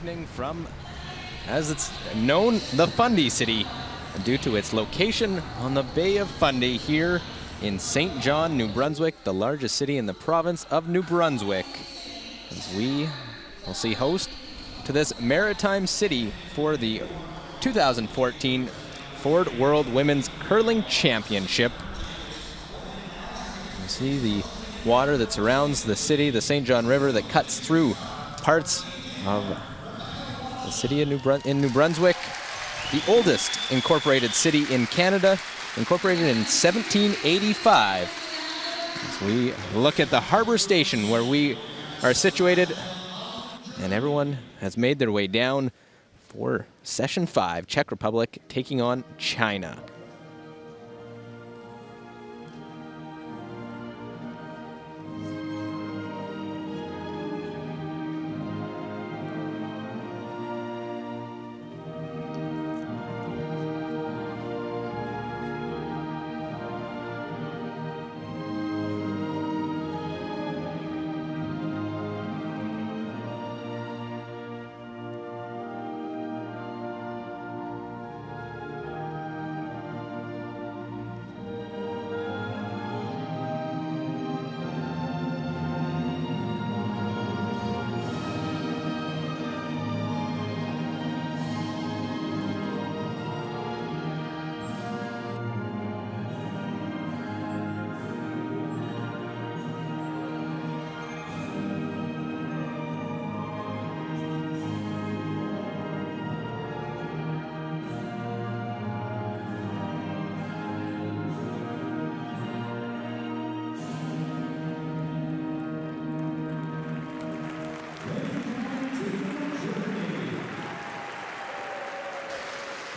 evening from, as it's known, the Fundy City, due to its location on the Bay of Fundy here in St. John, New Brunswick, the largest city in the province of New Brunswick, as we will see host to this maritime city for the 2014 Ford World Women's Curling Championship. You see the water that surrounds the city, the St. John River that cuts through parts of the city of New Brunswick, the oldest incorporated city in Canada, incorporated in 1785. As we look at the harbor station where we are situated, and everyone has made their way down for Session 5, Czech Republic taking on China.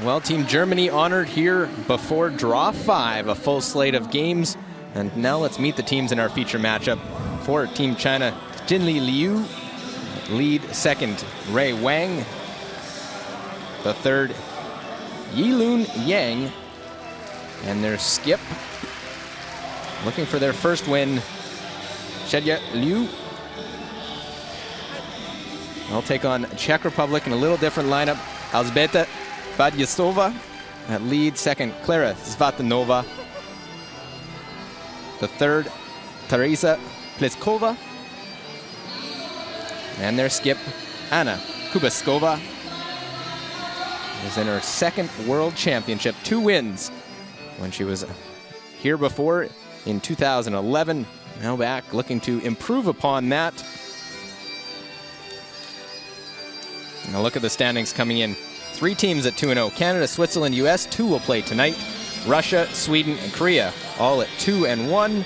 Well, Team Germany honored here before Draw 5, a full slate of games. And now let's meet the teams in our feature matchup. For Team China, Jinli Liu, lead second, Ray Wang. The third, Yilun Yang. And their skip, looking for their first win, Shedya Liu. They'll take on Czech Republic in a little different lineup. Alzbeta Badyasova at lead, second Klara Zvatanova, the third Teresa Pliskova, and their skip Anna Kubaskova is in her second World Championship, 2 wins when she was here before in 2011, now back looking to improve upon that. Now look at the standings coming in. 3 teams at 2-0. Canada, Switzerland, US, 2 will play tonight. Russia, Sweden, and Korea, all at 2-1.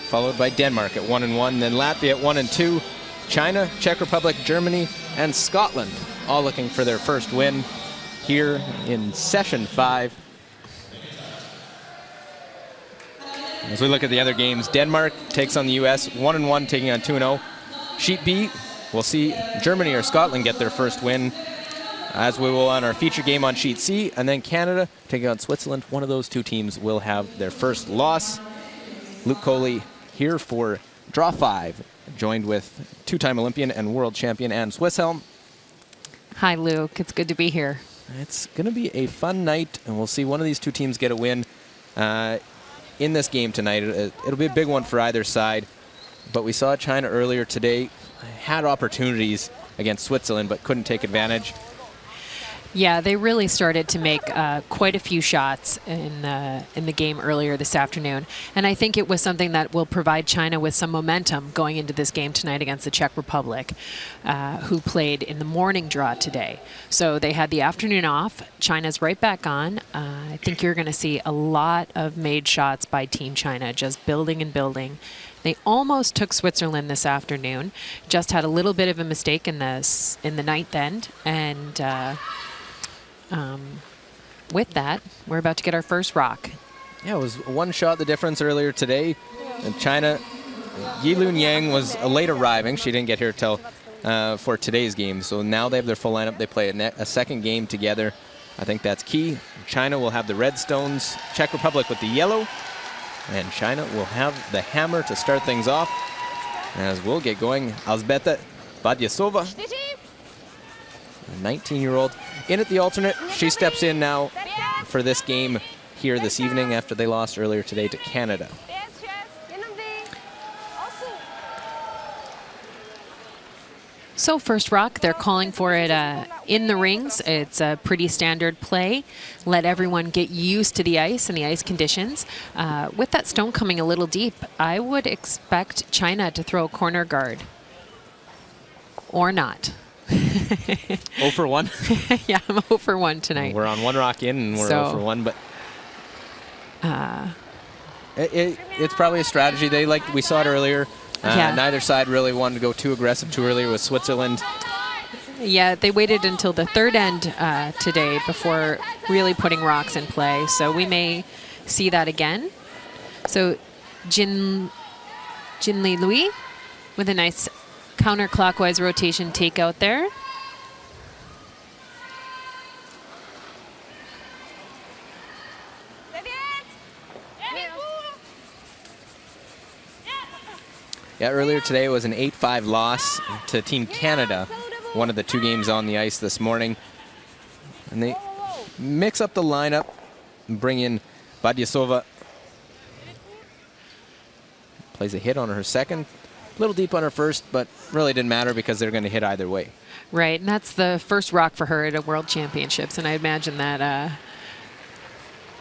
Followed by Denmark at 1-1. Then Latvia at 1-2. China, Czech Republic, Germany, and Scotland, all looking for their first win here in Session 5. As we look at the other games, Denmark takes on the US, 1-1, taking on 2-0. Sheet B, we'll see Germany or Scotland get their first win, as we will on our feature game on Sheet C. And then Canada taking on Switzerland. One of those 2 teams will have their first loss. Luke Coley here for Draw 5, joined with 2-time Olympian and world champion Anne Swisshelm. Hi, Luke. It's good to be here. It's going to be a fun night, and we'll see one of these 2 teams get a win in this game tonight. It'll be a big one for either side. But we saw China earlier today, had opportunities against Switzerland, but couldn't take advantage. Yeah, they really started to make quite a few shots in the game earlier this afternoon. And I think it was something that will provide China with some momentum going into this game tonight against the Czech Republic, who played in the morning draw today. So they had the afternoon off. China's right back on. I think you're going to see a lot of made shots by Team China, just building and building. They almost took Switzerland this afternoon, just had a little bit of a mistake in the ninth end, and with that, we're about to get our first rock. Yeah, it was 1 shot the difference earlier today. And China, Yilun Yang was late arriving. She didn't get here till for today's game. So now they have their full lineup. They play a second game together. I think that's key. China will have the red stones, Czech Republic with the yellow, and China will have the hammer to start things off. As we'll get going, Alzbeta Badyasova a 19-year-old. In at the alternate, she steps in now for this game here this evening after they lost earlier today to Canada. So first rock, they're calling for it in the rings. It's a pretty standard play. Let everyone get used to the ice and the ice conditions. With that stone coming a little deep, I would expect China to throw a corner guard. Or not. 0 for 1? Yeah, I'm 0 for 1 tonight. We're on one rock in and we're 0 for 1, but it's probably a strategy. We saw it earlier. Yeah. Neither side really wanted to go too aggressive too early with Switzerland. Yeah, they waited until the third end today before really putting rocks in play. So we may see that again. So Jinli Lui with a nice counterclockwise rotation takeout there. Yeah, earlier today it was an 8-5 loss to Team Canada, one of the 2 games on the ice this morning. And they mix up the lineup and bring in Badyasova. Plays a hit on her second. A little deep on her first, but really didn't matter because they're going to hit either way. Right, and that's the first rock for her at a World Championships, and I imagine that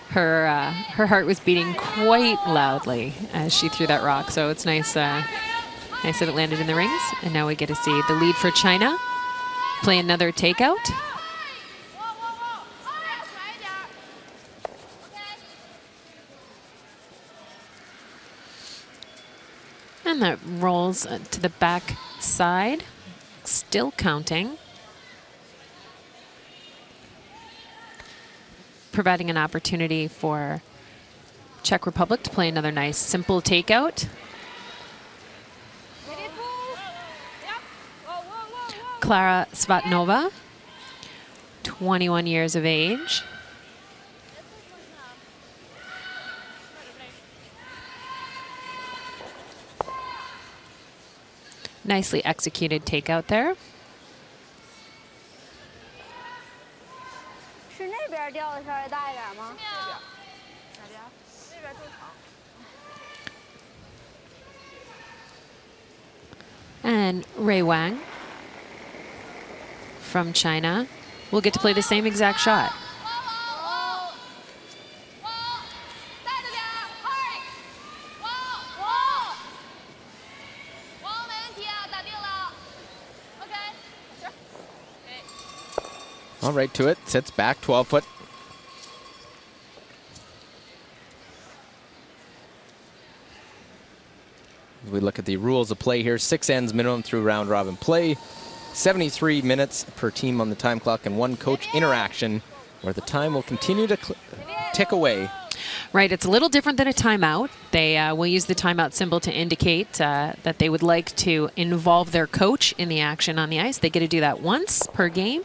her heart was beating quite loudly as she threw that rock. So it's nice, nice that it landed in the rings. And now we get to see the lead for China play another takeout. And that rolls to the back side, still counting. Providing an opportunity for Czech Republic to play another nice simple takeout. Klara Svatnova, 21 years of age. Nicely executed takeout there. And Ray Wang from China will get to play the same exact shot. All right to it, sits back 12 foot. As we look at the rules of play here, 6 ends minimum through round robin play, 73 minutes per team on the time clock, and 1 coach interaction where the time will continue to tick away. Right, it's a little different than a timeout. They will use the timeout symbol to indicate that they would like to involve their coach in the action on the ice. They get to do that once per game,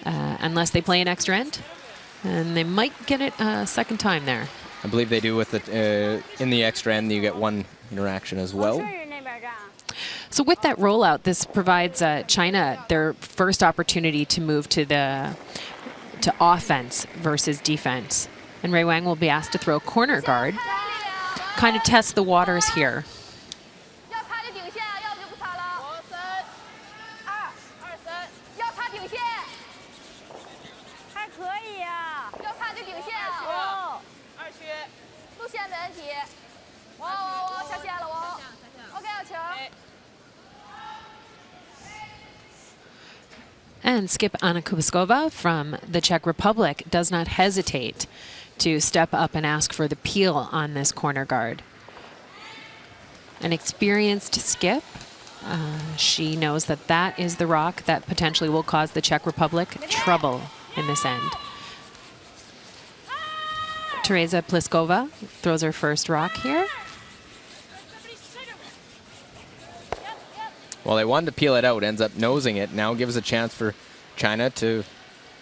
unless they play an extra end. And they might get it a second time there. I believe they do with it in the extra end. You get 1 interaction as well. So with that rollout, this provides China their first opportunity to move to offense versus defense. And Ray Wang will be asked to throw corner guard, kind of test the waters here. And skip Anna Kubiskova from the Czech Republic does not hesitate to step up and ask for the peel on this corner guard. An experienced skip. She knows that that is the rock that potentially will cause the Czech Republic trouble in this end. Teresa Pliskova throws her first rock here. Well, they wanted to peel it out, ends up nosing it. Now gives a chance for China to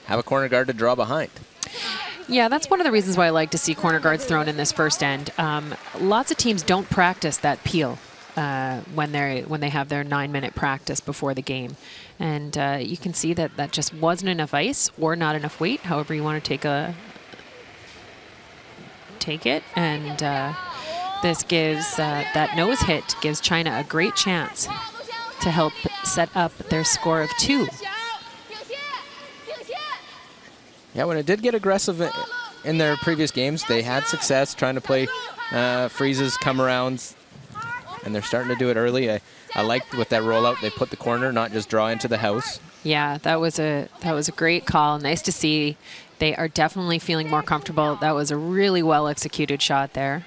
have a corner guard to draw behind. Yeah, that's one of the reasons why I like to see corner guards thrown in this first end. Lots of teams don't practice that peel when they have their 9-minute practice before the game. And you can see that that just wasn't enough ice or not enough weight, however you want to take it. And this gives that nose hit gives China a great chance to help set up their score of 2. Yeah, when it did get aggressive in their previous games, they had success trying to play freezes, come arounds, and they're starting to do it early. I liked with that rollout, they put the corner, not just draw into the house. Yeah, that was a great call. Nice to see. They are definitely feeling more comfortable. That was a really well executed shot there.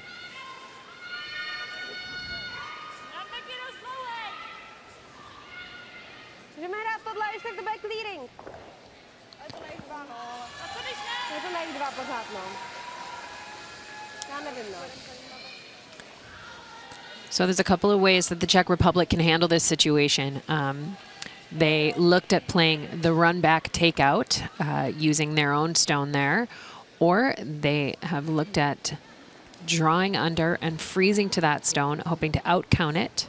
So there's a couple of ways that the Czech Republic can handle this situation. They looked at playing the run back takeout using their own stone there, or they have looked at drawing under and freezing to that stone, hoping to out-count it.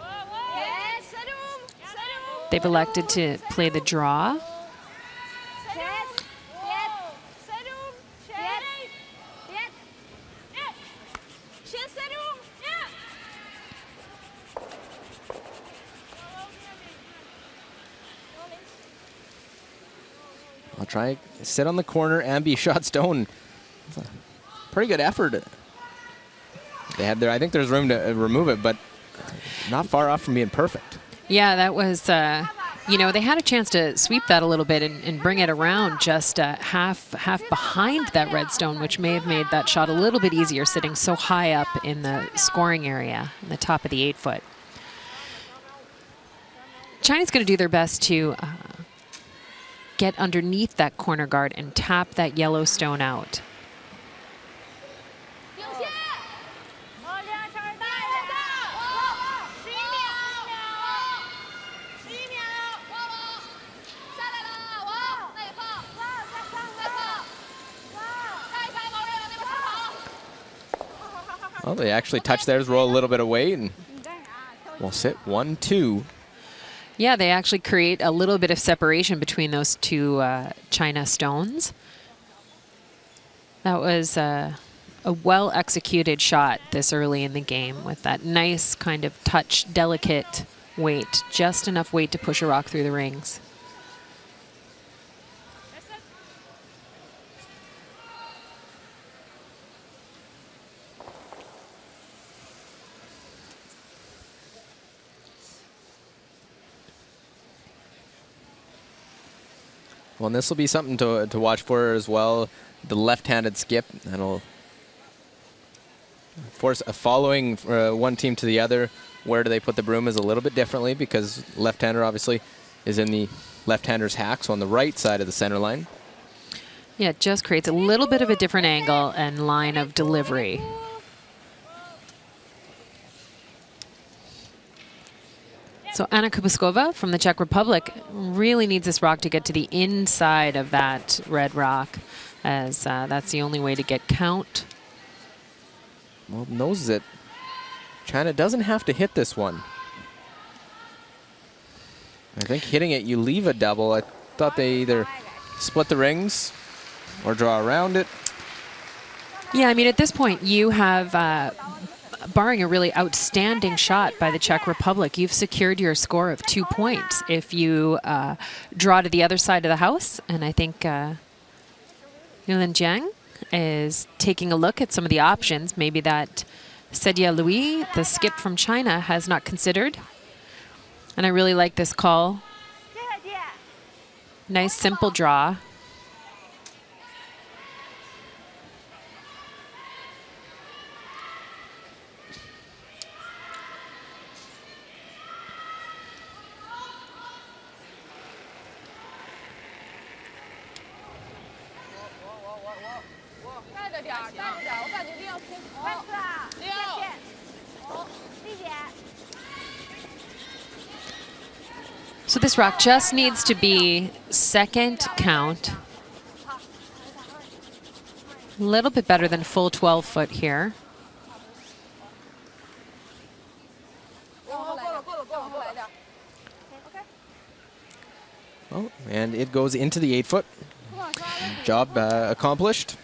They've elected to play the draw. I'll try sit on the corner and be shot stone. Pretty good effort. They had there. I think there's room to remove it, but not far off from being perfect. Yeah, that was, you know, they had a chance to sweep that a little bit and bring it around just half behind that red stone, which may have made that shot a little bit easier sitting so high up in the scoring area, in the top of the 8-foot. China's going to do their best to get underneath that corner guard and tap that yellow stone out. Well, they actually touch theirs, roll a little bit away, and we'll sit 1-2. Yeah, they actually create a little bit of separation between those two China stones. That was a well-executed shot this early in the game with that nice kind of touch, delicate weight, just enough weight to push a rock through the rings. Well, and this will be something to watch for as well. The left-handed skip, that'll force a following one team to the other. Where do they put the broom is a little bit differently because left-hander obviously is in the left-hander's hack, so on the right side of the center line. Yeah, it just creates a little bit of a different angle and line of delivery. So Anna Kubuskova from the Czech Republic really needs this rock to get to the inside of that red rock, as that's the only way to get count. Well, knows it. China doesn't have to hit this one. I think hitting it, you leave a double. I thought they either split the rings or draw around it. Yeah, I mean, at this point, you have, barring a really outstanding shot by the Czech Republic, you've secured your score of 2 points if you draw to the other side of the house. And I think Yulin Jiang is taking a look at some of the options, maybe that Sedia Louis, the skip from China, has not considered. And I really like this call. Nice, simple draw. So this rock just needs to be second count. A little bit better than full 12 foot here. Oh, and it goes into the 8-foot. Job accomplished.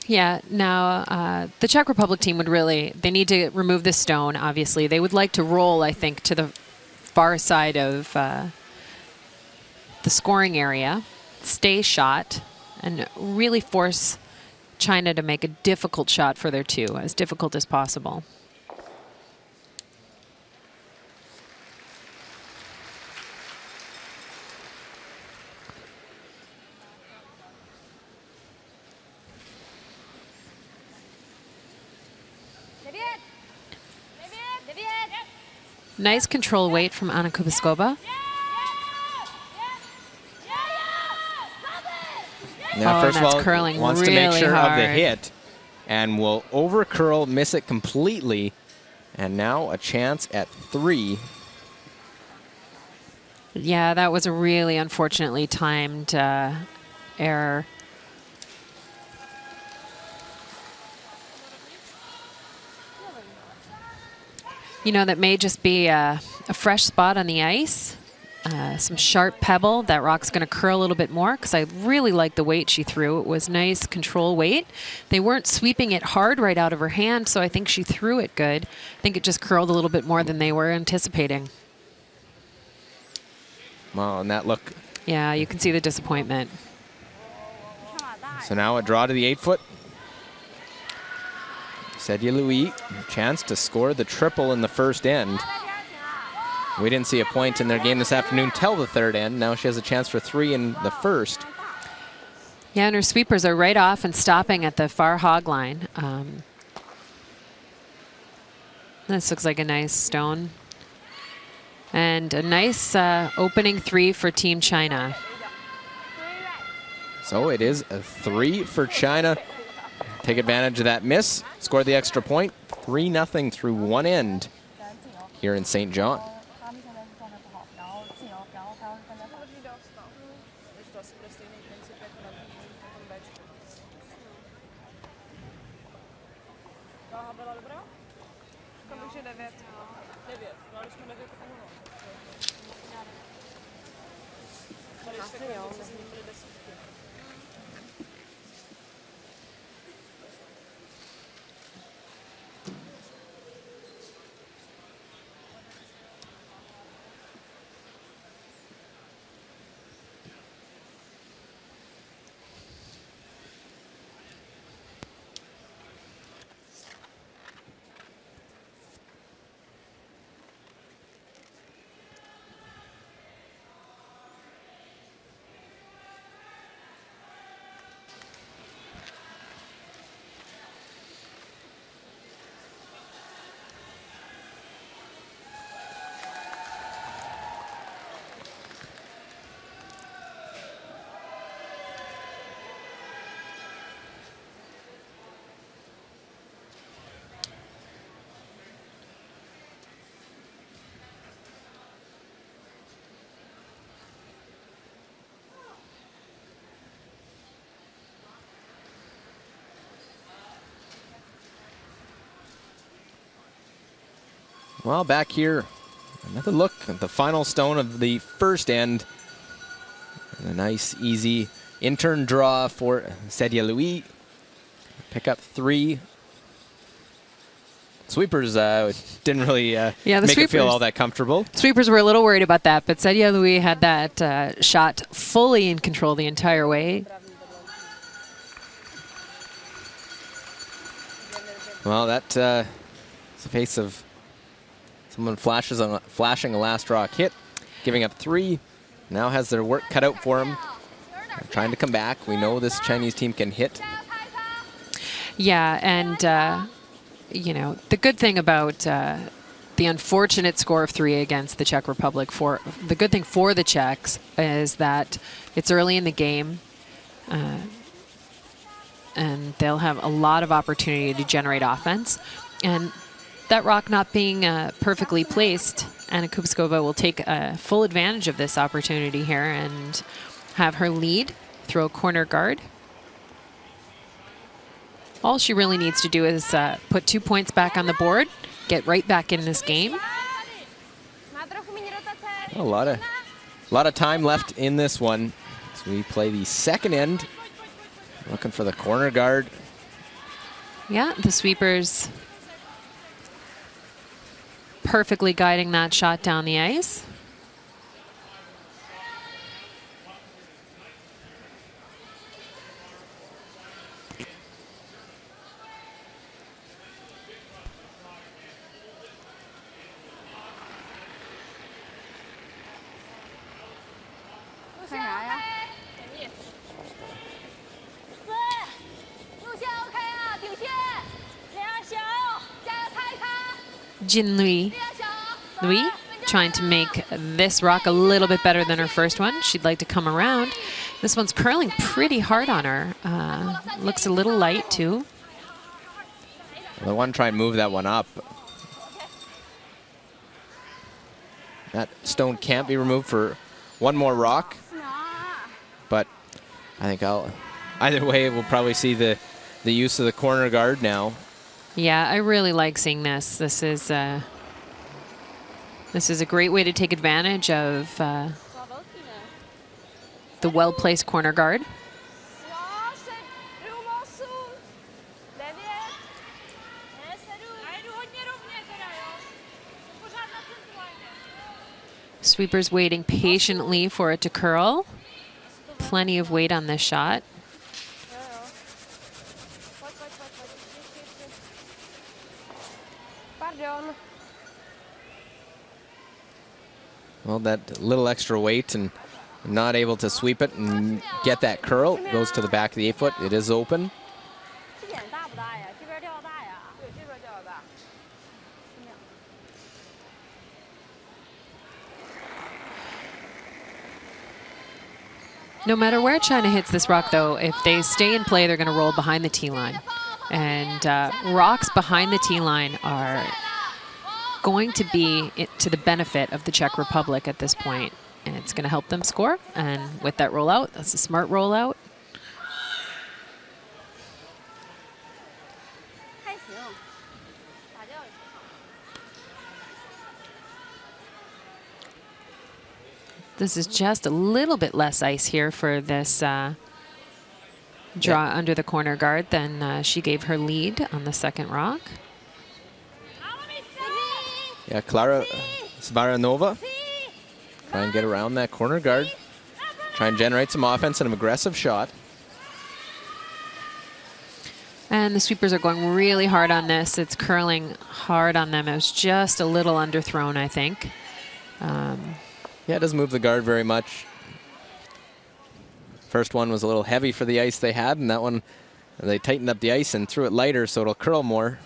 Yeah, now the Czech Republic team would really, they need to remove this stone, obviously. They would like to roll, I think, to the far side of the scoring area, stay shot, and really force China to make a difficult shot for their two, as difficult as possible. Nice control weight from Anna Kubiskova. Now, first of all, curling wants really to make sure of the hard. hit and will over curl, miss it completely. And now a chance at 3. Yeah, that was a really unfortunately timed error. You know, that may just be a fresh spot on the ice. Some sharp pebble. That rock's going to curl a little bit more because I really like the weight she threw. It was nice control weight. They weren't sweeping it hard right out of her hand, so I think she threw it good. I think it just curled a little bit more than they were anticipating. Well, and that look. Yeah, you can see the disappointment. So now a draw to the 8-foot. CHN-CZE Louis, chance to score the triple in the first end. We didn't see a point in their game this afternoon till the third end. Now she has a chance for 3 in the first. Yeah, and her sweepers are right off and stopping at the far hog line. This looks like a nice stone. And a nice opening 3 for Team China. So it is a 3 for China. Take advantage of that miss, score the extra point. 3-0 through one end here in St. John. Well, back here, another look at the final stone of the first end. And a nice, easy in-turn draw for CHN-CZE Louis. Pick up 3. Sweepers didn't really make it feel all that comfortable. Sweepers were a little worried about that, but CHN-CZE Louis had that shot fully in control the entire way. Well, that's the face of someone flashing a last rock hit, giving up 3. Now has their work cut out for them. They're trying to come back. We know this Chinese team can hit. Yeah, and you know, the good thing about the unfortunate score of 3 against the Czech Republic, the good thing for the Czechs is that it's early in the game, and they'll have a lot of opportunity to generate offense. And that rock not being perfectly placed, Anna Kubiskova will take full advantage of this opportunity here and have her lead, throw a corner guard. All she really needs to do is put 2 points back on the board, get right back in this game. A lot lot of time left in this one. So we play the second end. Looking for the corner guard. Yeah, the sweepers perfectly guiding that shot down the ice. Jin Lui trying to make this rock a little bit better than her first one. She'd like to come around. This one's curling pretty hard on her. Looks a little light too. They want to try and move that one up. That stone can't be removed for one more rock. But I think either way, we'll probably see the use of the corner guard now. Yeah, I really like seeing this. This is a great way to take advantage of the well-placed corner guard. Sweepers waiting patiently for it to curl. Plenty of weight on this shot. Well, that little extra weight and not able to sweep it and get that curl. Goes to the back of the 8 foot. It is open. No matter where China hits this rock, though, if they stay in play, they're going to roll behind the tee line. And rocks behind the tee line are going to be to the benefit of the Czech Republic at this point. And it's going to help them score. And with that rollout, that's a smart rollout. This is just a little bit less ice here for this draw under the corner guard than she gave her lead on the second rock. Yeah, Klara Svaranova try and get around that corner guard. Try and generate some offense and an aggressive shot. And the sweepers are going really hard on this. It's curling hard on them. It was just a little underthrown, I think. Yeah, it doesn't move the guard very much. First one was a little heavy for the ice they had, and that one, they tightened up the ice and threw it lighter so it'll curl more.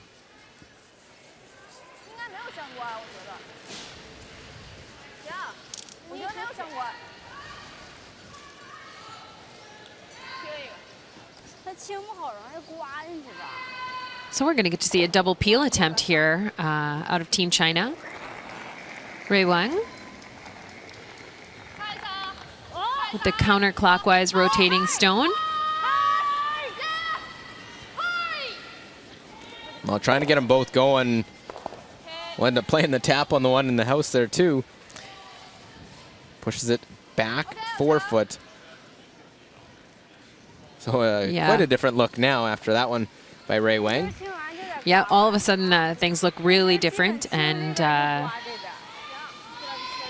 So we're going to get to see a double peel attempt here out of Team China. Rui Wang with the counterclockwise rotating stone. Well, trying to get them both going. We'll end up playing the tap on the one in the house there too. Pushes it back 4 foot. So quite a different look now after that one by Rui Wang. Yeah, all of a sudden things look really different, and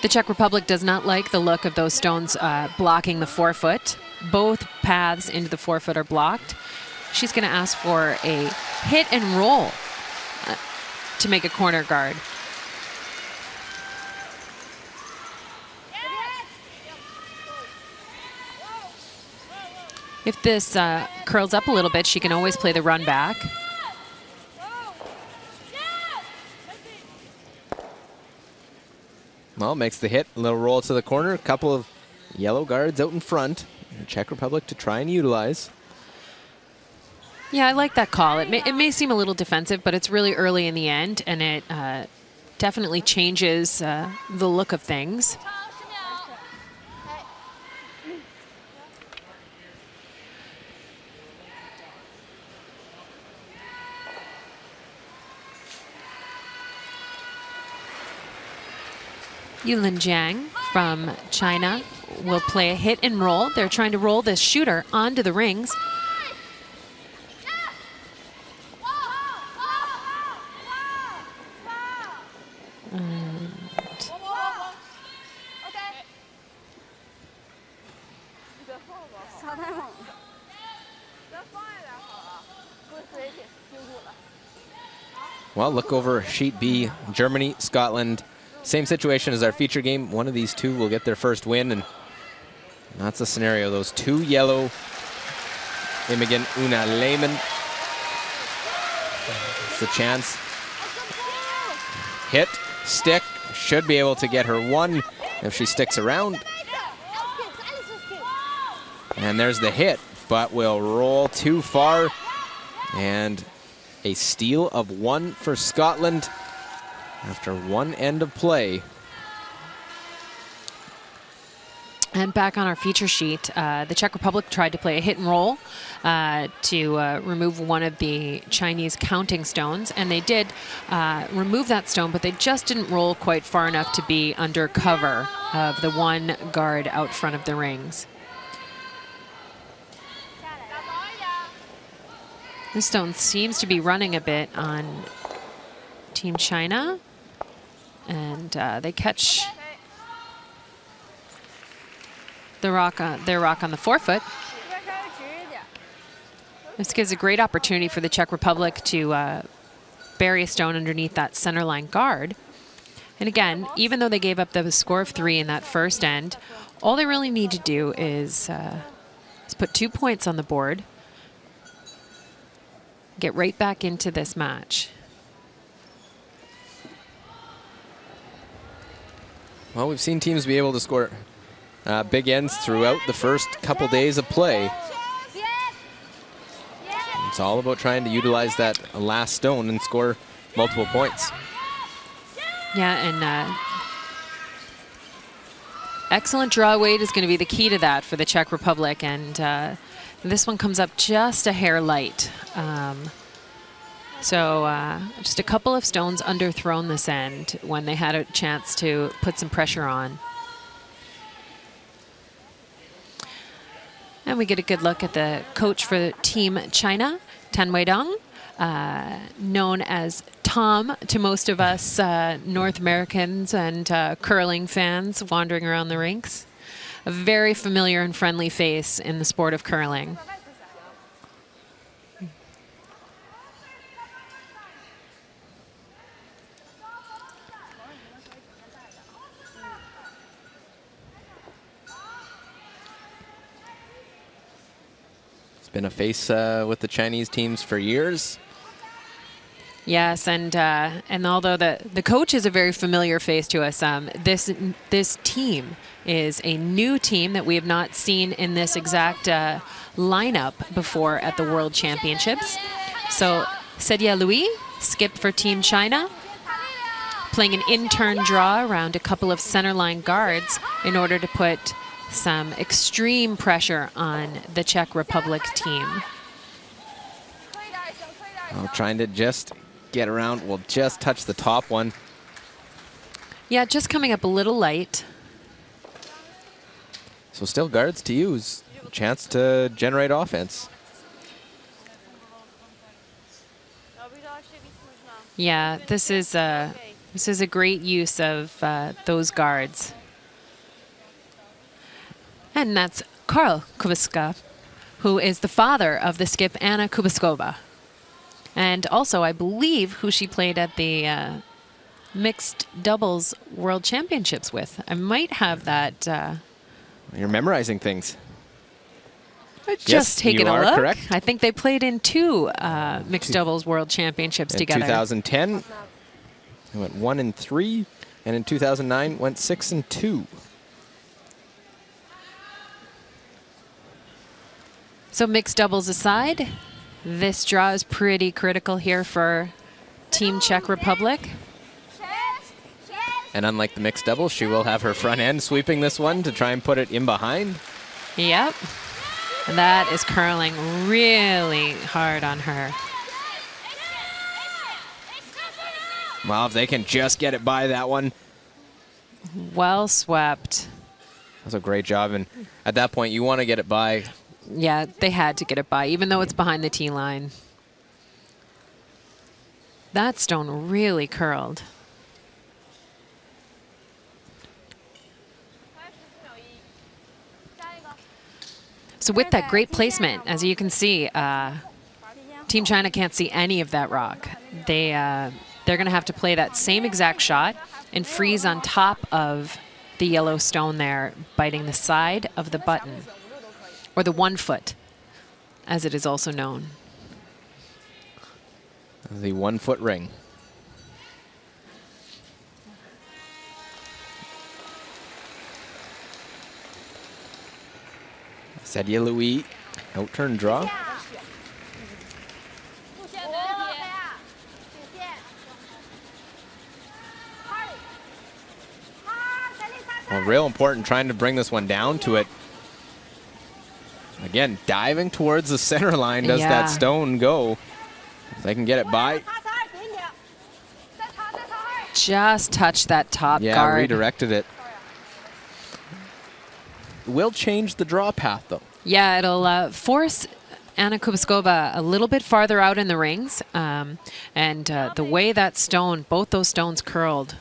the Czech Republic does not like the look of those stones blocking the 4 foot. Both paths into the 4 foot are blocked. She's going to ask for a hit and roll to make a corner guard. If this curls up a little bit, she can always play the run back. Well, makes the hit, a little roll to the corner, a couple of yellow guards out in front. The Czech Republic to try and utilize. Yeah, I like that call. It may seem a little defensive, but it's really early in the end, and it definitely changes the look of things. Yulin Jiang from China will play a hit and roll. They're trying to roll this shooter onto the rings. Well, look over sheet B, Germany, Scotland. Same situation as our feature game. One of these two will get their first win, and that's the scenario. Those two yellow, Imogen, Una Lehmann. It's the chance. Hit, stick, should be able to get her one if she sticks around. And there's the hit, but will roll too far. And a steal of one for Scotland after one end of play. And back on our feature sheet, the Czech Republic tried to play a hit and roll to remove one of the Chinese counting stones. And they did remove that stone, but they just didn't roll quite far enough to be under cover of the one guard out front of the rings. This stone seems to be running a bit on Team China. And they catch their rock on the forefoot. This gives a great opportunity for the Czech Republic to bury a stone underneath that center line guard. And again, even though they gave up the score of 3 in that first end, all they really need to do is put 2 points on the board, get right back into this match. Well, we've seen teams be able to score big ends throughout the first couple days of play. It's all about trying to utilize that last stone and score multiple points. Yeah, and excellent draw weight is going to be the key to that for the Czech Republic. And this one comes up just a hair light. So just a couple of stones underthrown this end when they had a chance to put some pressure on. And we get a good look at the coach for Team China, Tan Weidong, known as Tom to most of us North Americans and curling fans wandering around the rinks. A very familiar and friendly face in the sport of curling. Been a face with the Chinese teams for years. Yes, and although the coach is a very familiar face to us, this team is a new team that we have not seen in this exact lineup before at the World Championships. So Sedia Louis skipped for Team China, playing an in-turn draw around a couple of centerline guards in order to put some extreme pressure on the Czech Republic team. Oh, trying to just get around, will just touch the top one. Yeah, just coming up a little light. So still guards to use, a chance to generate offense. Yeah, this is a great use of those guards. And that's Karl Kubiska, who is the father of the skip Anna Kubiskova. And also, I believe, who she played at the mixed doubles world championships with. I might have that. You're memorizing things. Just taking a look. Correct. I think they played in 2 mixed doubles world championships together. In 2010, they went 1-3, and in 2009 went 6-2. So mixed doubles aside, this draw is pretty critical here for Team Czech Republic. And unlike the mixed doubles, she will have her front end sweeping this one to try and put it in behind. Yep. And that is curling really hard on her. Well, if they can just get it by that one, Well swept. That's a great job. And at that point, you want to get it by. Yeah, they had to get it by, even though it's behind the tee line. That stone really curled. So with that great placement, as you can see, Team China can't see any of that rock. They're going to have to play that same exact shot and freeze on top of the yellow stone there, biting the side of the button, or the 1 foot, as it is also known. The 1 foot ring. Sadia Louis, out-turn draw. Well, real important trying to bring this one down to it. Again, diving towards the center line does that stone go. If they can get it by. Just touch that top guard. Yeah, redirected it. Will change the draw path, though. Yeah, it'll force Anna Kubiskova a little bit farther out in the rings. And the way that stone, both those stones curled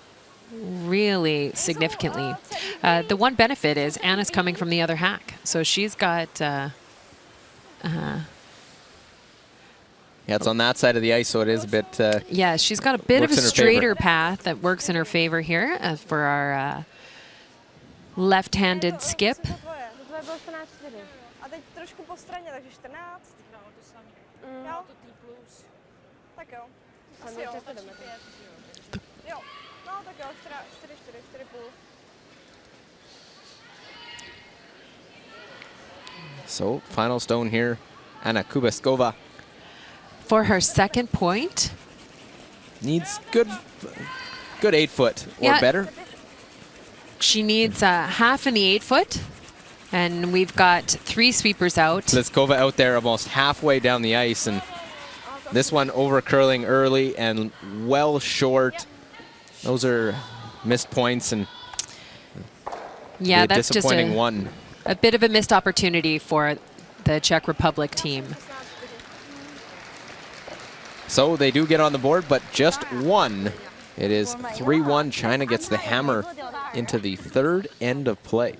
really significantly. The one benefit is Anna's coming from the other hack. So she's got... yeah, it's on that side of the ice, so it is a bit... yeah, she's got a bit of a straighter path that works in her favor here for our left-handed skip. So, final stone here, Anna Kubiskova. For her second point. Needs good 8 foot or better. She needs half in the 8 foot. And we've got 3 sweepers out. Pliskova out there almost halfway down the ice. And this one over curling early and well short. Those are missed points and yeah, that's just one. A bit of a missed opportunity for the Czech Republic team. So they do get on the board, but just one. It is 3-1. China gets the hammer into the third end of play.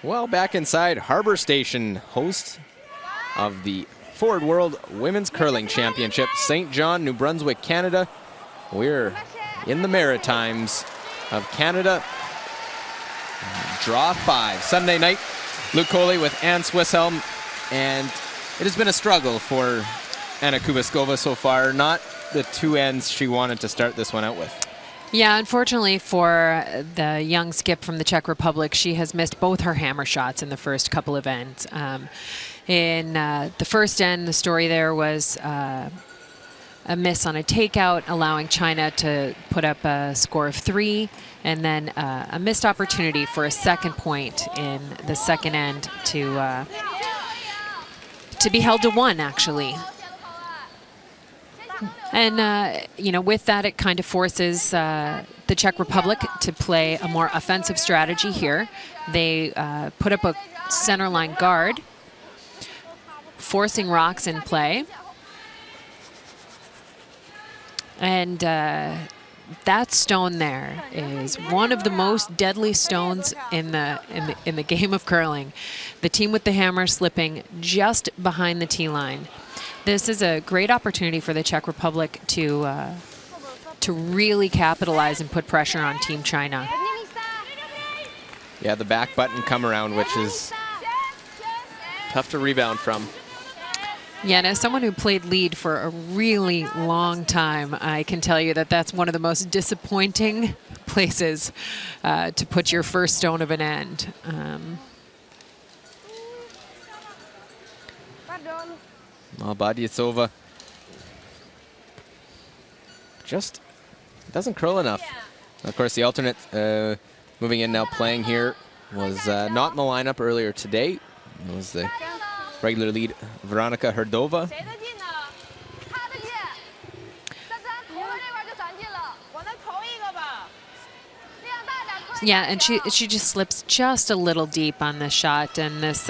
Well, back inside Harbor Station, host of the Forward World Women's Curling Championship, St. John, New Brunswick, Canada. We're in the Maritimes of Canada. Draw 5. Sunday night, Luke Coley with Anne Swisshelm. And it has been a struggle for Anna Kubiskova so far. Not the 2 ends she wanted to start this one out with. Yeah, unfortunately for the young skip from the Czech Republic, she has missed both her hammer shots in the first couple of ends. In the first end, the story there was a miss on a takeout, allowing China to put up a score of 3, and then a missed opportunity for a second point in the second end to be held to 1, actually. And, you know, with that, it kind of forces the Czech Republic to play a more offensive strategy here. They put up a center line guard, forcing rocks in play. And that stone there is one of the most deadly stones in the game of curling. The team with the hammer slipping just behind the tee line. This is a great opportunity for the Czech Republic to really capitalize and put pressure on Team China. Yeah, the back button come around, which is tough to rebound from. Yeah, and as someone who played lead for a really long time, I can tell you that that's one of the most disappointing places to put your first stone of an end. Badyacova just doesn't curl enough. Of course, the alternate moving in now playing here was not in the lineup earlier today. It was the regular lead, Veronika Hrdova. Yeah, and she just slips just a little deep on this shot, and this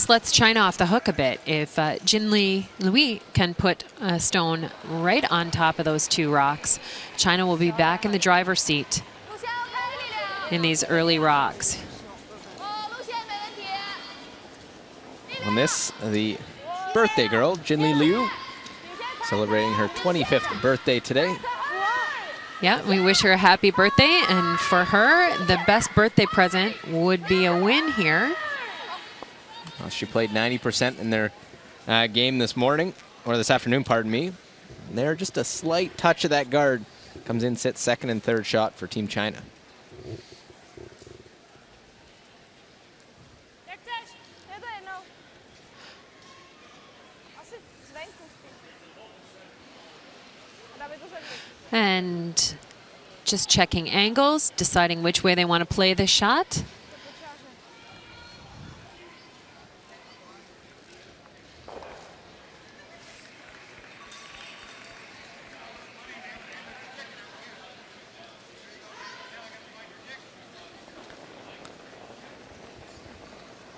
lets China off the hook a bit. If Jinli Louis can put a stone right on top of those 2 rocks, China will be back in the driver's seat in these early rocks. On this, the birthday girl, Jinli Liu, celebrating her 25th birthday today. Yeah, we wish her a happy birthday, and for her, the best birthday present would be a win here. Well, she played 90% in their game this morning, or this afternoon, pardon me. And there, just a slight touch of that guard comes in, sits second and third shot for Team China. And just checking angles, deciding which way they want to play this shot.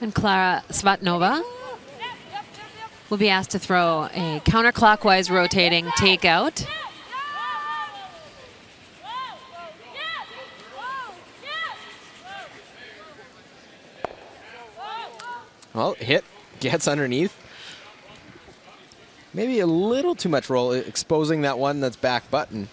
And Klara Svatnova will be asked to throw a counterclockwise rotating takeout. Well, hit, gets underneath. Maybe a little too much roll, exposing that one that's back button.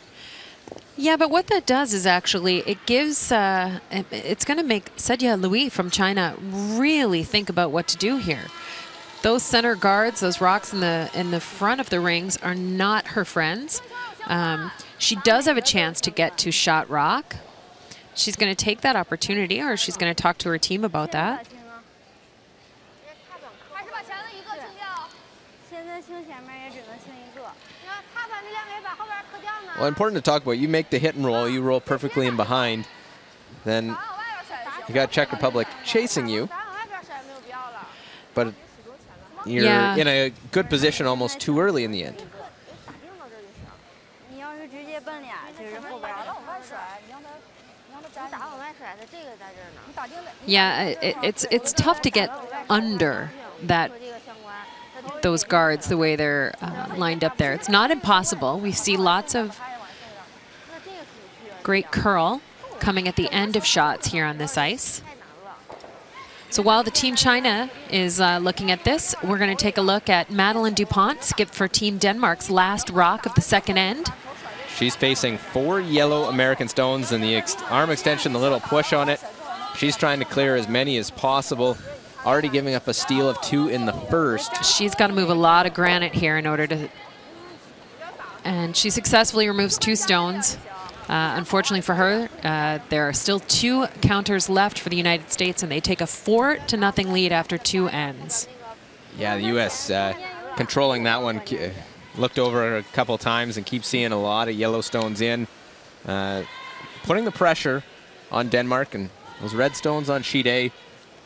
Yeah, but what that does is actually it gives, it's going to make Cedja Louis from China really think about what to do here. Those center guards, those rocks in the front of the rings are not her friends. She does have a chance to get to shot rock. She's going to take that opportunity, or she's going to talk to her team about that. Well, important to talk about. You make the hit and roll. You roll perfectly in behind. Then you got Czech Republic chasing you. But you're in a good position almost too early in the end. Yeah, it's tough to get under those guards the way they're lined up there. It's not impossible. We see lots of great curl coming at the end of shots here on this ice. So while the Team China is looking at this, we're going to take a look at Madeline Dupont, skipped for Team Denmark's last rock of the second end. She's facing 4 yellow American stones and the arm extension, the little push on it. She's trying to clear as many as possible. Already giving up a steal of 2 in the first. She's got to move a lot of granite here in order to... And she successfully removes 2 stones. Unfortunately for her, there are still 2 counters left for the United States, and they take a 4-0 lead after 2 ends. Yeah, the U.S. Controlling that one. Looked over a couple times and keep seeing a lot of yellow stones in. Putting the pressure on Denmark, and those red stones on sheet A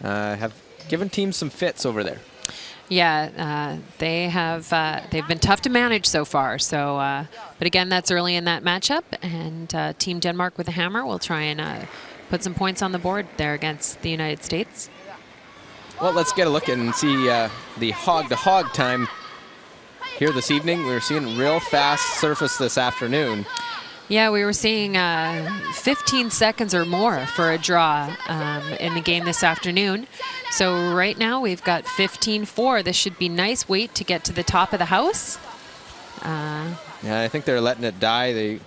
have given teams some fits over there. Yeah, they've been tough to manage so far. So, but again, that's early in that matchup, and Team Denmark with a hammer will try and put some points on the board there against the United States. Well, let's get a look and see the hog-to-hog time here this evening. We're seeing real fast surface this afternoon. Yeah, we were seeing 15 seconds or more for a draw in the game this afternoon. So right now we've got 15-4. This should be nice weight to get to the top of the house. Yeah, I think they're letting it die.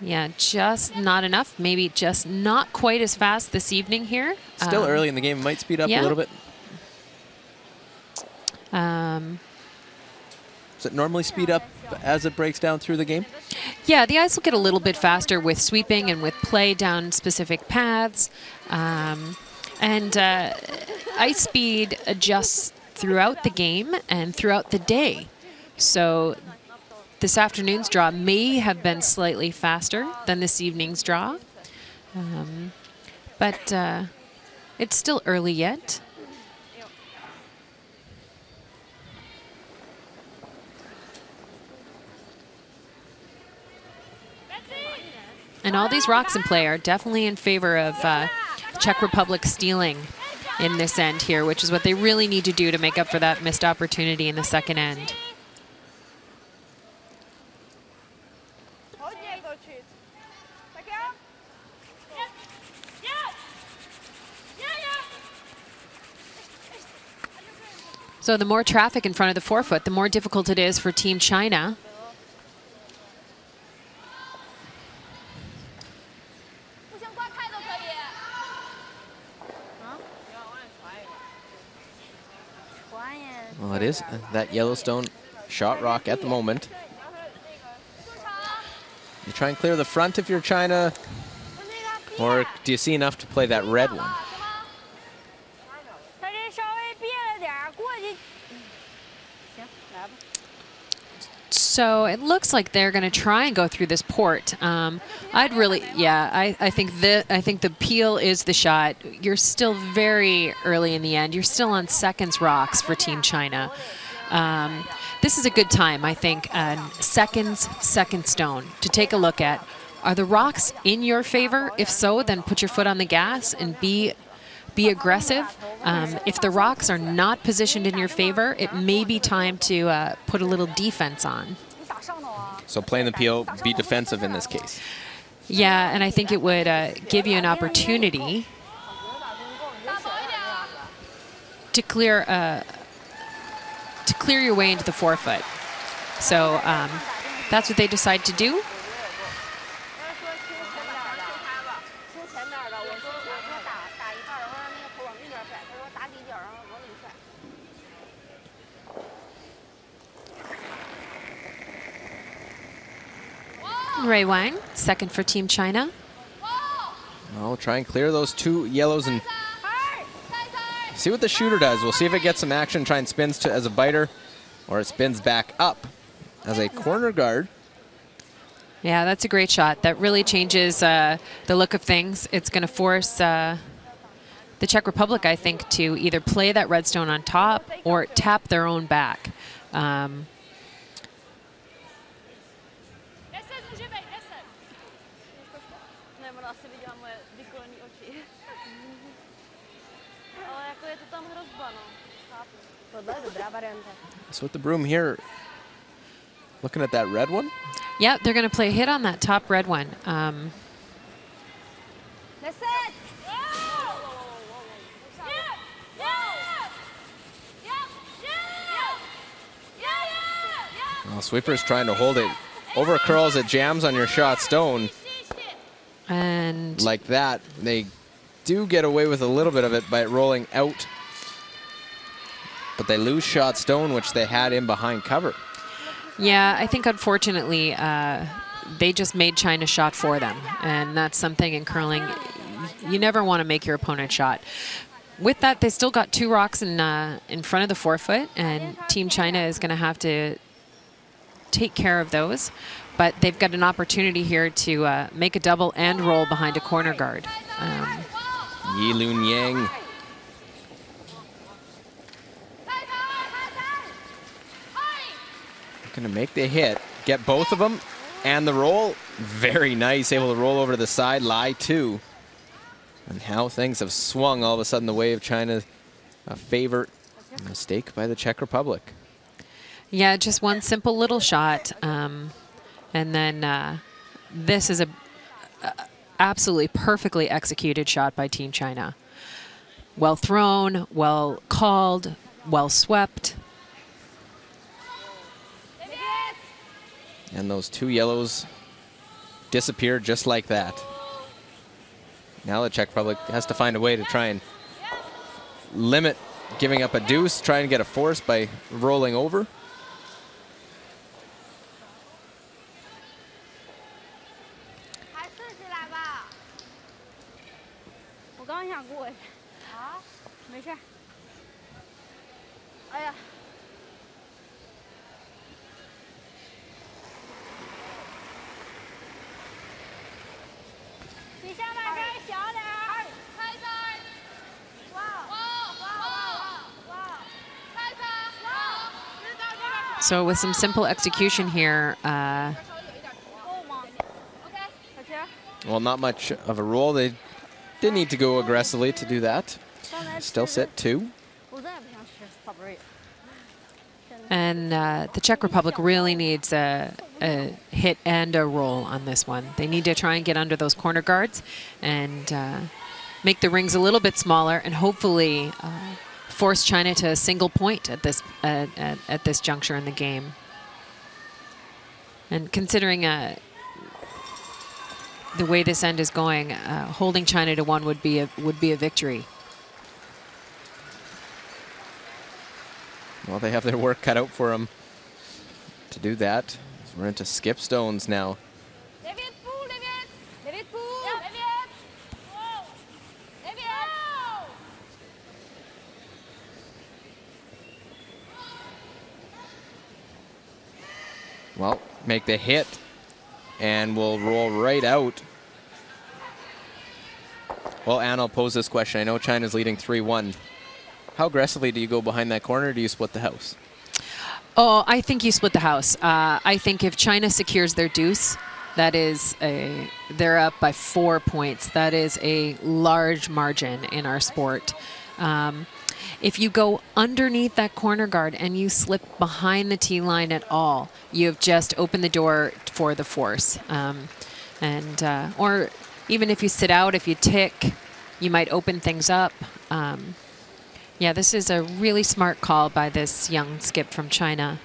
Yeah, just not enough. Maybe just not quite as fast this evening here. Still early in the game. Might speed up a little bit. Does it normally speed up as it breaks down through the game? Yeah, the ice will get a little bit faster with sweeping and with play down specific paths. And ice speed adjusts throughout the game and throughout the day. So this afternoon's draw may have been slightly faster than this evening's draw. But it's still early yet. And all these rocks in play are definitely in favor of Czech Republic stealing in this end here, which is what they really need to do to make up for that missed opportunity in the second end. So the more traffic in front of the forefoot, the more difficult it is for Team China. Well, it is that Yellowstone shot rock at the moment. You try and clear the front if you're China, or do you see enough to play that red one? So it looks like they're going to try and go through this port. I think the peel is the shot. You're still very early in the end. You're still on seconds rocks for Team China. This is a good time, I think, seconds, second stone, to take a look at. Are the rocks in your favor? If so, then put your foot on the gas and be aggressive. If the rocks are not positioned in your favor, it may be time to put a little defense on. So playing the peel, be defensive in this case. Yeah, and I think it would give you an opportunity to clear your way into the forefoot. So that's what they decide to do. Ray Wang, second for Team China. I'll try and clear those 2 yellows and see what the shooter does. We'll see if it gets some action, try and spins as a biter, or it spins back up as a corner guard. Yeah, that's a great shot. That really changes the look of things. It's going to force the Czech Republic, I think, to either play that redstone on top or tap their own back. So with the broom here, looking at that red one? Yeah, they're going to play a hit on that top red one. Well, Sweeper's trying to hold it over curls. It jams on your shot stone. And like that, they do get away with a little bit of it by rolling out. But they lose shot stone, which they had in behind cover. yeah, I think unfortunately they just made China's shot for them. And that's something in curling, you never want to make your opponent shot. With that, they still got 2 rocks in front of the forefoot, and Team China is going to have to take care of those. But they've got an opportunity here to make a double and roll behind a corner guard. Yi Lun Yang. Going to make the hit, get both of them, and the roll. Very nice, able to roll over to the side, lie 2. And how things have swung all of a sudden the way of China. A favorite mistake by the Czech Republic. Yeah, just one simple little shot. And then this is a absolutely perfectly executed shot by Team China. Well thrown, well called, well swept. And those 2 yellows disappear just like that. Now the Czech Republic has to find a way to try and limit giving up a deuce, try and get a force by rolling over. So with some simple execution here. Well, not much of a roll. They didn't need to go aggressively to do that. Still set 2. And the Czech Republic really needs a hit and a roll on this one. They need to try and get under those corner guards and make the rings a little bit smaller and hopefully force China to a single point at this juncture in the game. And considering the way this end is going, holding China to 1 would be a victory. Well, they have their work cut out for them to do that. We're into skip stones now. Well, make the hit, and we'll roll right out. Well, Anna, I'll pose this question. I know China's leading 3-1. How aggressively do you go behind that corner, or do you split the house? Oh, I think you split the house. I think if China secures their deuce, they're up by 4 points. That is a large margin in our sport. If you go underneath that corner guard and you slip behind the tee line at all, you have just opened the door for the force. Or even if you sit out, if you tick, you might open things up. Yeah, this is a really smart call by this young skip from China.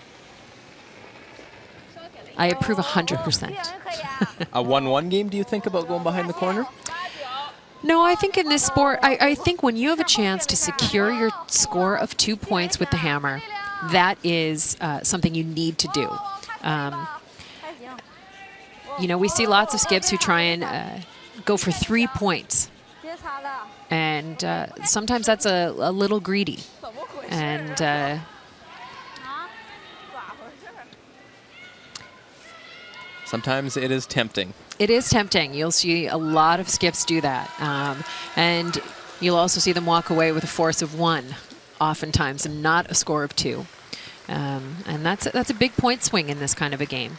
I approve 100%. A 1-1 game, do you think about going behind the corner? No, I think in this sport, I think when you have a chance to secure your score of 2 points with the hammer, that is something you need to do. You know, we see lots of skips who try and go for 3 points. And sometimes that's a little greedy. And sometimes it is tempting. It is tempting. You'll see a lot of skips do that. And you'll also see them walk away with a force of 1 oftentimes and not a score of 2. And that's a big point swing in this kind of a game.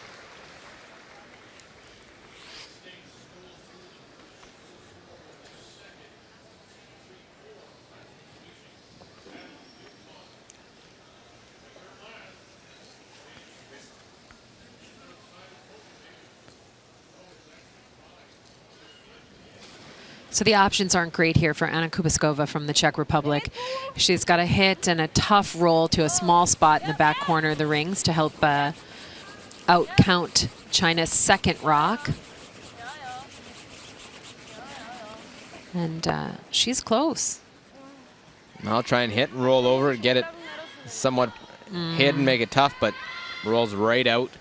So the options aren't great here for Anna Kubiskova from the Czech Republic. She's got a hit and a tough roll to a small spot in the back corner of the rings to help out-count China's second rock. And she's close. I'll try and hit and roll over and get it somewhat hidden, make it tough, but rolls right out.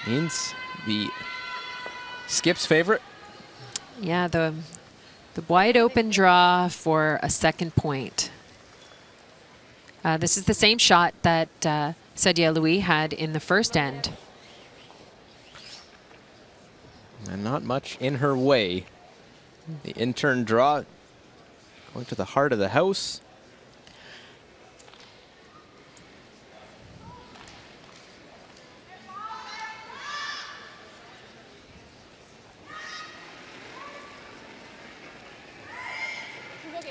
Means the Skip's favorite. Yeah, the wide open draw for a second point. This is the same shot that Sadia Louis had in the first end. And not much in her way. The in-turn draw going to the heart of the house.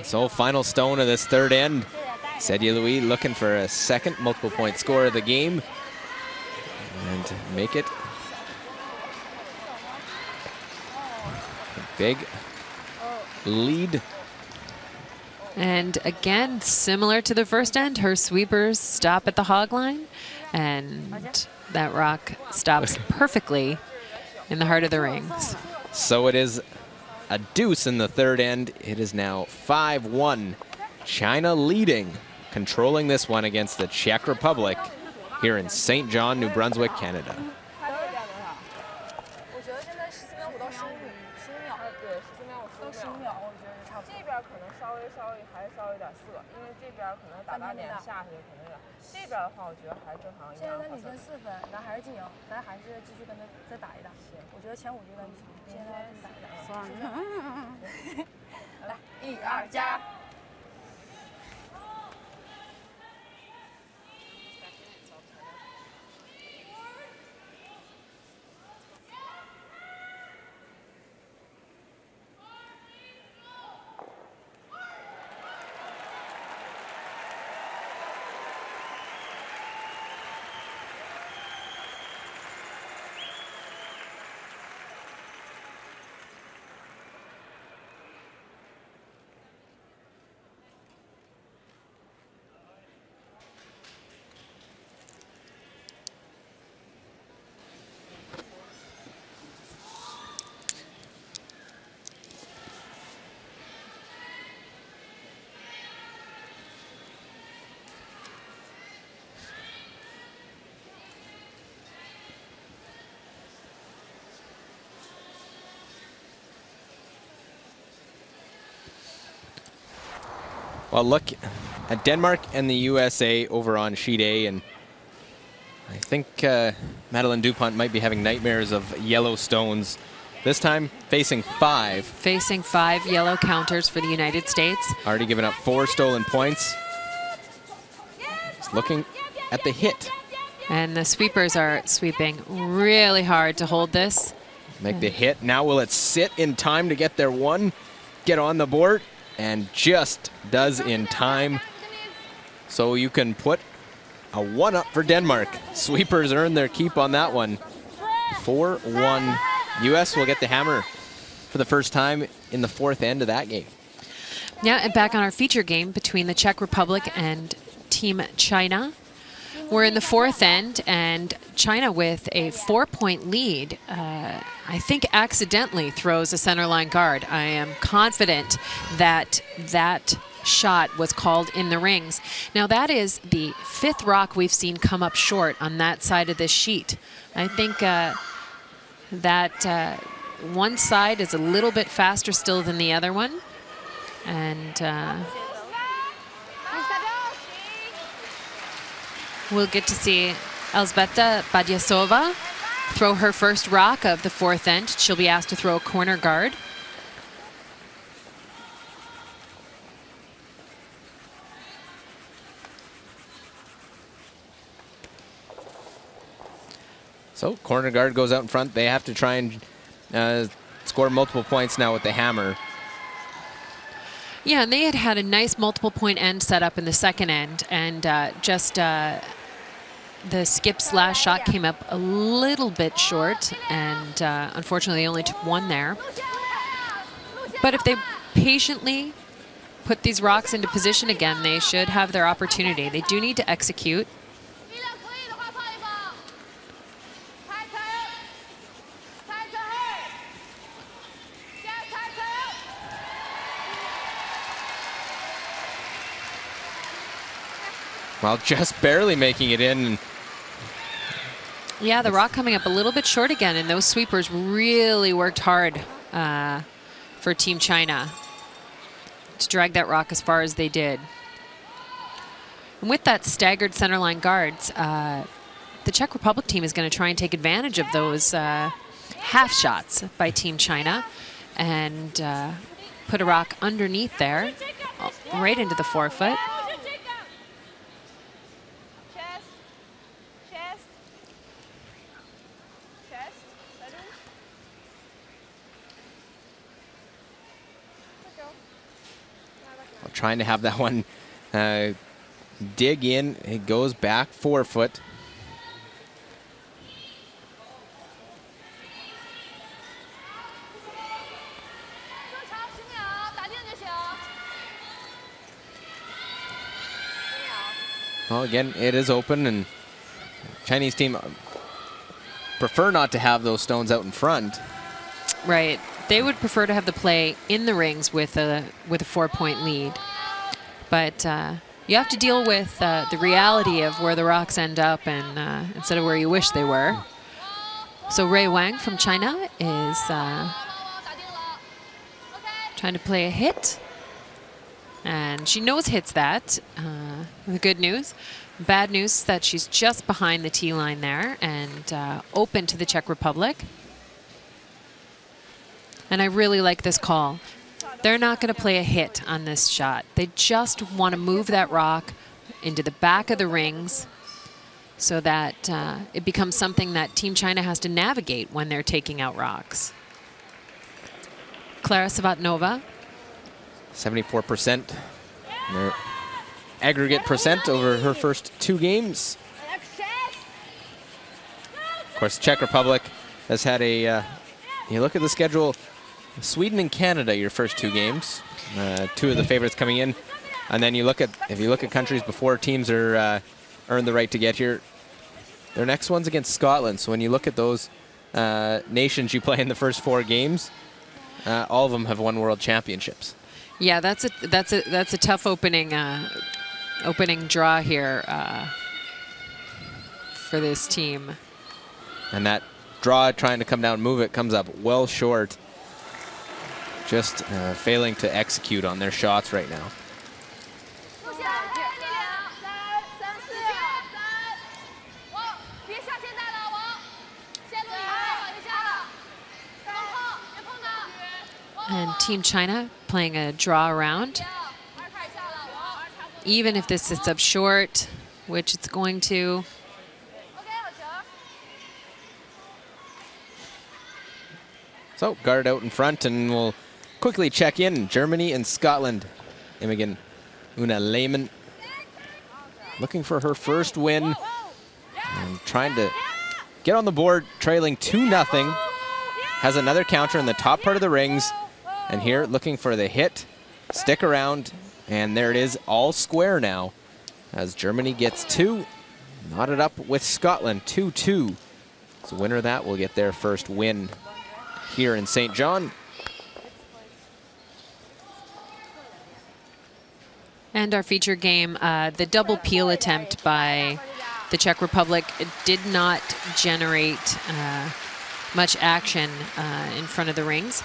So final stone of this third end. Sadia Louis looking for a second multiple point score of the game and make it a big lead. And again, similar to the first end, her sweepers stop at the hog line, and that rock stops perfectly in the heart of the rings. So it is a deuce in the third end. It is now 5-1. China leading, controlling this one against the Czech Republic here in St. John, New Brunswick, Canada. Well, look at Denmark and the USA over on sheet A, and I think Madeleine Dupont might be having nightmares of yellow stones. This time, facing 5. Facing 5 yellow counters for the United States. Already given up 4 stolen points. Just looking at the hit. And the sweepers are sweeping really hard to hold this. Make the hit. Now will it sit in time to get their one? Get on the board. And just does in time. So you can put a 1 up for Denmark. Sweepers earn their keep on that one. 4-1. US will get the hammer for the first time in the fourth end of that game. Yeah, and back on our feature game between the Czech Republic and Team China. We're in the fourth end, and China with a 4-point lead, I think accidentally throws a center line guard. I am confident that that shot was called in the rings. Now that is the 5th rock we've seen come up short on that side of this sheet. I think that one side is a little bit faster still than the other one. And we'll get to see Elzbieta Badiasova throw her first rock of the fourth end. She'll be asked to throw a corner guard. So corner guard goes out in front. They have to try and score multiple points now with the hammer. Yeah, and they had a nice multiple point end set up in the second end, and the skip's last shot came up a little bit short, and unfortunately they only took 1 there. But if they patiently put these rocks into position again, they should have their opportunity. They do need to execute. Well, just barely making it in. Yeah, the rock coming up a little bit short again, and those sweepers really worked hard for Team China to drag that rock as far as they did. And with that staggered centerline guards, the Czech Republic team is going to try and take advantage of those half shots by Team China and put a rock underneath there, right into the forefoot. Trying to have that one dig in. It goes back forefoot. Well, again, it is open, and Chinese team prefer not to have those stones out in front. Right. They would prefer to have the play in the rings with a 4-point lead. But you have to deal with the reality of where the rocks end up and instead of where you wish they were. So Ray Wang from China is trying to play a hit. And she knows hits that. The good news. Bad news is that she's just behind the tee line there and open to the Czech Republic. And I really like this call. They're not going to play a hit on this shot. They just want to move that rock into the back of the rings so that it becomes something that Team China has to navigate when they're taking out rocks. Klara Savatnova. 74% their aggregate percent over her first 2 games. Of course, Czech Republic has had a, you look at the schedule, Sweden and Canada, your first 2 games, 2 of the favorites coming in. And then you look at, if you look at countries before teams are earned the right to get here, their next one's against Scotland. So when you look at those nations you play in the first 4 games, all of them have won world championships. Yeah, that's a tough opening draw here for this team. And that draw, trying to come down and move it, comes up well short. Just failing to execute on their shots right now. And Team China playing a draw around. Even if this sits up short, which it's going to. So guard out in front, and we'll quickly check in. Germany and Scotland. Imogen Una Lehmann looking for her first win and trying to get on the board, trailing 2-0. Has another counter in the top part of the rings. And here looking for the hit. Stick around. And there it is, all square now. As Germany gets 2. Knotted up with Scotland, 2-2. So winner of that will get their first win here in St. John. And our feature game, the double peel attempt by the Czech Republic did not generate much action in front of the rings.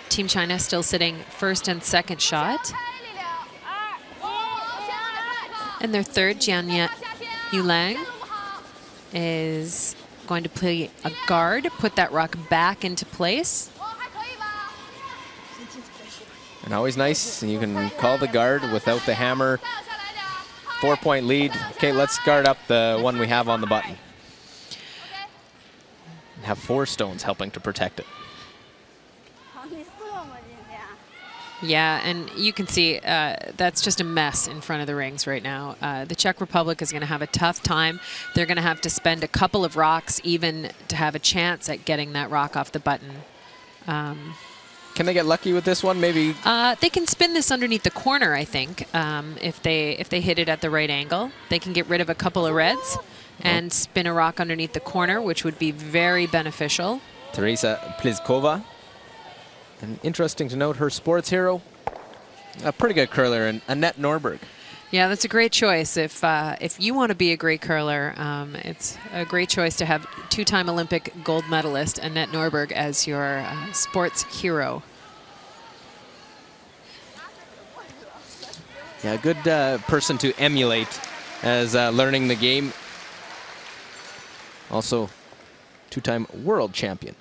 Team China still sitting first and second shot. And their third, Jian Yulang, is going to play a guard, put that rock back into place. And always nice, and you can call the guard without the hammer. 4-point lead. Okay, let's guard up the one we have on the button. Have 4 stones helping to protect it. Yeah, and you can see that's just a mess in front of the rings right now. The Czech Republic is going to have a tough time. They're going to have to spend a couple of rocks even to have a chance at getting that rock off the button. Can they get lucky with this one? Maybe they can spin this underneath the corner, I think, if they hit it at the right angle. They can get rid of a couple of reds and spin a rock underneath the corner, which would be very beneficial. Teresa Pliskova. And interesting to note, her sports hero, a pretty good curler, and Annette Norberg. Yeah, that's a great choice. If you want to be a great curler, it's a great choice to have two-time Olympic gold medalist Annette Norberg as your sports hero. Yeah, a good person to emulate as learning the game. Also, two-time world champion.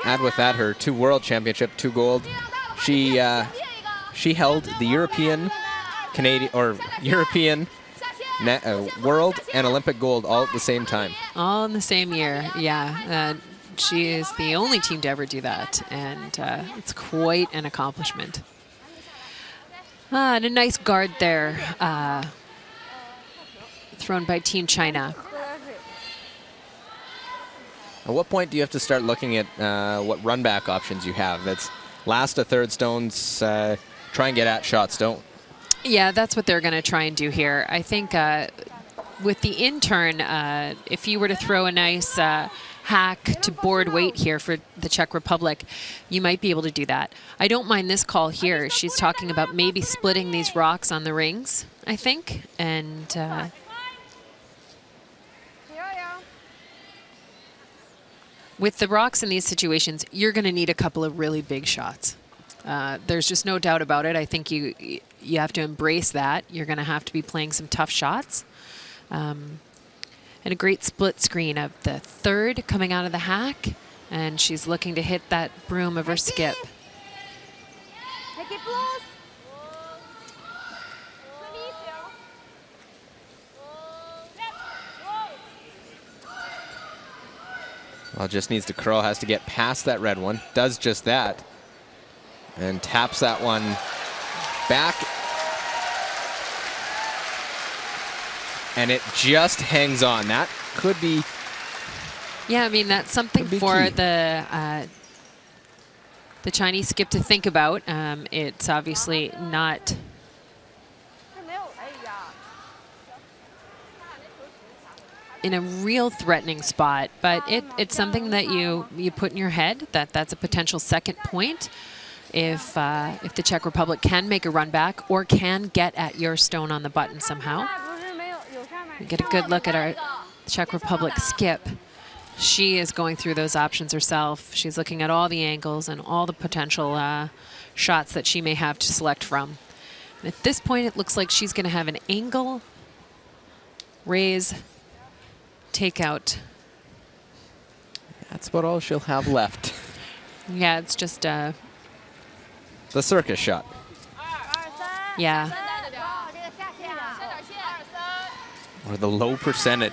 Add with that her 2 world championship, 2 gold. She held the European, Canadian, or European, world and Olympic gold all at the same time. All in the same year, yeah. She is the only team to ever do that, and it's quite an accomplishment. And a nice guard there, thrown by Team China. At what point do you have to start looking at what run back options you have? It's last to third stones, try and get at shots, don't? Yeah, that's what they're going to try and do here. I think with the intern, if you were to throw a nice hack to board weight here for the Czech Republic, you might be able to do that. I don't mind this call here. She's talking about maybe splitting these rocks on the rings, I think, and with the rocks in these situations, you're going to need a couple of really big shots. There's just no doubt about it. I think you have to embrace that. You're going to have to be playing some tough shots. And a great split screen of the third coming out of the hack. And she's looking to hit that broom of her skip. Well, just needs to curl, has to get past that red one. Does just that. And taps that one back. And it just hangs on. That could be... Yeah, I mean, that's something for key. the Chinese skip to think about. It's obviously not... in a real threatening spot, but it's something that you put in your head that that's a potential second point if the Czech Republic can make a run back or can get at your stone on the button somehow. We get a good look at our Czech Republic skip. She is going through those options herself. She's looking at all the angles and all the potential shots that she may have to select from. And at this point, it looks like she's going to have an angle, raise, take out. That's about all she'll have left. Yeah, it's just the circus shot. Yeah. Or the low percentage.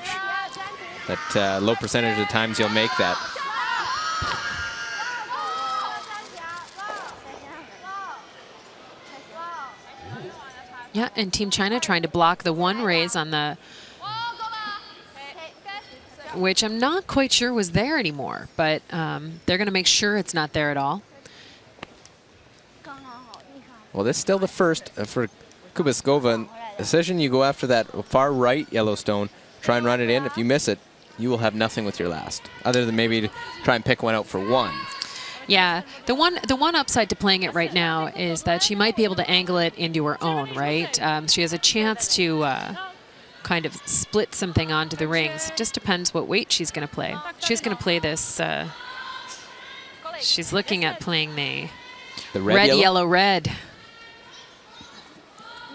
That low percentage of times you'll make that. Yeah, and Team China trying to block the one raise on the, which I'm not quite sure was there anymore, but they're going to make sure it's not there at all. Well, this is still the first for Kubiskova. Decision, you go after that far right yellow stone, try and run it in. If you miss it, you will have nothing with your last, other than maybe to try and pick one out for one. Yeah, the one upside to playing it right now is that she might be able to angle it into her own, right? She has a chance to kind of split something onto the rings. It just depends what weight she's going to play. She's going to play this. She's looking at playing the red, yellow, red.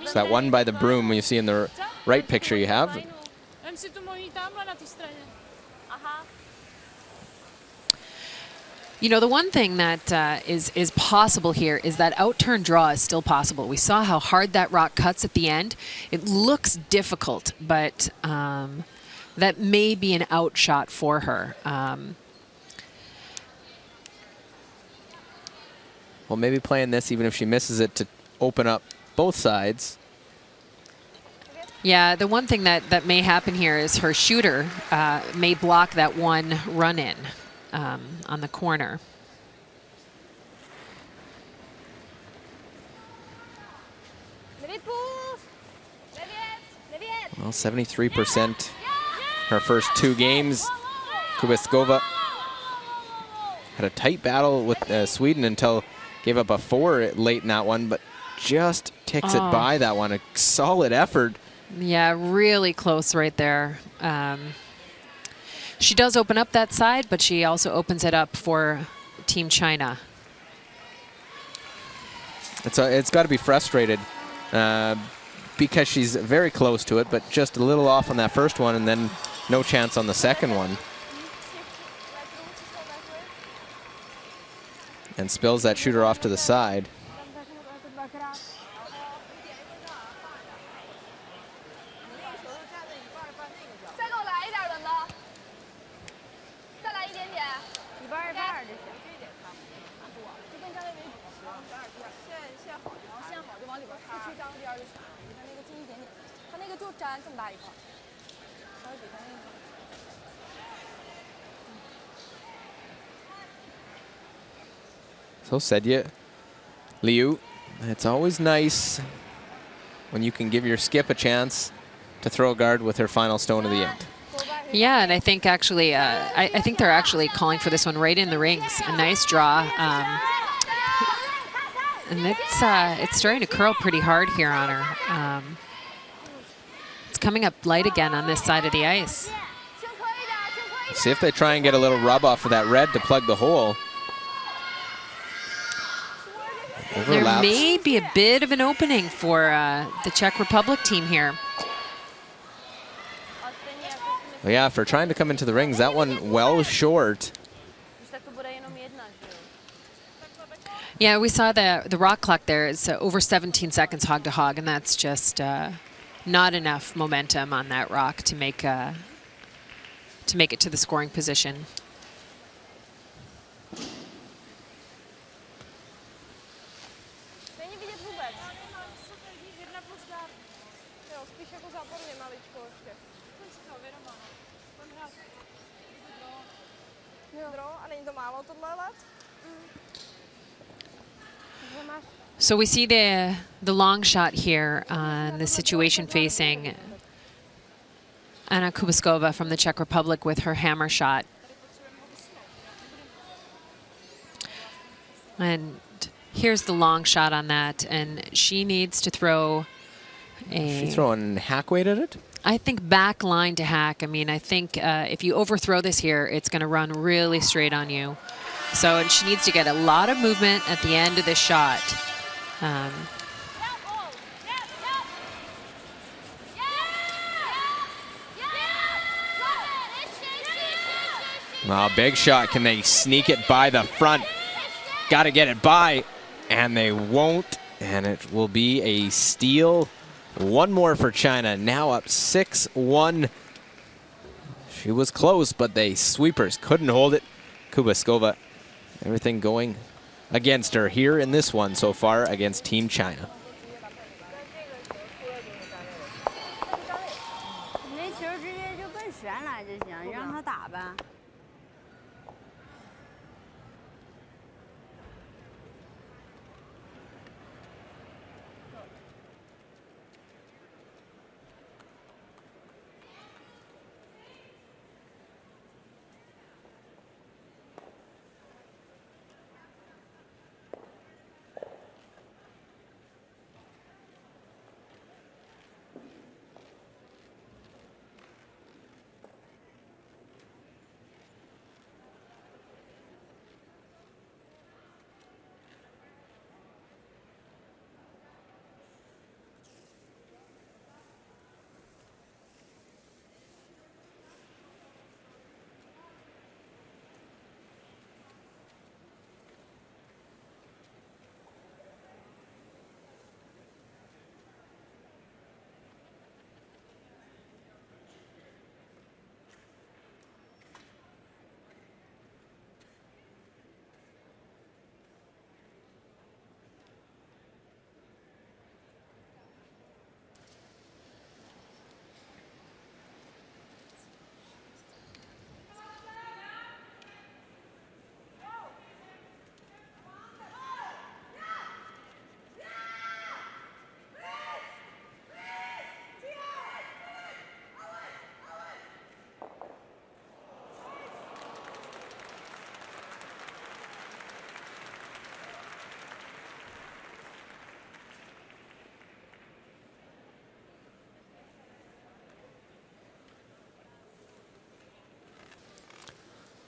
So that one by the broom you see in the right picture you have. You know, the one thing that is possible here is that out-turn draw is still possible. We saw how hard that rock cuts at the end. It looks difficult, but that may be an out shot for her. Well, maybe playing this, even if she misses it, to open up both sides. Yeah, the one thing that may happen here is her shooter may block that one run-in on the corner. Well, 73% her first 2 games. Kubiskova had a tight battle with Sweden until gave up a 4 late in that one, but just ticks it by that one. A solid effort. Yeah, really close right there. She does open up that side, but she also opens it up for Team China. It's got to be frustrated because she's very close to it, but just a little off on that first one, and then no chance on the second one. And spills that shooter off to the side. So Sedye, Liu, it's always nice when you can give your skip a chance to throw a guard with her final stone of the end. Yeah, and I think actually, I think they're actually calling for this one right in the rings. A nice draw. And it's starting to curl pretty hard here on her. It's coming up light again on this side of the ice. See if they try and get a little rub off of that red to plug the hole. Overlaps. There may be a bit of an opening for the Czech Republic team here. Well, yeah, for trying to come into the rings, that one well short. Yeah, we saw the rock clock there. It's over 17 seconds hog to hog, and that's just not enough momentum on that rock to make it to the scoring position. So we see the long shot here on the situation facing Anna Kubiskova from the Czech Republic with her hammer shot. And here's the long shot on that, and she needs to throw a... She's throwing hack weight at it? I think back line to hack. I mean, I think if you overthrow this here, it's going to run really straight on you. So, and she needs to get a lot of movement at the end of this shot. Well, big shot. Can they sneak it by the front? Got to get it by, and they won't, and it will be a steal. One more for China, now up 6-1. She was close, but the sweepers couldn't hold it. Kubiskova, everything going against her here in this one so far against Team China.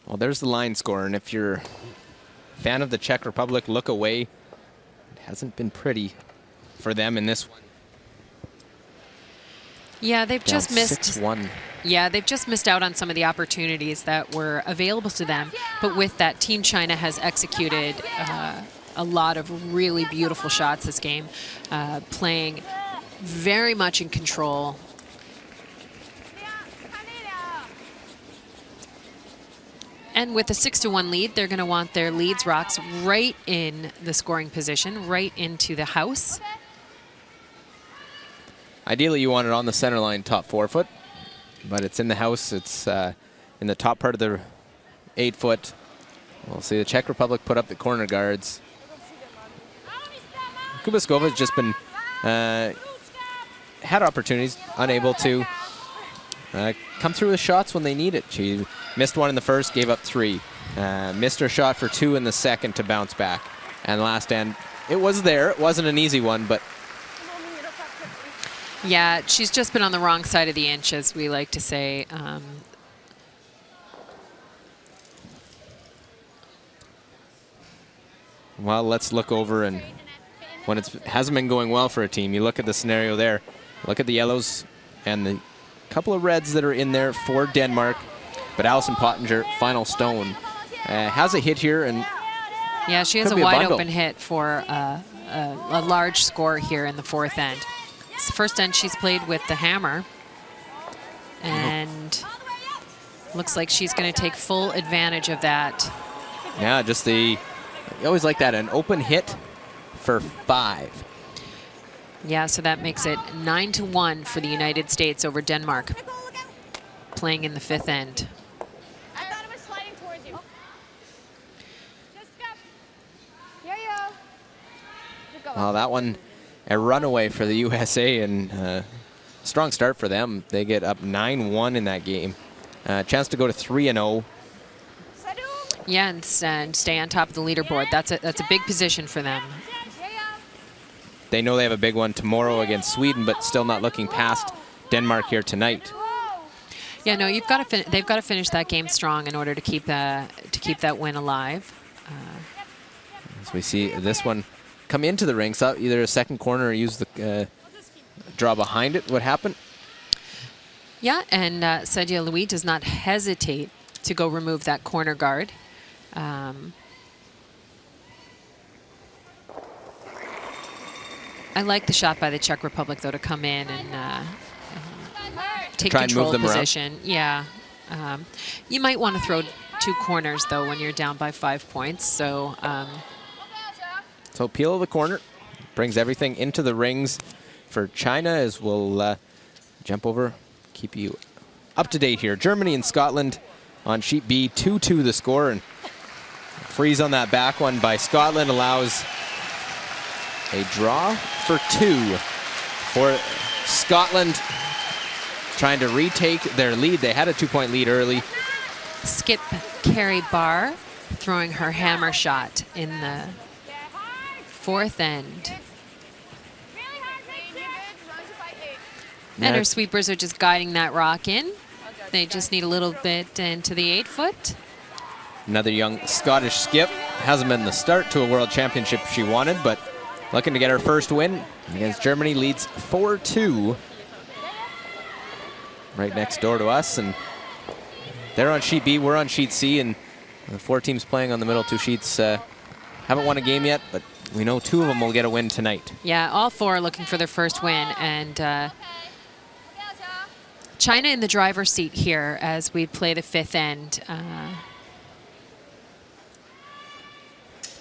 Well, there's the line score, and if you're a fan of the Czech Republic, look away. It hasn't been pretty for them in this one. Yeah, they've Down just missed 6-1. Yeah, they've just missed out on some of the opportunities that were available to them. But with that, Team China has executed a lot of really beautiful shots this game, playing very much in control. And with a 6-1 lead, they're going to want their leads rocks right in the scoring position, right into the house. Ideally, you want it on the center line, top 4 foot, but it's in the house. It's in the top part of the 8 foot. We'll see the Czech Republic put up the corner guards. Kubaskova has just been had opportunities, unable to come through with shots when they need it. She missed one in the first, gave up 3. Missed her shot for 2 in the second to bounce back. And last end, it was there. It wasn't an easy one, but yeah, she's just been on the wrong side of the inch, as we like to say. Well, let's look over, and when it hasn't been going well for a team, you look at the scenario there. Look at the yellows and the couple of reds that are in there for Denmark. But Alison Pottinger, final stone, has a hit here, and yeah, she has a wide open hit for a large score here in the 4th end. It's the first end she's played with the hammer, and looks like she's going to take full advantage of that. Yeah, just you always like that, an open hit for 5. Yeah, so that makes it 9-1 for the United States over Denmark, playing in the 5th end. I thought it was sliding towards you. Just go. Here you go. Just go. Well, that one, a runaway for the USA, and strong start for them. They get up 9-1 in that game. Chance to go to 3-0. Yeah, and stay on top of the leaderboard. That's a big position for them. They know they have a big one tomorrow against Sweden, but still not looking past Denmark here tonight. Yeah, no, they've got to finish that game strong in order to keep that win alive. As we see this one come into the ring, so either a second corner or use the draw behind it. What happened? Yeah, and Sadia Louis does not hesitate to go remove that corner guard. I like the shot by the Czech Republic, though, to come in and take control of position. Around. Yeah. You might want to throw 2 corners, though, when you're down by 5 points. So peel of the corner brings everything into the rings for China, as we'll jump over, keep you up to date here. Germany and Scotland on sheet B, 2-2 the score, and freeze on that back one by Scotland allows a draw for 2 for Scotland, trying to retake their lead. They had a 2-point lead early. Skip Carey Barr throwing her hammer shot in the 4th end. And her sweepers are just guiding that rock in. They just need a little bit into the 8 foot. Another young Scottish skip. Hasn't been the start to a world championship she wanted, but looking to get her first win against Germany. Leads 4-2. Right next door to us, and they're on sheet B, we're on sheet C, and the 4 teams playing on the middle 2 sheets haven't won a game yet, but we know 2 of them will get a win tonight. Yeah, all 4 are looking for their first win, and China in the driver's seat here as we play the 5th end.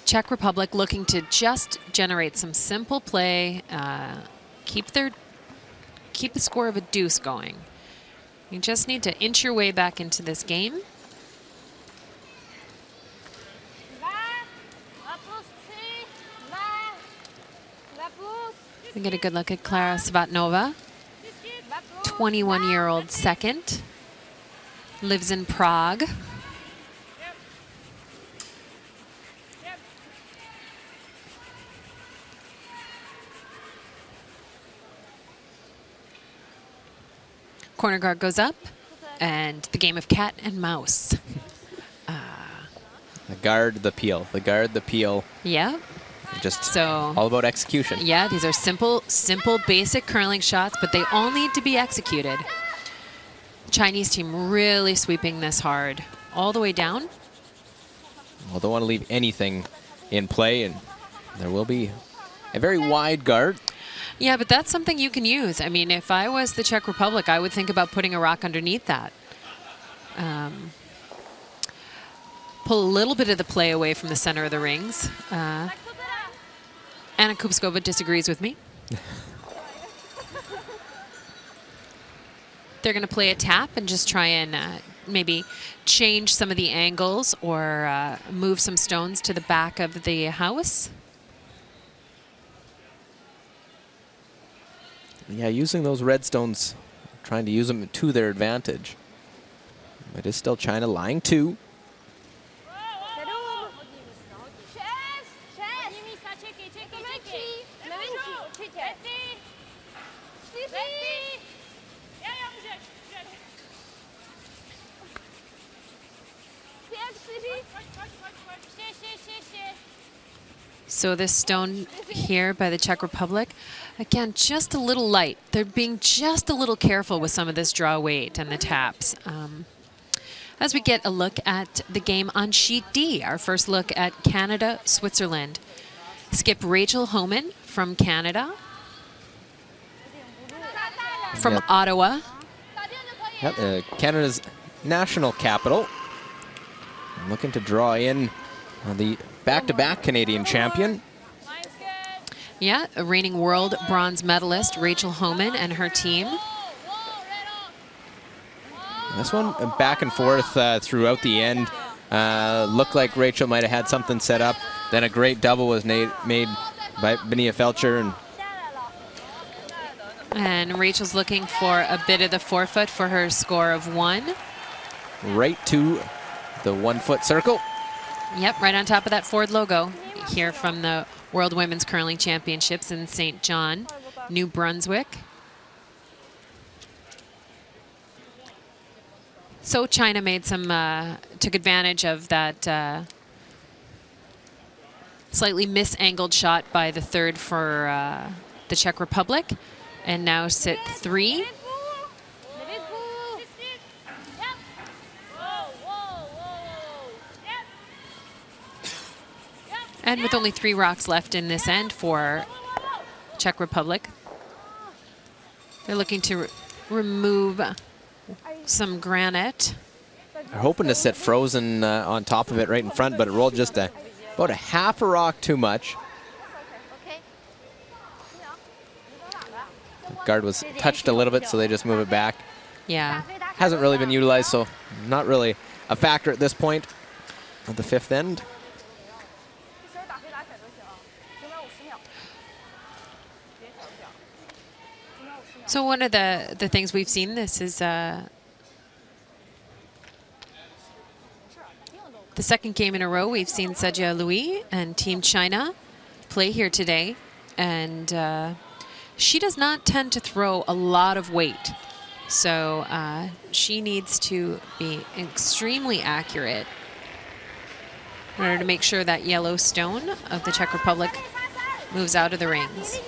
Czech Republic looking to just generate some simple play, keep the score of a deuce going. You just need to inch your way back into this game. We get a good look at Klara Svatnova, 21-year-old second, lives in Prague. Corner guard goes up, and the game of cat and mouse guard the peel. The guard the peel. Yeah. Just So all about execution. yeah, these are simple, basic curling shots, but they all need to be executed. Chinese team really sweeping this hard all the way down. Well, don't want to leave anything in play, and there will be a very wide guard. Yeah, but that's something you can use. I mean, if I was the Czech Republic, I would think about putting a rock underneath that. Pull a little bit of the play away from the center of the rings. Anna Kupskova disagrees with me. They're going to play a tap and just try and maybe change some of the angles or move some stones to the back of the house. Yeah, using those red stones, trying to use them to their advantage. It is still China lying 2. So this stone here by the Czech Republic, again, just a little light. They're being just a little careful with some of this draw weight and the taps. As we get a look at the game on sheet D, our first look at Canada, Switzerland. Skip Rachel Homan from Canada. From Yep. Ottawa. Yep, Canada's national capital. Looking to draw in the back-to-back Canadian champion. Yeah, a reigning world bronze medalist, Rachel Homan and her team. This one back and forth throughout the end. Looked like Rachel might have had something set up. Then a great double was made by Benia Felcher. And Rachel's looking for a bit of the forefoot for her score of 1. Right to the 1-foot circle. Yep, right on top of that Ford logo here from the World Women's Curling Championships in St. John, New Brunswick. So China made some, took advantage of that slightly misangled shot by the third for the Czech Republic, and now sit 3. And with only 3 rocks left in this end for Czech Republic, they're looking to remove some granite. They're hoping to set frozen on top of it right in front, but it rolled just about a half a rock too much. Guard was touched a little bit, so they just move it back. Yeah. Hasn't really been utilized, so not really a factor at this point of the 5th end. So one of the things we've seen, this is the second game in a row we've seen Sejia Louis and Team China play here today, and she does not tend to throw a lot of weight, so she needs to be extremely accurate in order to make sure that yellow stone of the Czech Republic moves out of the rings.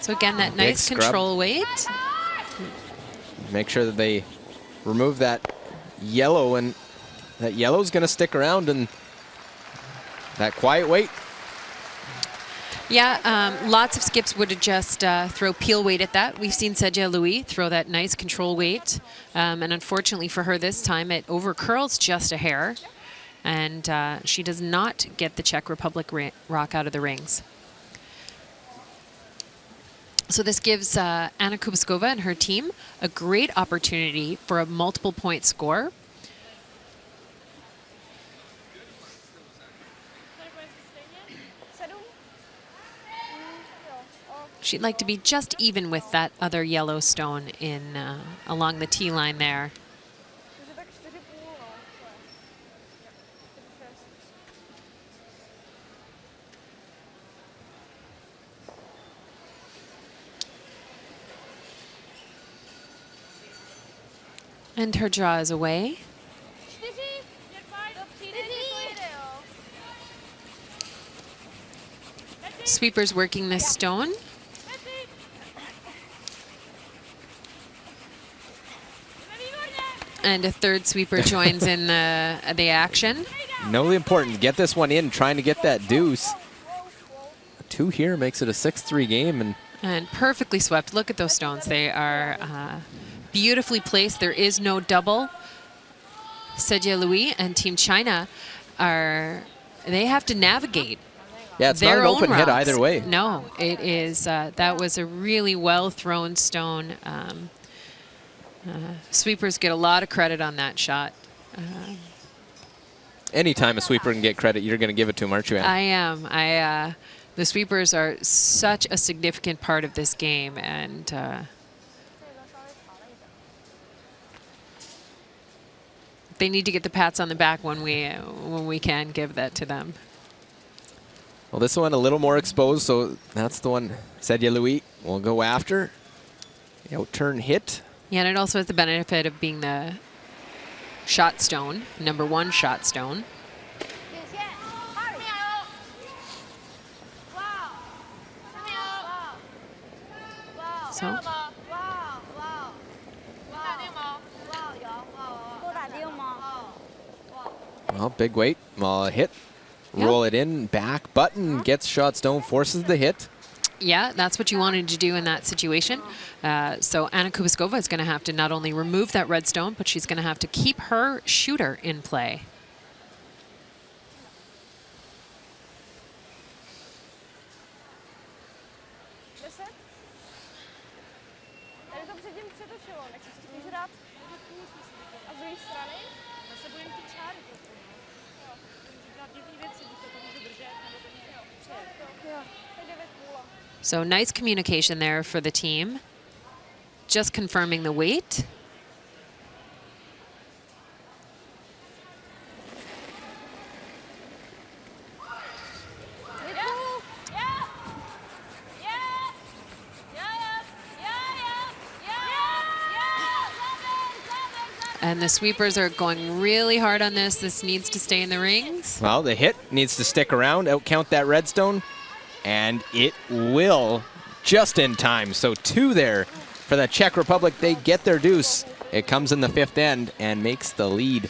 So again, that Big nice scrub. control weight. Make sure that they remove that yellow, and that yellow's going to stick around, and that quiet weight. Yeah, lots of skips would just throw peel weight at that. We've seen Sejia Louis throw that nice control weight. And unfortunately for her this time, it overcurls just a hair. And she does not get the Czech Republic rock out of the rings. So this gives Anna Kupskova and her team a great opportunity for a multiple point score. She'd like to be just even with that other yellow stone in along the tee line there. And her draw is away. Sweepers working this stone. And a third sweeper joins in the action. Know the importance. Get this one in, trying to get that deuce. 2 here makes it a 6-3 game. And perfectly swept. Look at those stones. They are beautifully placed. There is no double. CHN-CZE Louis and Team China they have to navigate. Yeah, it's not an open hit either way. No, it is. That was a really well thrown stone. Sweepers get a lot of credit on that shot. Anytime a sweeper can get credit, you're going to give it to him, aren't you, Anne? I am. The sweepers are such a significant part of this game, and they need to get the pats on the back when we can give that to them. Well, this one a little more exposed, so that's the one CHN-CZE Louis will go after. The out-turn hit. Yeah, and it also has the benefit of being the shot stone, #1 shot stone. So. Well, big weight. Hit. Roll it in, back button, gets shot stone, forces the hit. Yeah, that's what you wanted to do in that situation. So Anna Kubiskova is going to have to not only remove that red stone, but she's going to have to keep her shooter in play. So nice communication there for the team. Just confirming the weight. And the sweepers are going really hard on this. This needs to stay in the rings. Well, the hit needs to stick around, outcount that redstone, and it will just in time. So 2 there for the Czech Republic. They get their deuce. It comes in the 5th end and makes the lead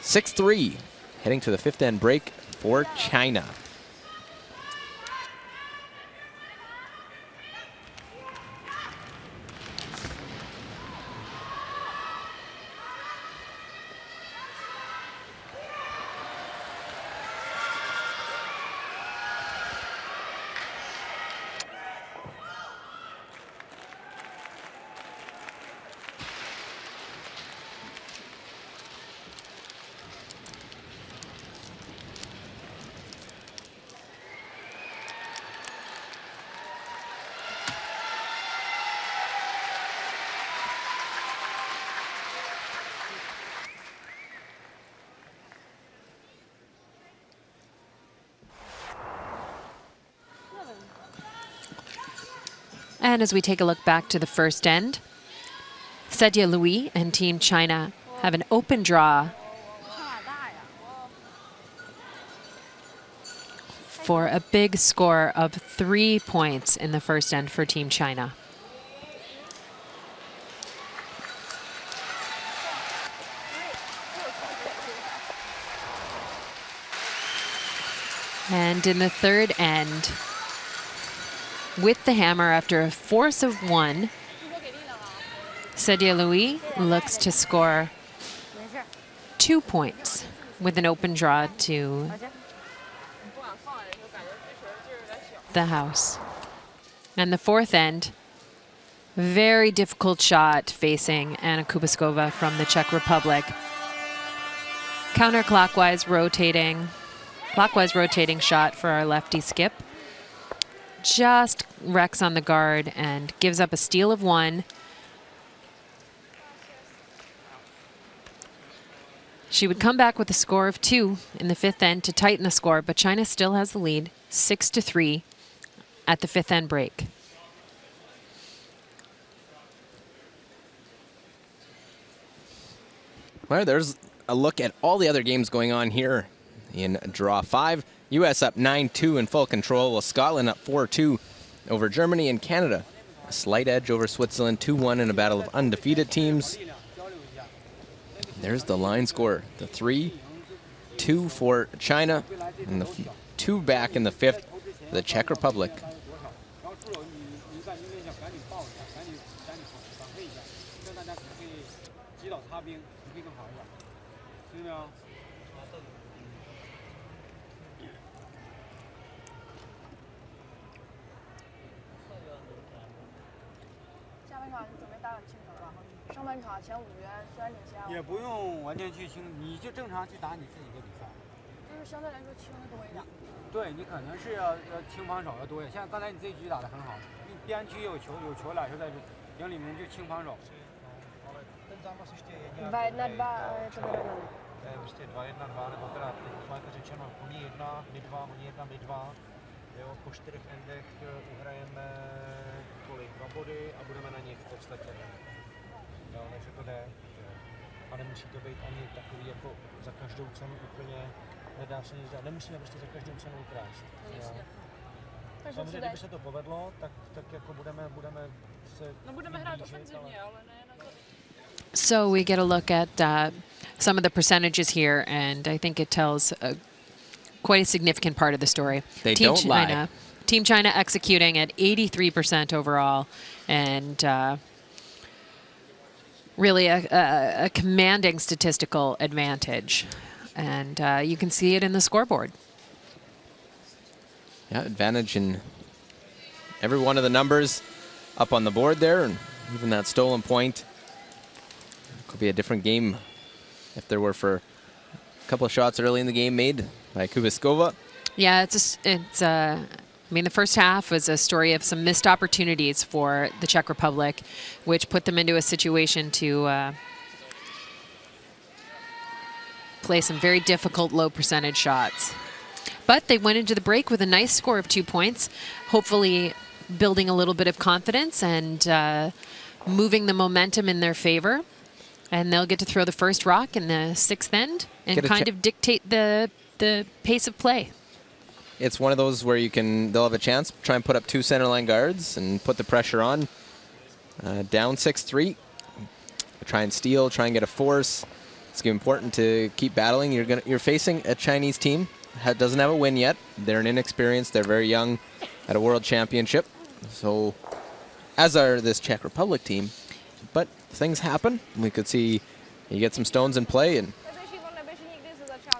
6-3, heading to the 5th end break for China. And as we take a look back to the first end, CHN-CZE Louis and Team China have an open draw for a big score of 3 points in the first end for Team China. And in the third end, with the hammer after a force of 1, CHN-CZE Louis looks to score 2 points with an open draw to the house. And the fourth end, very difficult shot facing Anna Kubiskova from the Czech Republic. Counterclockwise rotating shot for our lefty skip. Just wrecks on the guard and gives up a steal of 1. She would come back with a score of 2 in the 5th end to tighten the score, but China still has the lead, 6-3 at the 5th end break. Well, there's a look at all the other games going on here in draw 5. U.S. up 9-2 in full control, while Scotland up 4-2 over Germany, and Canada a slight edge over Switzerland, 2-1 in a battle of undefeated teams. There's the line score, the 3-2 for China, and the 2 back in the 5th for the Czech Republic. Prostě 2-1-2, nebo teda lépe řečeno, oni 1, my 2, oni 1, my 2. Jo, po 4 endech uhrajeme kolik? 2 body a budeme na nich v podstatě. Jo, takže to jde. A nemusí to být ani takový jako za každou cenu úplně, nedá se nic dělat. Nemusíme prostě za každou cenu ukrást. Samozřejmě, kdyby se to povedlo, tak jako budeme se... No budeme hrát ofenzivně, ale ne na to. So we get a look at some of the percentages here, and I think it tells quite a significant part of the story. They don't lie. Team China executing at 83% overall, and really a commanding statistical advantage. And you can see it in the scoreboard. Yeah, advantage in every one of the numbers up on the board there, and even that stolen point. Could be a different game if there were for a couple of shots early in the game made by Kubiskova. Yeah, I mean, the first half was a story of some missed opportunities for the Czech Republic, which put them into a situation to play some very difficult low percentage shots. But they went into the break with a nice score of 2 points, hopefully building a little bit of confidence and moving the momentum in their favor. And they'll get to throw the first rock in the 6th end and kind of dictate the pace of play. It's one of those where they'll have a chance, try and put up 2 centerline guards and put the pressure on. Down 6-3, try and steal, try and get a force. It's important to keep battling. You're facing a Chinese team that doesn't have a win yet. They're an inexperienced, they're very young at a world championship. So, as are this Czech Republic team. But things happen. We could see you get some stones in play, and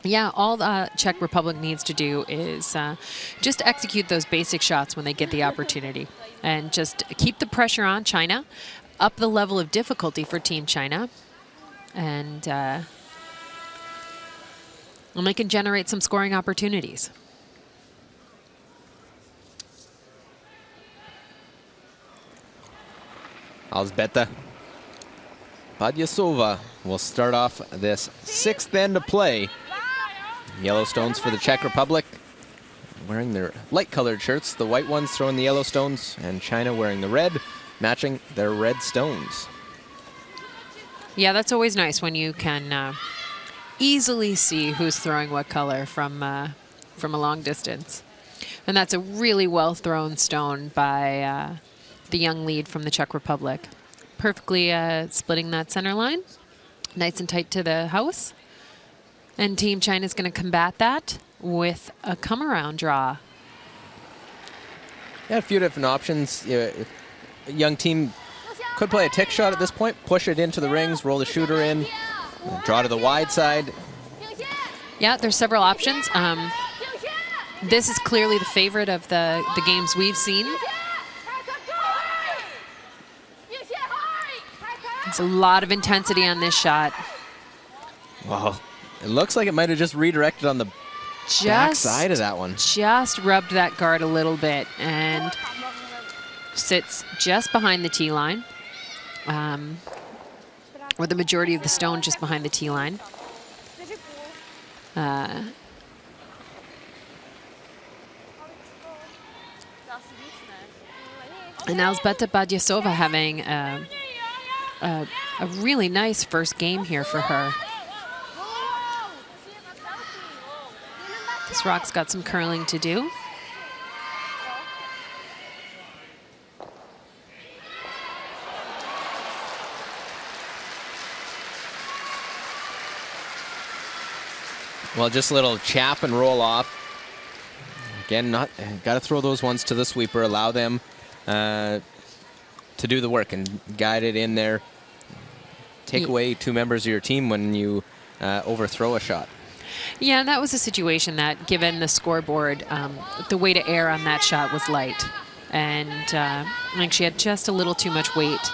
yeah, all the Czech Republic needs to do is just execute those basic shots when they get the opportunity, and just keep the pressure on China, up the level of difficulty for Team China, and they can generate some scoring opportunities. Alzbeta Badyasova will start off this 6th end of play. Yellow stones for the Czech Republic, wearing their light-colored shirts. The white ones throwing the yellow stones, and China wearing the red, matching their red stones. Yeah, that's always nice when you can easily see who's throwing what color from a long distance. And that's a really well-thrown stone by the young lead from the Czech Republic. Perfectly splitting that center line, nice and tight to the house. And Team China is going to combat that with a come-around draw. Yeah, a few different options. A young team could play a tick shot at this point, push it into the rings, roll the shooter in, draw to the wide side. Yeah, there's several options. This is clearly the favorite of the games we've seen. There's a lot of intensity on this shot. Wow. It looks like it might have just redirected on the back side of that one. Just rubbed that guard a little bit and sits just behind the tee line, or the majority of the stone just behind the tee line. And Alzbeta Badyasova having a really nice first game here for her. This rock's got some curling to do. Well, just a little chap and roll off. Again, got to throw those ones to the sweeper, allow them to do the work and guide it in there. Take away two members of your team when you overthrow a shot. Yeah, and that was a situation that, given the scoreboard, the way to err on that shot was light. And I think she had just a little too much weight.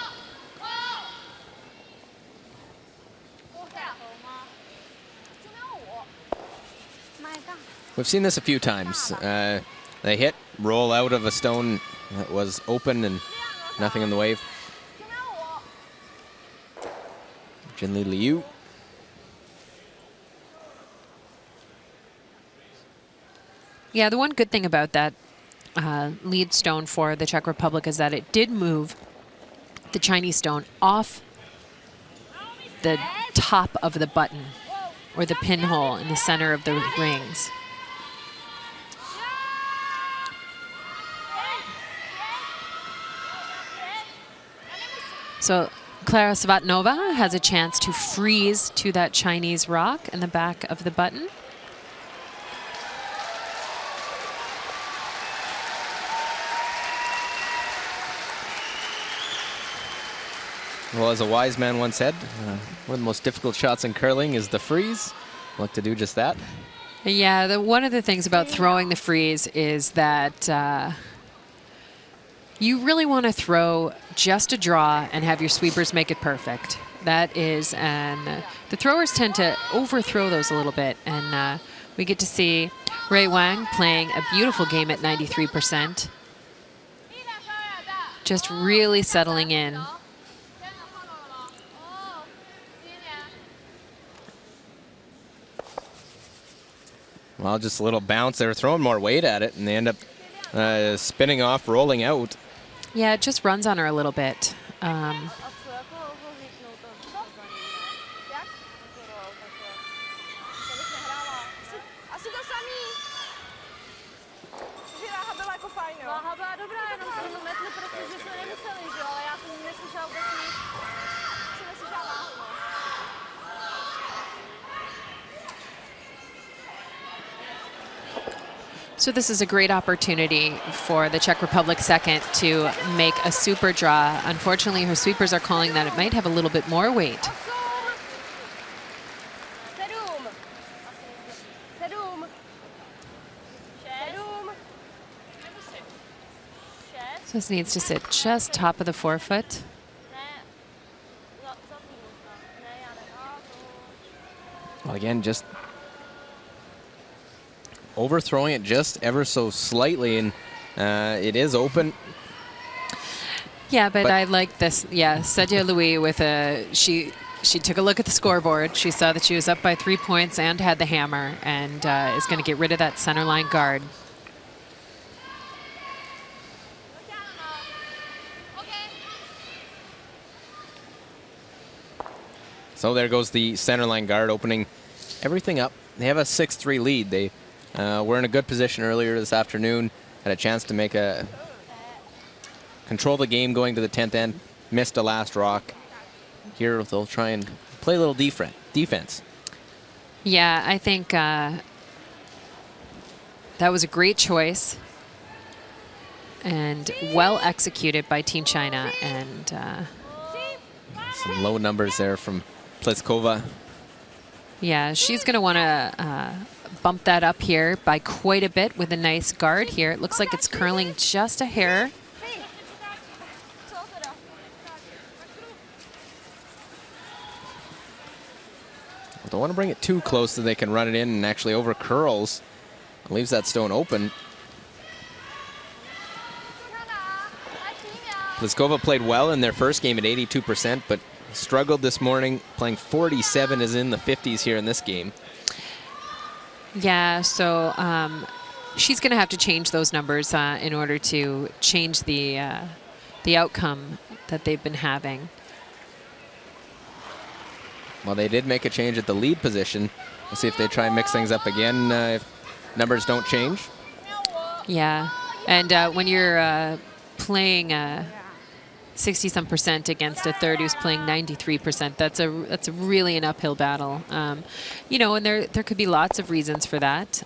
We've seen this a few times. They hit, roll out of a stone that was open and nothing in the way. Jinli Liu. Yeah, the one good thing about that lead stone for the Czech Republic is that it did move the Chinese stone off the top of the button or the pinhole in the center of the rings. So Klara Svatnova has a chance to freeze to that Chinese rock in the back of the button. Well, as a wise man once said, one of the most difficult shots in curling is the freeze. Look to do just that. Yeah, one of the things about throwing the freeze is that you really want to throw just a draw and have your sweepers make it perfect. That is, and the throwers tend to overthrow those a little bit. And we get to see Ray Wang playing a beautiful game at 93%. Just really settling in. Well, just a little bounce. They were throwing more weight at it, and they end up spinning off, rolling out. Yeah, it just runs on her a little bit. So this is a great opportunity for the Czech Republic second to make a super draw. Unfortunately, her sweepers are calling that it might have a little bit more weight. So this needs to sit just top of the forefoot. Well, again, just overthrowing it just ever so slightly, and it is open. Yeah, but I like this. Yeah, Sadia Louis with she took a look at the scoreboard. She saw that she was up by 3 points and had the hammer, and is going to get rid of that center line guard. So there goes the center line guard, opening everything up. They have a 6-3 lead. They were in a good position earlier this afternoon. Had a chance to make control the game going to the 10th end. Missed a last rock. Here they'll try and play a little defense. Yeah, I think that was a great choice and well executed by Team China. And some low numbers there from Pliskova. Yeah, she's going to want to bump that up here by quite a bit with a nice guard here. It looks like it's curling just a hair. Don't want to bring it too close so they can run it in and actually over curls. Leaves that stone open. Pliskova played well in their first game at 82%, but struggled this morning, playing 47, is in the 50s here in this game. Yeah, so she's going to have to change those numbers in order to change the outcome that they've been having. Well, they did make a change at the lead position. We'll see if they try and mix things up again. If numbers don't change. Yeah, and when you're playing 60-some% against a third who's playing 93%, that's really an uphill battle. You know, and there could be lots of reasons for that.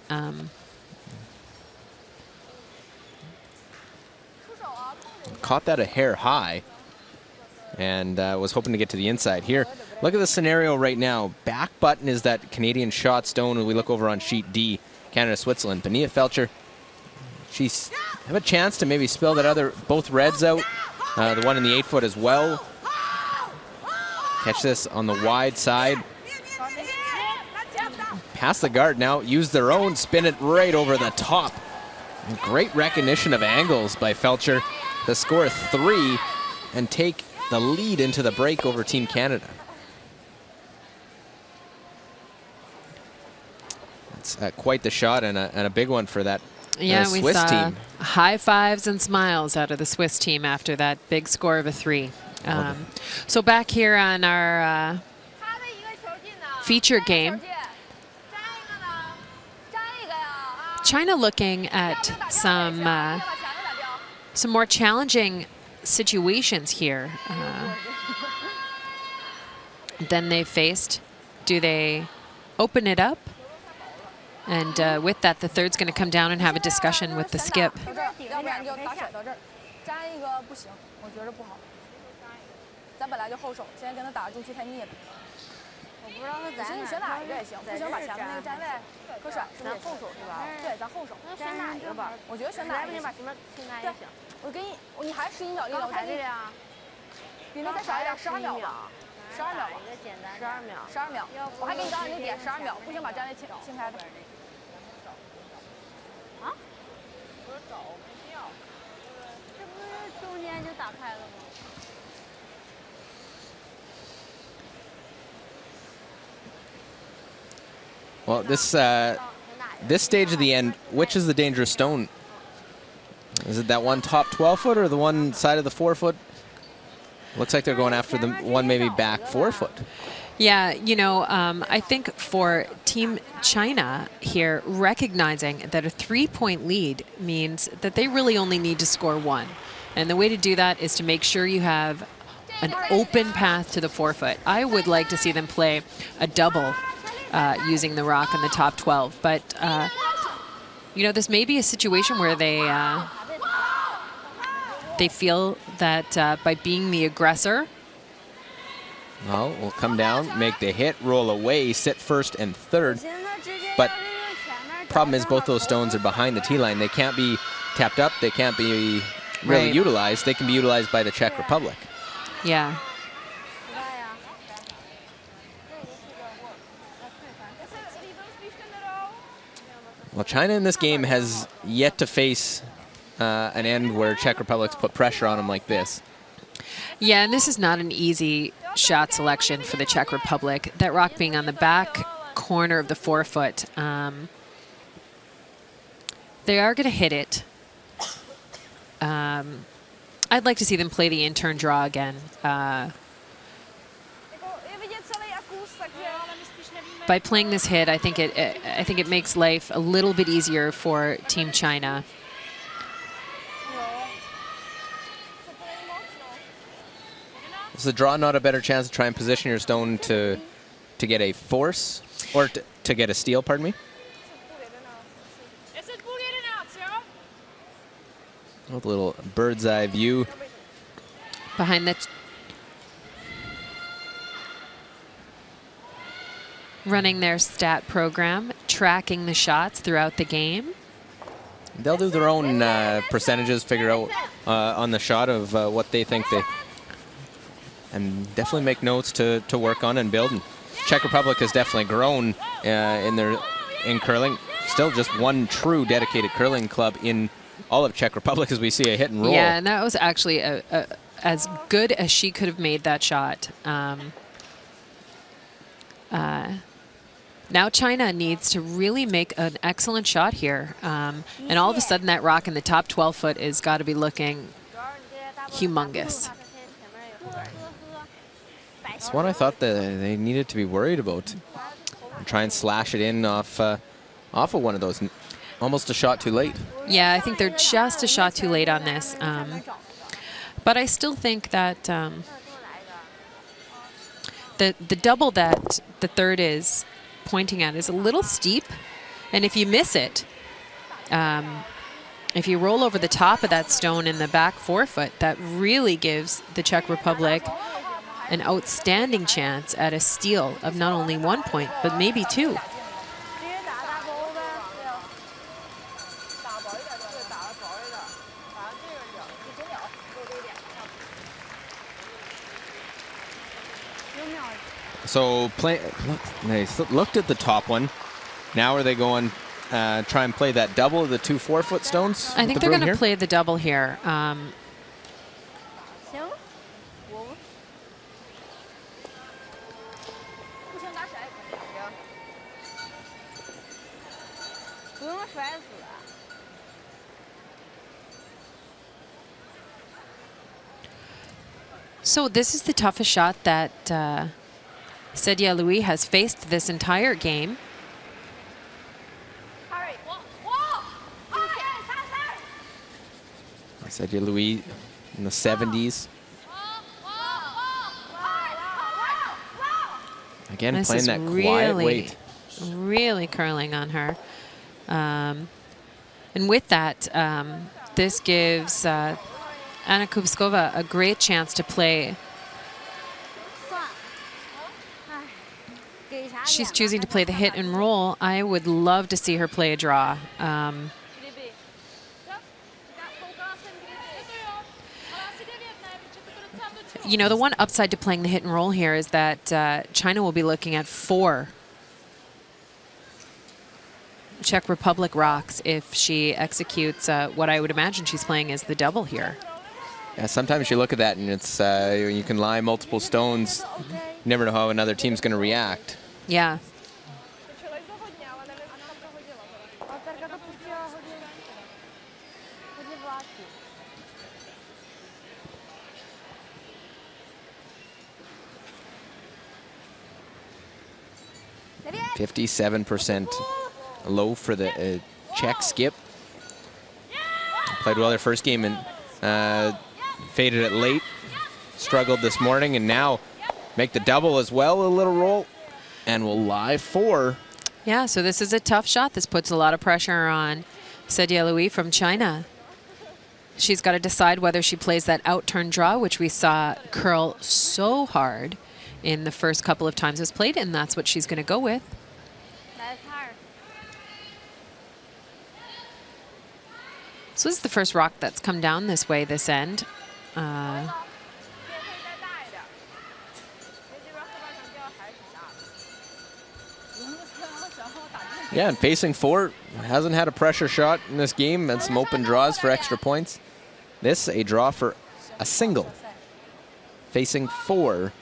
Caught that a hair high, and was hoping to get to the inside here. Look at the scenario right now. Back button is that Canadian shot stone. When we look over on sheet D, Canada, Switzerland. Benia Felcher, she's have a chance to maybe spill that both reds out. The one in the 8-foot as well. Catch this on the wide side. Pass the guard now. Use their own. Spin it right over the top. And great recognition of angles by Felcher to score 3 and take the lead into the break over Team Canada. That's quite the shot and a big one for that we Swiss saw team. High fives and smiles out of the Swiss team after that big score of a 3. So back here on our feature game, China looking at some more challenging situations here than they've faced. Do they open it up? And with that, the third's going to come down and have a discussion with the skip. Well, this stage of the end, which is the dangerous stone? Is it that one top 12-foot or the one side of the 4-foot? Looks like they're going after the one maybe back 4-foot. Yeah, you know, I think for Team China here, recognizing that a 3-point lead means that they really only need to score 1. And the way to do that is to make sure you have an open path to the 4-foot. I would like to see them play a double using the rock in the top 12. But, you know, this may be a situation where they feel that by being the aggressor. Well, we'll come down, make the hit, roll away, sit first and third. But problem is both those stones are behind the tee line. They can't be tapped up. They can't be really utilized. They can be utilized by the Czech Republic. Yeah. Well, China in this game has yet to face an end where Czech Republic's put pressure on them like this. Yeah, and this is not an easy shot selection for the Czech Republic. That rock being on the back corner of the 4-foot. They are going to hit it. I'd like to see them play the in-turn draw again. By playing this hit, I think it makes life a little bit easier for Team China. Is the draw not a better chance to try and position your stone to get a force or to get a steal? Pardon me. With a little bird's eye view behind the running their stat program, tracking the shots throughout the game. They'll do their own percentages, figure out on the shot of what they think they, and definitely make notes to work on and build. And Czech Republic has definitely grown in curling. Still just one true dedicated curling club in all of Czech Republic as we see a hit and roll. Yeah, and that was actually as good as she could have made that shot. Now China needs to really make an excellent shot here. And all of a sudden that rock in the top 12-foot is got to be looking humongous. It's one I thought that they needed to be worried about. Try and slash it in off of one of those. Almost a shot too late. Yeah, I think they're just a shot too late on this. But I still think that the double that the third is pointing at is a little steep. And if you miss it, if you roll over the top of that stone in the back forefoot, that really gives the Czech Republic an outstanding chance at a steal of not only 1 point, but maybe 2. So they looked at the top one. Now are they going try and play that double of the 2 4-foot stones? I think they're going to play the double here. So this is the toughest shot that CHN-CZE Louis has faced this entire game. CHN-CZE Louis in the 70s. Again, This playing is that quiet weight. really curling on her. And with that, this gives Anna Kubskova a great chance to play. She's choosing to play the hit and roll. I would love to see her play a draw. You know, the one upside to playing the hit and roll here is that China will be looking at 4 Czech Republic rocks if she executes what I would imagine she's playing as the double here. Yeah, sometimes you look at that and it's you can lie multiple stones. You never know how another team's going to react. Yeah. .57% low for the Czech skip. Played well their first game and faded it late. Struggled this morning and now make the double as well, a little roll, and will lie 4. Yeah, so this is a tough shot. This puts a lot of pressure on CHN-CZE Louis from China. She's got to decide whether she plays that out-turn draw, which we saw curl so hard in the first couple of times it's played, and that's what she's going to go with. So this is the first rock that's come down this way, this end. Yeah, and facing 4, hasn't had a pressure shot in this game, and some open draws for extra points. This, a draw for a single. Facing 4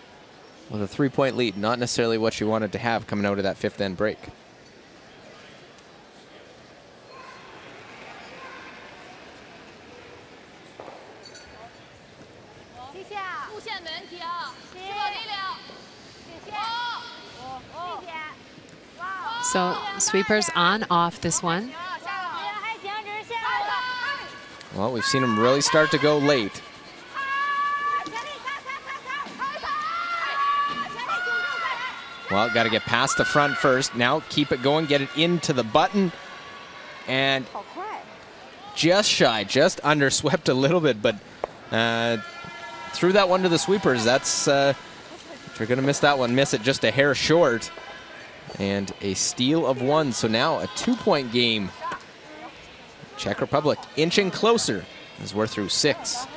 with a 3-point lead, not necessarily what she wanted to have coming out of that 5th end break. So sweepers on off this one. Well, we've seen them really start to go late. Well, got to get past the front first. Now keep it going, get it into the button. And just shy, just under, swept a little bit, but threw that one to the sweepers. That's, if you're going to miss that one, miss it just a hair short. And a steal of 1, so now a 2-point game. Czech Republic inching closer as we're through 6.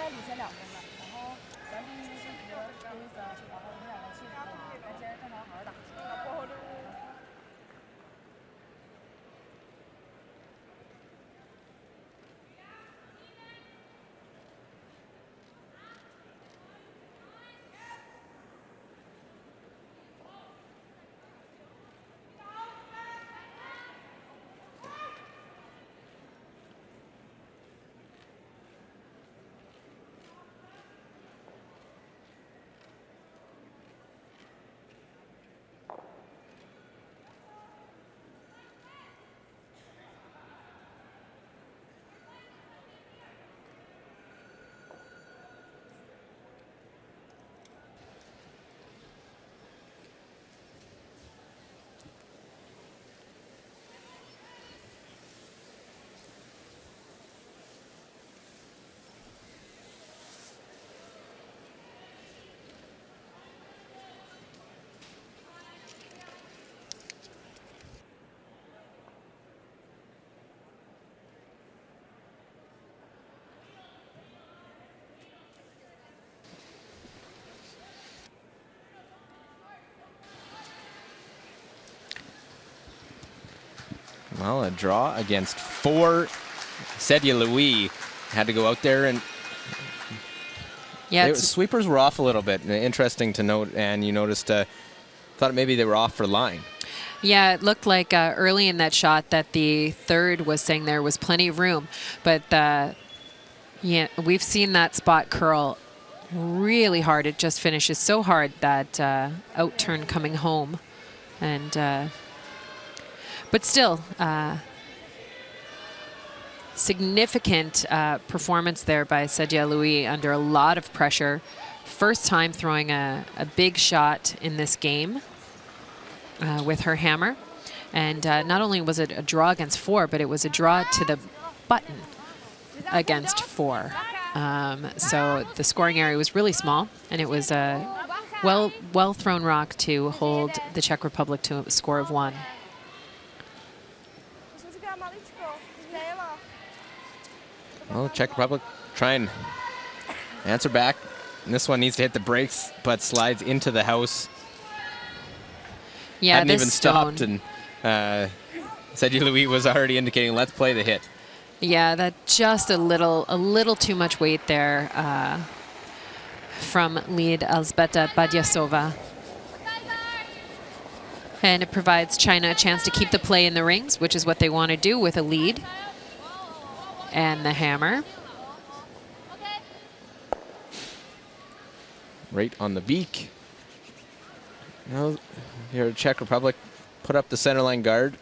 Well, a draw against 4. CHN-CZE Louis had to go out there and Yeah, sweepers were off a little bit. Interesting to note, and you noticed, thought maybe they were off for line. yeah, it looked like early in that shot that the third was saying there was plenty of room. But yeah, we've seen that spot curl really hard. It just finishes so hard, that out turn coming home. And but still, significant performance there by CHN-CZE Louis under a lot of pressure. First time throwing a big shot in this game with her hammer. And not only was it a draw against 4, but it was a draw to the button against 4. So the scoring area was really small, and it was a well thrown rock to hold the Czech Republic to a score of 1. Well, Czech Republic try and answer back. And this one needs to hit the brakes, but slides into the house. Yeah, hadn't this even stopped, and CHN-CZE Louis was already indicating, let's play the hit. Yeah, that just a little too much weight there from lead Elzbieta Badyasova. And it provides China a chance to keep the play in the rings, which is what they want to do with a lead. And the hammer. Right on the beak. Now, here Czech Republic put up the centerline guard.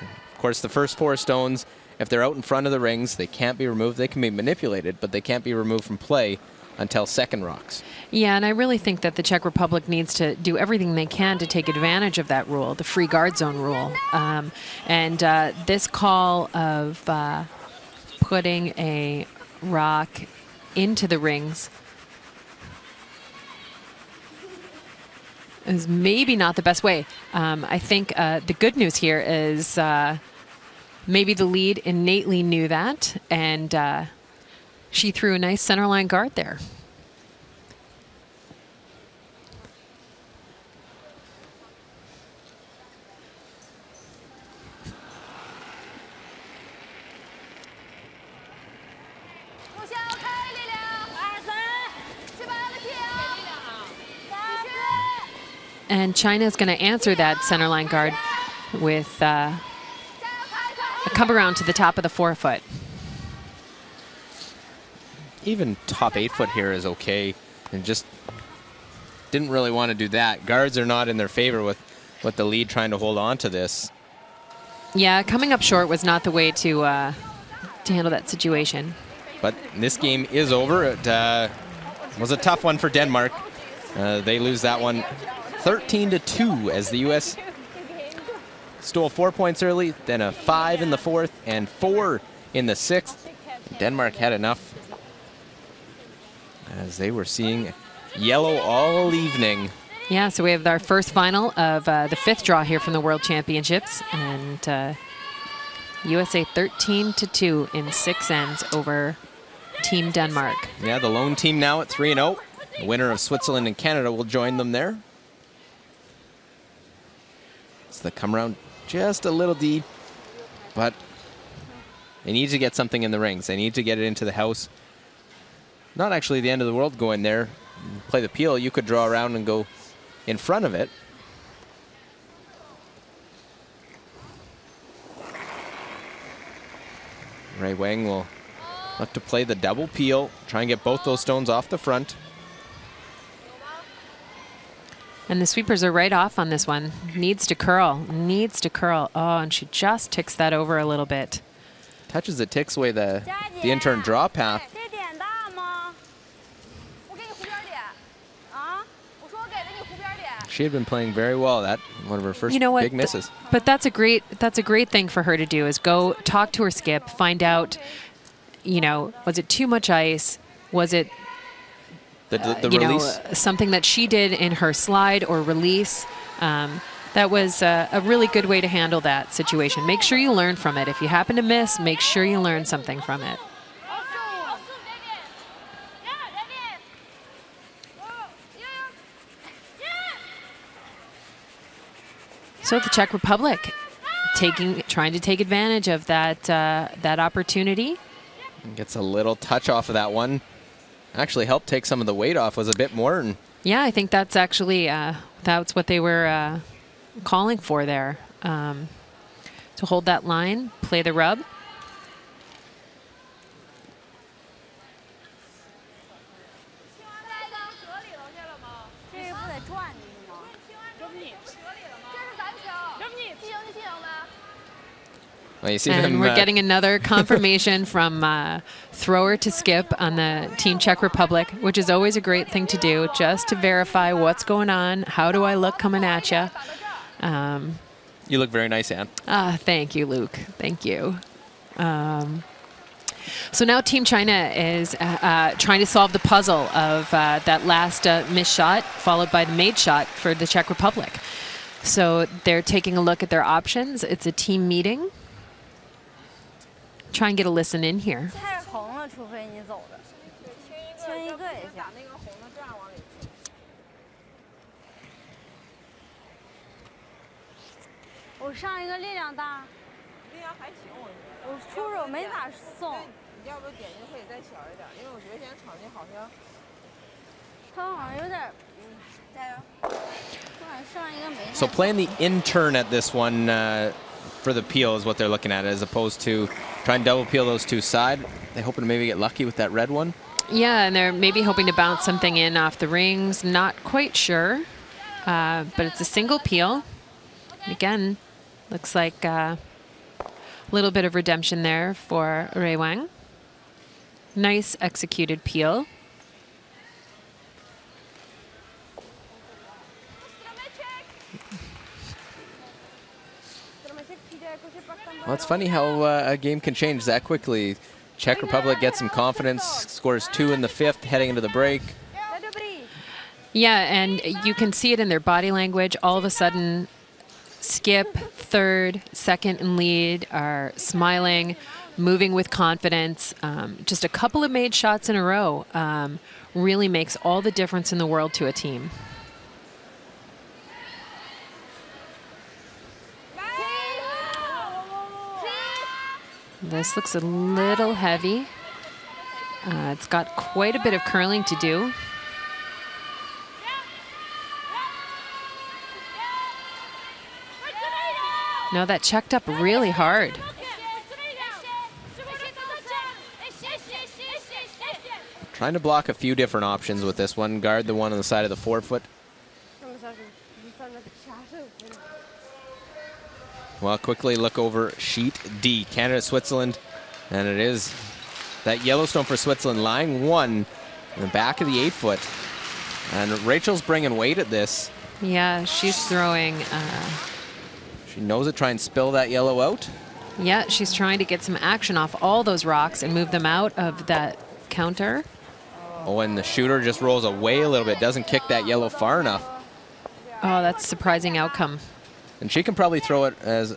Of course, the first 4 stones, if they're out in front of the rings, they can't be removed. They can be manipulated, but they can't be removed from play until second rocks. Yeah, and I really think that the Czech Republic needs to do everything they can to take advantage of that rule, the free guard zone rule. And this call of putting a rock into the rings is maybe not the best way. I think the good news here is maybe the lead innately knew that, and she threw a nice centerline guard there. And China is going to answer that centerline guard with a come around to the top of the 4-foot. Even top 8-foot here is okay, and just didn't really want to do that. Guards are not in their favor with the lead trying to hold on to this. Yeah, coming up short was not the way to handle that situation. But this game is over. It was a tough one for Denmark. They lose that one 13-2 as the U.S. stole 4 points early, then a 5 in the 4th and 4 in the 6th. Denmark had enough as they were seeing yellow all evening. Yeah, so we have our first final of the 5th draw here from the World Championships, and USA 13-2 in 6 ends over Team Denmark. Yeah, the lone team now at 3-0. The winner of Switzerland and Canada will join them there. So they come around just a little deep, but they need to get something in the rings. They need to get it into the house. Not actually the end of the world going there. Play the peel. You could draw around and go in front of it. Ray Wang will look to play the double peel, try and get both those stones off the front. And the sweepers are right off on this one. Needs to curl, needs to curl. Oh, and she just ticks that over a little bit. Touches it, ticks away the in-turn draw path. She had been playing very well. That one of her first big misses. But that's a great thing for her to do, is go talk to her skip, find out, was it too much ice? Was it the release? Something that she did in her slide or release? That was a really good way to handle that situation. Make sure you learn from it. If you happen to miss, make sure you learn something from it. So the Czech Republic trying to take advantage of that opportunity. Gets a little touch off of that one. Actually helped take some of the weight off, was a bit more. And yeah, I think that's actually that's what they were calling for there. To hold that line, play the rub. 这个不得转你是吗？这不你，这是咱球，这不你踢球你踢球吗？ well, you see And them, we're getting another confirmation from thrower to skip on the Team Czech Republic, which is always a great thing to do, just to verify what's going on. How do I look coming at you? you look very nice, Anne. Thank you, Luke. Thank you. So now Team China is trying to solve the puzzle of that last missed shot, followed by the made shot for the Czech Republic. So they're taking a look at their options. It's a team meeting. Try and get a listen in here. 太红了，除非你走的，清一个也行。我上一个力量大，力量还行，我觉得。我出手没咋送。你要不点就可以再小一点，因为我觉得现在场地好像。他好像有点，加油。我好像上一个没。So playing the in-turn at this one for the peel is what they're looking at, as opposed to trying to double peel those two side. They hoping to maybe get lucky with that red one. Yeah, and they're maybe hoping to bounce something in off the rings. Not quite sure, but it's a single peel. Again, looks like a little bit of redemption there for Rui Wang. Nice executed peel. Well, it's funny how a game can change that quickly. Czech Republic gets some confidence, scores 2 in the 5th, heading into the break. Yeah, and you can see it in their body language. All of a sudden, skip, third, second, and lead are smiling, moving with confidence. Just a couple of made shots in a row really makes all the difference in the world to a team. This looks a little heavy. It's got quite a bit of curling to do. No, that checked up really hard. Trying to block a few different options with this one. Guard the one on the side of the forefoot. Well, quickly look over sheet D, Canada, Switzerland, and it is that Yellowstone for Switzerland, line 1 in the back of the 8-foot. And Rachel's bringing weight at this. Yeah, she's throwing. She knows it, try and spill that yellow out. Yeah, she's trying to get some action off all those rocks and move them out of that counter. Oh, and the shooter just rolls away a little bit, doesn't kick that yellow far enough. Oh, that's a surprising outcome. And she can probably throw it as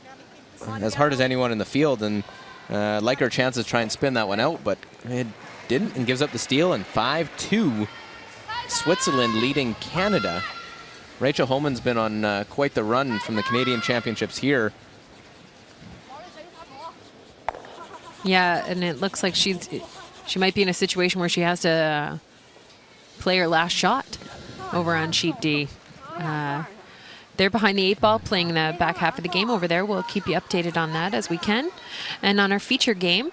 hard as anyone in the field, and like her chances try and spin that one out, but it didn't, and gives up the steal. And 5-2, Switzerland leading Canada. Rachel Homan's been on quite the run from the Canadian Championships here. Yeah, and it looks like she might be in a situation where she has to play her last shot over on sheet D. They're behind the 8 ball, playing the back half of the game over there. We'll keep you updated on that as we can. And on our feature game,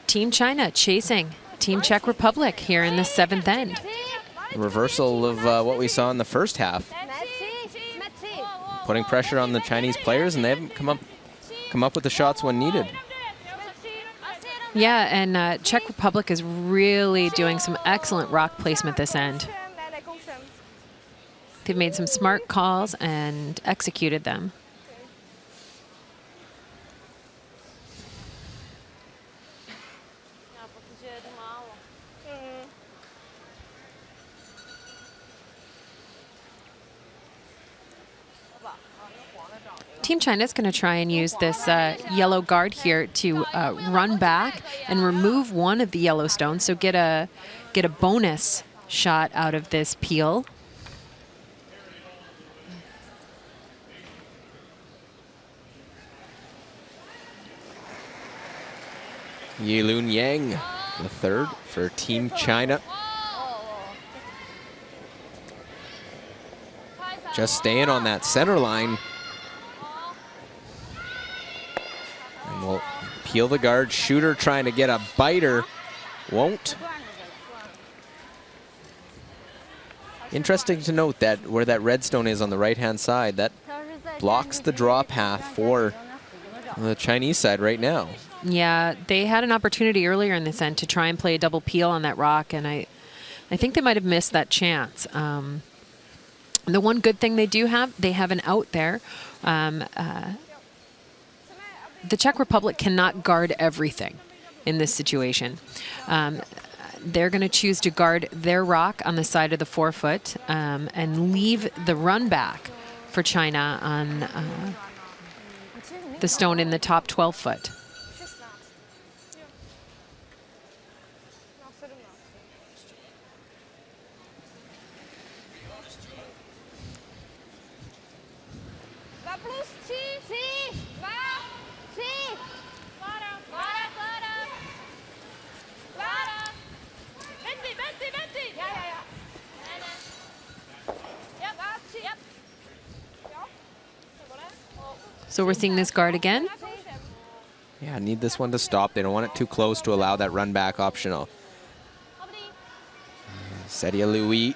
Team China chasing Team Czech Republic here in the 7th end. Reversal of what we saw in the first half. Putting pressure on the Chinese players, and they haven't come up with the shots when needed. Yeah, and Czech Republic is really doing some excellent rock placement this end. They've made some smart calls and executed them. Team China is going to try and use this yellow guard here to run back and remove one of the yellow stones, so get a bonus shot out of this peel. Yilun Yang, the third for Team China. Just staying on that center line. And we'll peel the guard. Shooter trying to get a biter. Won't. Interesting to note that where that red stone is on the right-hand side, that blocks the draw path for the Chinese side right now. Yeah, they had an opportunity earlier in this end to try and play a double peel on that rock, and I think they might have missed that chance. The one good thing they do have, they have an out there. The Czech Republic cannot guard everything in this situation. They're going to choose to guard their rock on the side of the 4-foot and leave the run back for China on the stone in the top 12-foot. So we're seeing this guard again. Yeah, need this one to stop. They don't want it too close to allow that run back optional. Sedia Louis.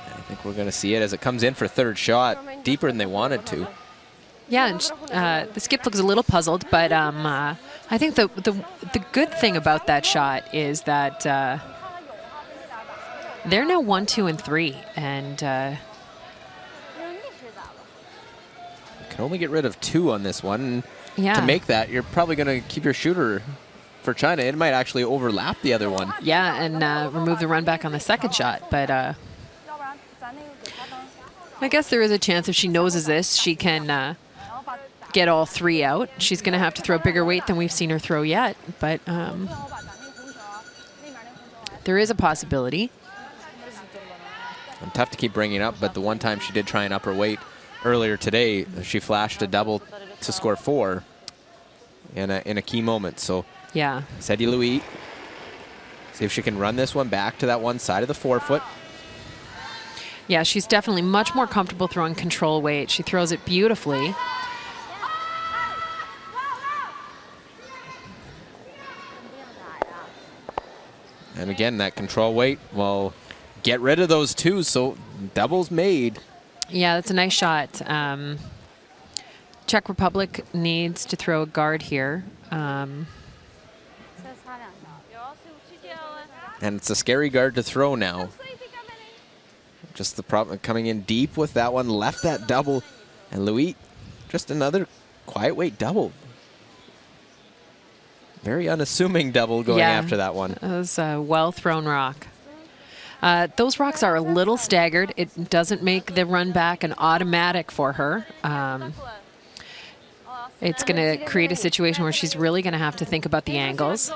I think we're going to see it as it comes in for third shot. Deeper than they wanted to. Yeah, and the skip looks a little puzzled, but I think the good thing about that shot is that they're now 1, 2, and 3, and can only get rid of 2 on this one. yeah. To make that, you're probably going to keep your shooter for China. It might actually overlap the other one. Yeah, and remove the run back on the second shot, but I guess there is a chance if she noses this, she can get all 3 out. She's going to have to throw bigger weight than we've seen her throw yet, but there is a possibility. And tough to keep bringing up, but the one time she did try and up her weight earlier today, she flashed a double to score 4 in a key moment. So Yeah. Sedia Louis, see if she can run this one back to that one side of the 4-foot. Yeah, she's definitely much more comfortable throwing control weight. She throws it beautifully. And again, that control weight will get rid of those 2, so doubles made. Yeah, that's a nice shot. Czech Republic needs to throw a guard here. And it's a scary guard to throw now. Just the problem coming in deep with that one, left that double. And Louis, just another quiet weight double. Very unassuming double going after that one. That was a well-thrown rock. Those rocks are a little staggered. It doesn't make the run back an automatic for her. It's going to create a situation where she's really going to have to think about the angles.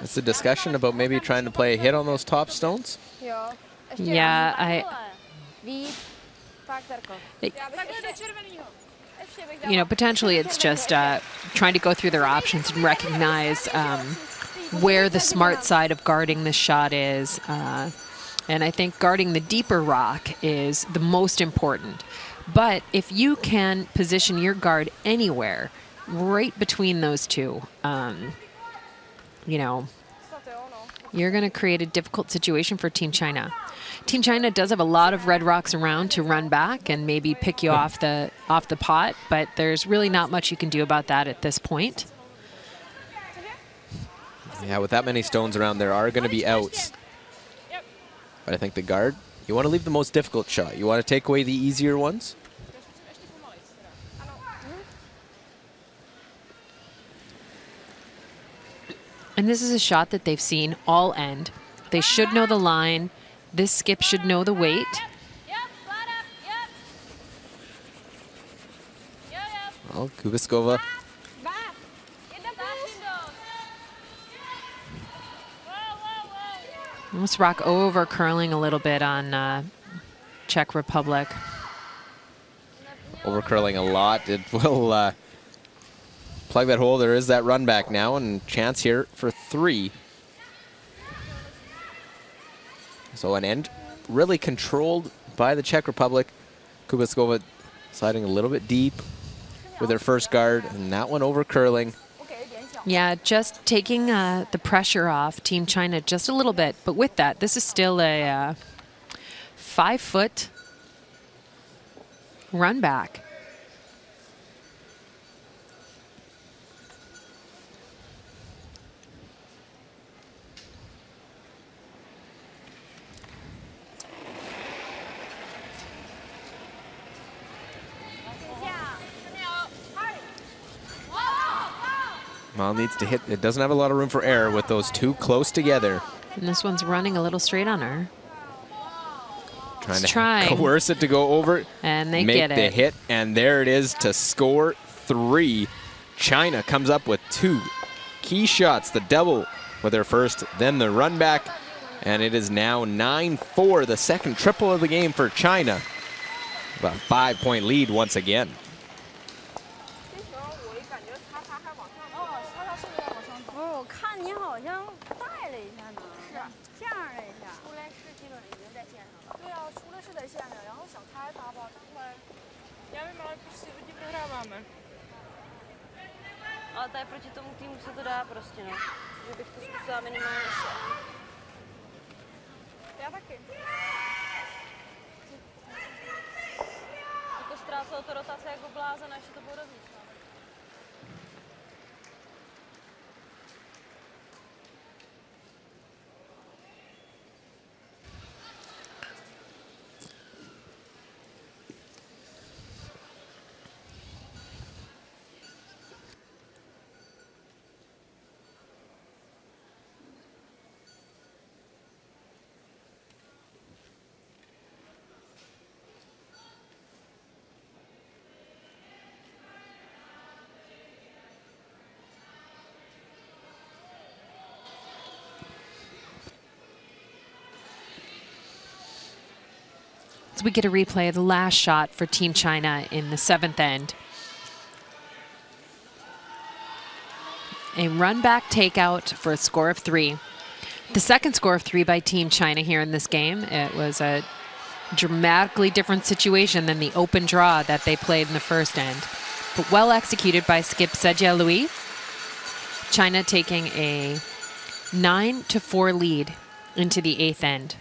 It's a discussion about maybe trying to play a hit on those top stones. Yeah, you know, potentially it's just trying to go through their options and recognize where the smart side of guarding this shot is. And I think guarding the deeper rock is the most important. But if you can position your guard anywhere, right between those 2, you know, you're going to create a difficult situation for Team China. Team China does have a lot of red rocks around to run back and maybe pick you off the pot, but there's really not much you can do about that at this point. Yeah, with that many stones around, there are going to be outs. But I think the guard, you want to leave the most difficult shot. You want to take away the easier ones. And this is a shot that they've seen all end. They should know the line. This skip should know the weight. Yep, flat up, yep. Yep. Well, Kubiskova Back. Get the boost. Whoa. Almost rock over curling a little bit on Czech Republic. over curling a lot. It will plug that hole. There is that run back now and chance here for 3. So an end really controlled by the Czech Republic. Kubiskova sliding a little bit deep with her first guard, and that one over curling. Yeah, just taking the pressure off Team China just a little bit. But with that, this is still a 5-foot run back. Well, needs to hit. It doesn't have a lot of room for error with those two close together. And this one's running a little straight on her. Trying to coerce it to go over. And they make get the it. hit, and there it is to score 3. China comes up with 2 key shots, the double with her first, then the run back, and it is now 9-4, the second triple of the game for China. About a 5-point lead once again. 我看你好像带了一下呢，是这样了一下。出来是基本已经在线上了。对啊，出来是在线上，然后想猜他吧，但后来já vím, ale prostě proti prohráváme. Ale tady proti tomu týmu se to dá prostě, no. Že bych to zkusila minimálně ještě. Já taky. Jako ztrácelo to rotace jako blázen, až to bylo rozmístat. So we get a replay of the last shot for Team China in the 7th end. A run back takeout for a score of 3. The second score of 3 by Team China here in this game. It was a dramatically different situation than the open draw that they played in the first end. But well executed by skip CHN-CZE Louis. China taking a 9-4 lead into the 8th end.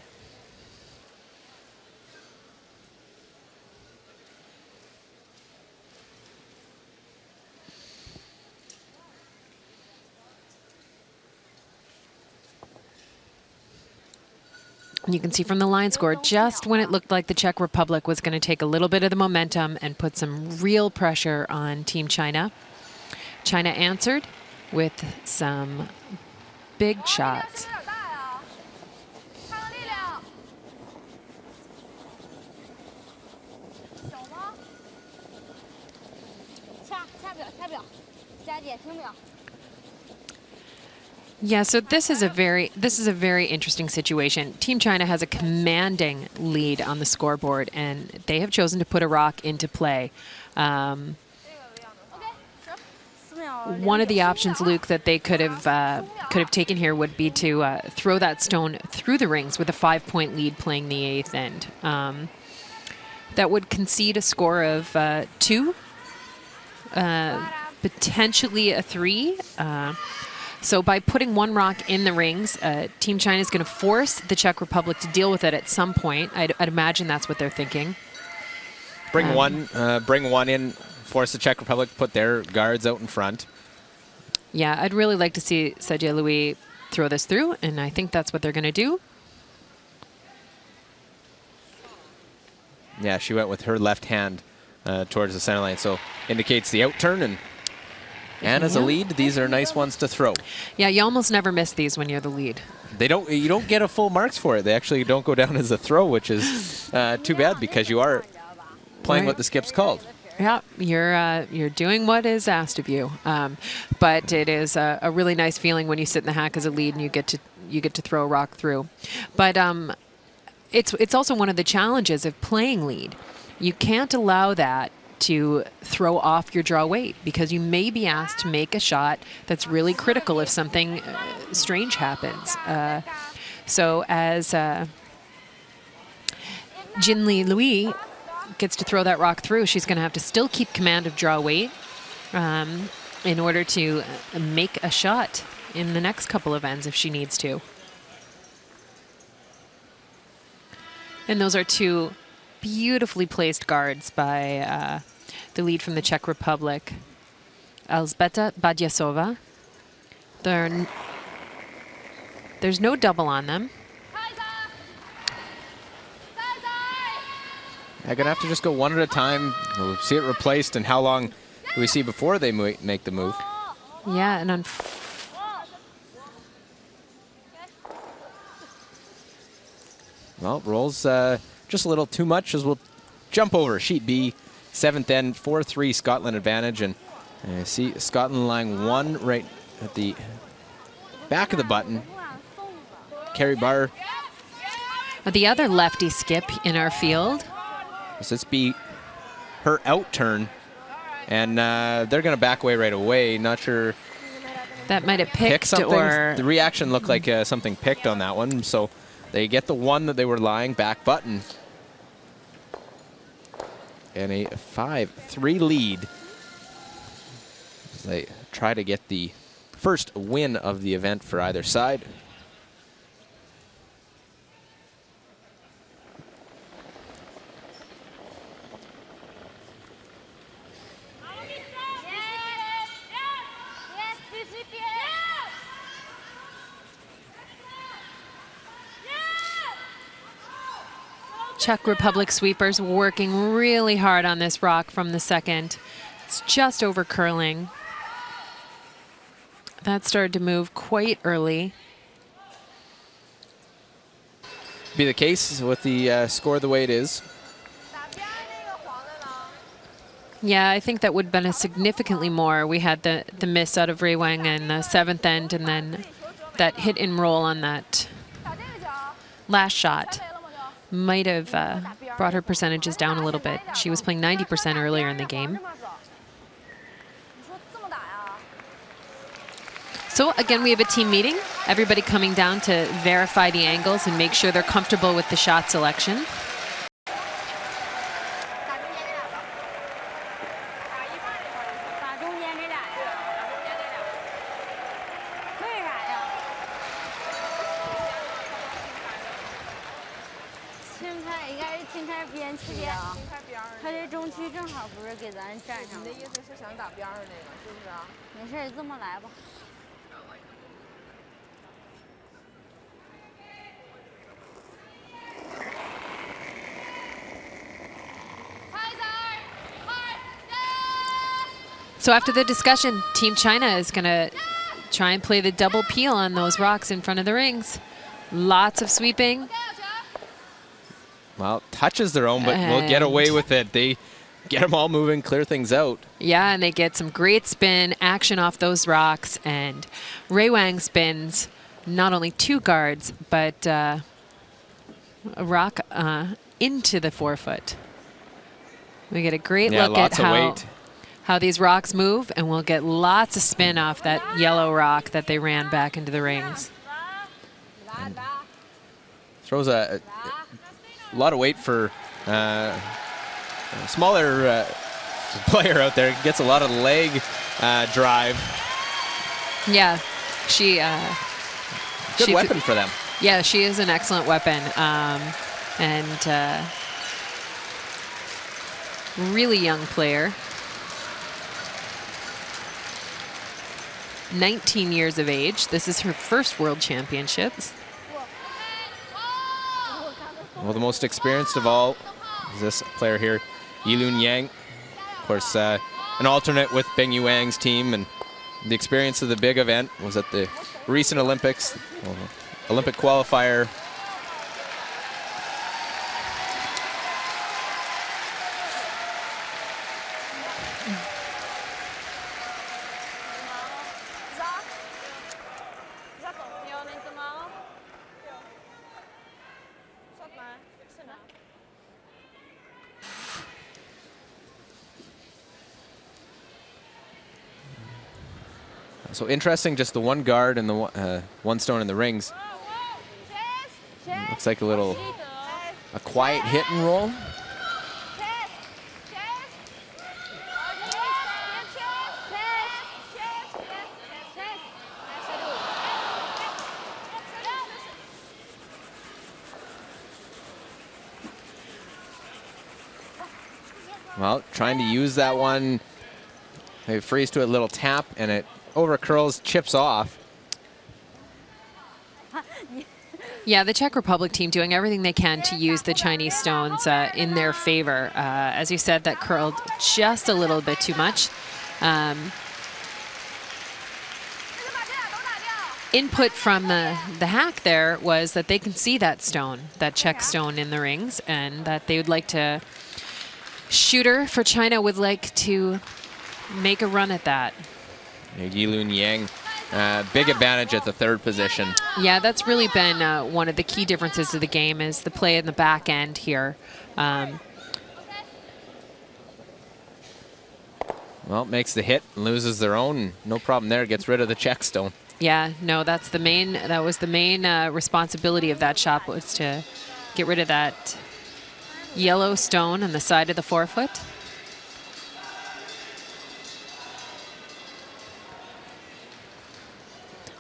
You can see from the line score, just when it looked like the Czech Republic was going to take a little bit of the momentum and put some real pressure on Team China, China answered with some big shots. Yeah, so this is a very interesting situation. Team China has a commanding lead on the scoreboard, and they have chosen to put a rock into play. One of the options, Luke, that they could have taken here would be to throw that stone through the rings with a 5-point lead playing the 8th end. That would concede a score of 2, potentially a 3. So by putting one rock in the rings, Team China is going to force the Czech Republic to deal with it at some point. I'd imagine that's what they're thinking. Bring one in, force the Czech Republic to put their guards out in front. Yeah, I'd really like to see CHN-CZE Louis throw this through, and I think that's what they're going to do. Yeah, she went with her left hand towards the center line, so indicates the out turn, and And as a lead, these are nice ones to throw. Yeah, you almost never miss these when you're the lead. You don't get a full marks for it. They actually don't go down as a throw, which is too bad because you are playing what the skip's called. Yeah, you're doing what is asked of you. But it is a really nice feeling when you sit in the hack as a lead and you get to throw a rock through. But it's also one of the challenges of playing lead. You can't allow that to throw off your draw weight because you may be asked to make a shot that's really critical if something strange happens. So as Jinli Louis gets to throw that rock through, she's going to have to still keep command of draw weight in order to make a shot in the next couple of ends if she needs to. And those are two beautifully placed guards by the lead from the Czech Republic, Elzbieta Badiasova. There's no double on them. I'm going to have to just go one at a time. We'll see it replaced, and how long do we see before they make the move? Yeah, and well, rolls just a little too much as we'll jump over sheet B, 7th end, 4-3 Scotland advantage, and see Scotland lying 1 right at the back of the button. Carrie Barr. the other lefty skip in our field. So this be her out turn, and they're going to back away right away. Not sure. That might have picked something. or The reaction looked like something picked on that one. So they get the one that they were lying back button. And a 5-3 lead as they try to get the first win of the event for either side. Czech Republic sweepers working really hard on this rock from the second. It's just over curling. That started to move quite early. Be the case with the score the way it is. Yeah, I think that would have been a significantly more. We had the miss out of Rui Wang in the 7th end, and then that hit and roll on that last shot might have brought her percentages down a little bit. She was playing 90% earlier in the game. So again, we have a team meeting. Everybody coming down to verify the angles and make sure they're comfortable with the shot selection. So after the discussion, Team China is going to try and play the double peel on those rocks in front of the rings. Lots of sweeping. Well, touches their own, but will get away with it. They get them all moving, clear things out. Yeah, and they get some great spin action off those rocks. And Rui Wang spins not only 2 guards, but a rock into the 4-foot. We get a great look at how these rocks move, and we'll get lots of spin off that yellow rock that they ran back into the rings. And throws a lot of weight for a smaller player out there. Gets a lot of leg drive. Yeah, she good weapon for them. Yeah, she is an excellent weapon, and really young player. 19 years of age. This is her first World Championships. Well, the most experienced of all is this player here, Yilun Yang. Of course, an alternate with Beng Yuang's team, and The experience of the big event was at the recent Olympics, Olympic qualifier. So interesting, just the one guard and the one stone in the rings. Looks like a quiet hit and roll. Well, trying to use that one. They freeze to a little tap, and it over curls, chips off. Yeah, the Czech Republic team doing everything they can to use the Chinese stones in their favor. As you said, that curled just a little bit too much. Input from the hack there was that they can see that stone, that Czech stone in the rings, and that they would like to, shooter for China would like to make a run at that. Yilun Yang, big advantage at the third position. Yeah, that's really been one of the key differences of the game is the play in the back end here. Well, makes the hit and loses their own. No problem there. Gets rid of the Czech stone. Yeah, no, that was the main responsibility of that shot, was to get rid of that yellow stone on the side of the forefoot.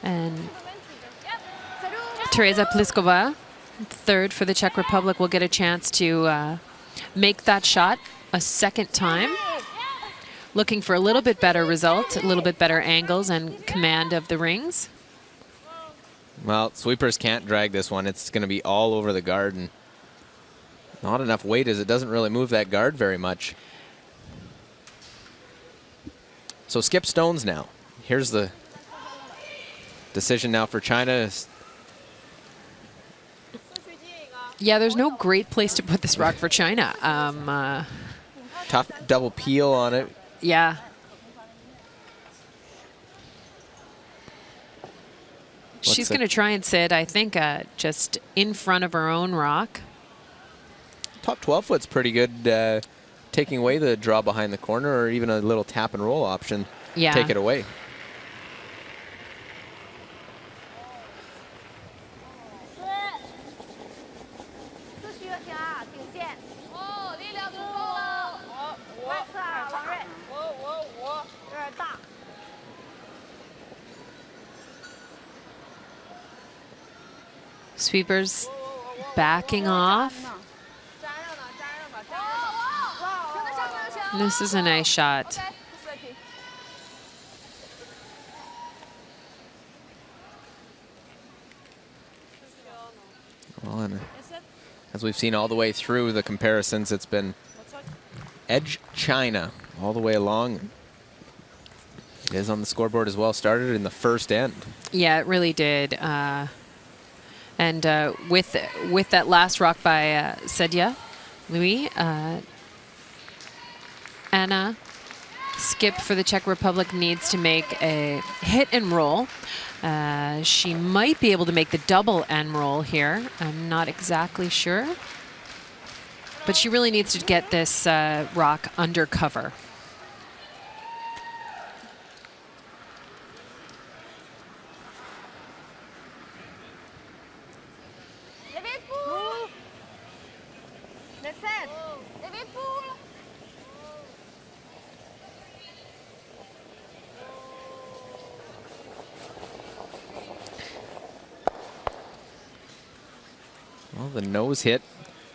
And Teresa Pliskova, third for the Czech Republic, will get a chance to make that shot a second time. Looking for a little bit better result, a little bit better angles and command of the rings. Well, sweepers can't drag this one. It's going to be all over the guard, and not enough weight as it doesn't really move that guard very much. So skip stones now. Here's the decision now for China. Yeah, there's no great place to put this rock for China. Tough double peel on it. Yeah. She's going to try and sit, I think, just in front of her own rock. Top 12 foot's pretty good, taking away the draw behind the corner or even a little tap and roll option. Yeah. Take it away. Sweepers backing off. This is a nice shot. Well, and as we've seen all the way through the comparisons, it's been edge China all the way along. It is on the scoreboard as well. Started in the first end. Yeah, it really did. And with that last rock by CHN-CZE, Louis, Anna Skip for the Czech Republic needs to make a hit and roll. She might be able to make the double and roll here. I'm not exactly sure. But she really needs to get this rock under cover. Well, the nose hit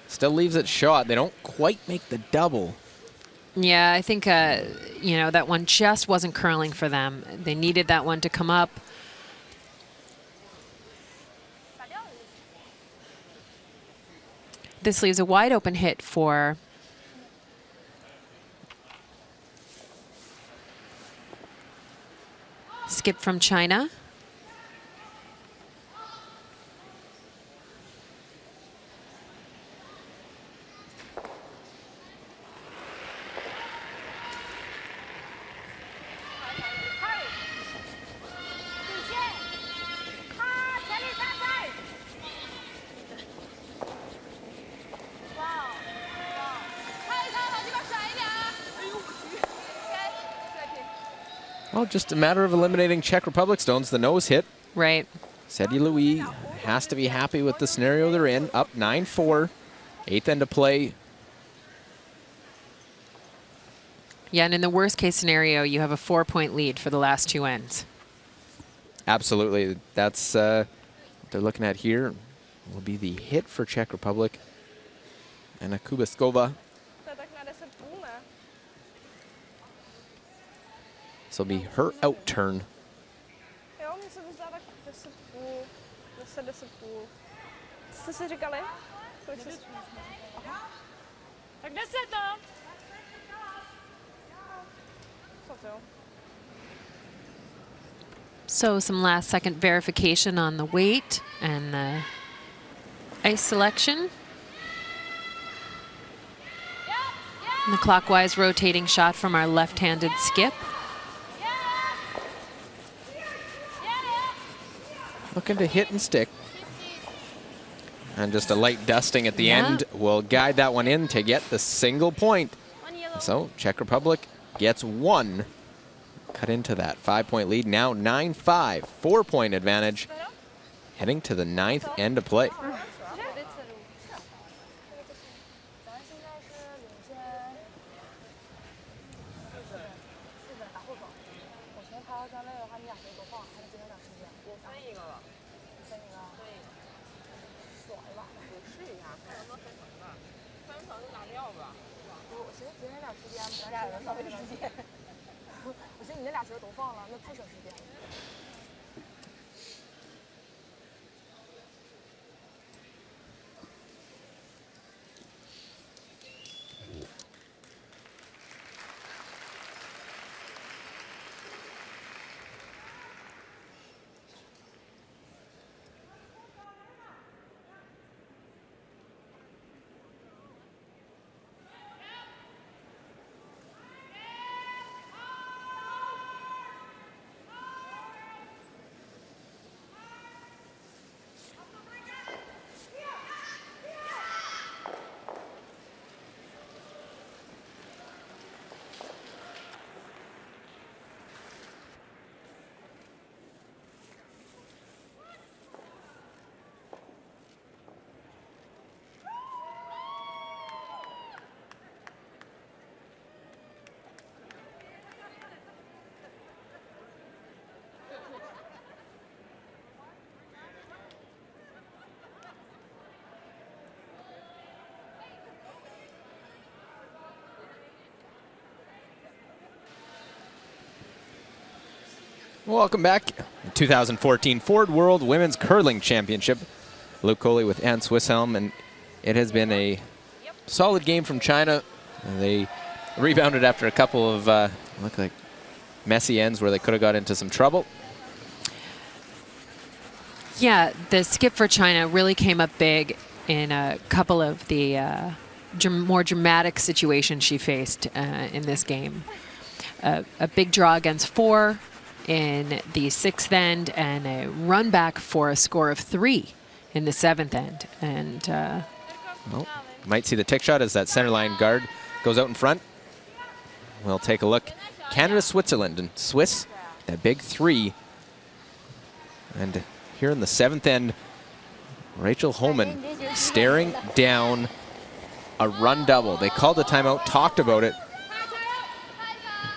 still leaves it shot. They don't quite make the double. Yeah, I think, you know, that one just wasn't curling for them. They needed that one to come up. This leaves a wide open hit for skip from China. Well, just a matter of eliminating Czech Republic stones. The nose hit. Right. CHN-CZE Louis has to be happy with the scenario they're in. Up 9-4. 8th end to play. Yeah, and in the worst case scenario, you have a 4-point lead for the last 2 ends. Absolutely. That's what they're looking at here. Will be the hit for Czech Republic. And a Kubiskova. This will be her out turn. So some last second verification on the weight and the ice selection. And the clockwise rotating shot from our left-handed skip. Looking to hit and stick. And just a light dusting at the end will guide that one in to get the single point. So Czech Republic gets 1. Cut into that 5-point lead. Now 9-5, 4-point advantage. Heading to the 9th end of play. Welcome back. 2014 Ford World Women's Curling Championship. Luke Coley with Anne Swisshelm, and it has been a solid game from China. They rebounded after a couple of look like messy ends where they could have got into some trouble. Yeah, the skip for China really came up big in a couple of the more dramatic situations she faced in this game. A big draw against 4 in the 6th end, and a run back for a score of 3 in the 7th end. And well, might see the tick shot as that center line guard goes out in front. We'll take a look. Canada, Switzerland, and Swiss, that big 3. And here in the 7th end, Rachel Homan staring down a run double. They called the timeout, talked about it.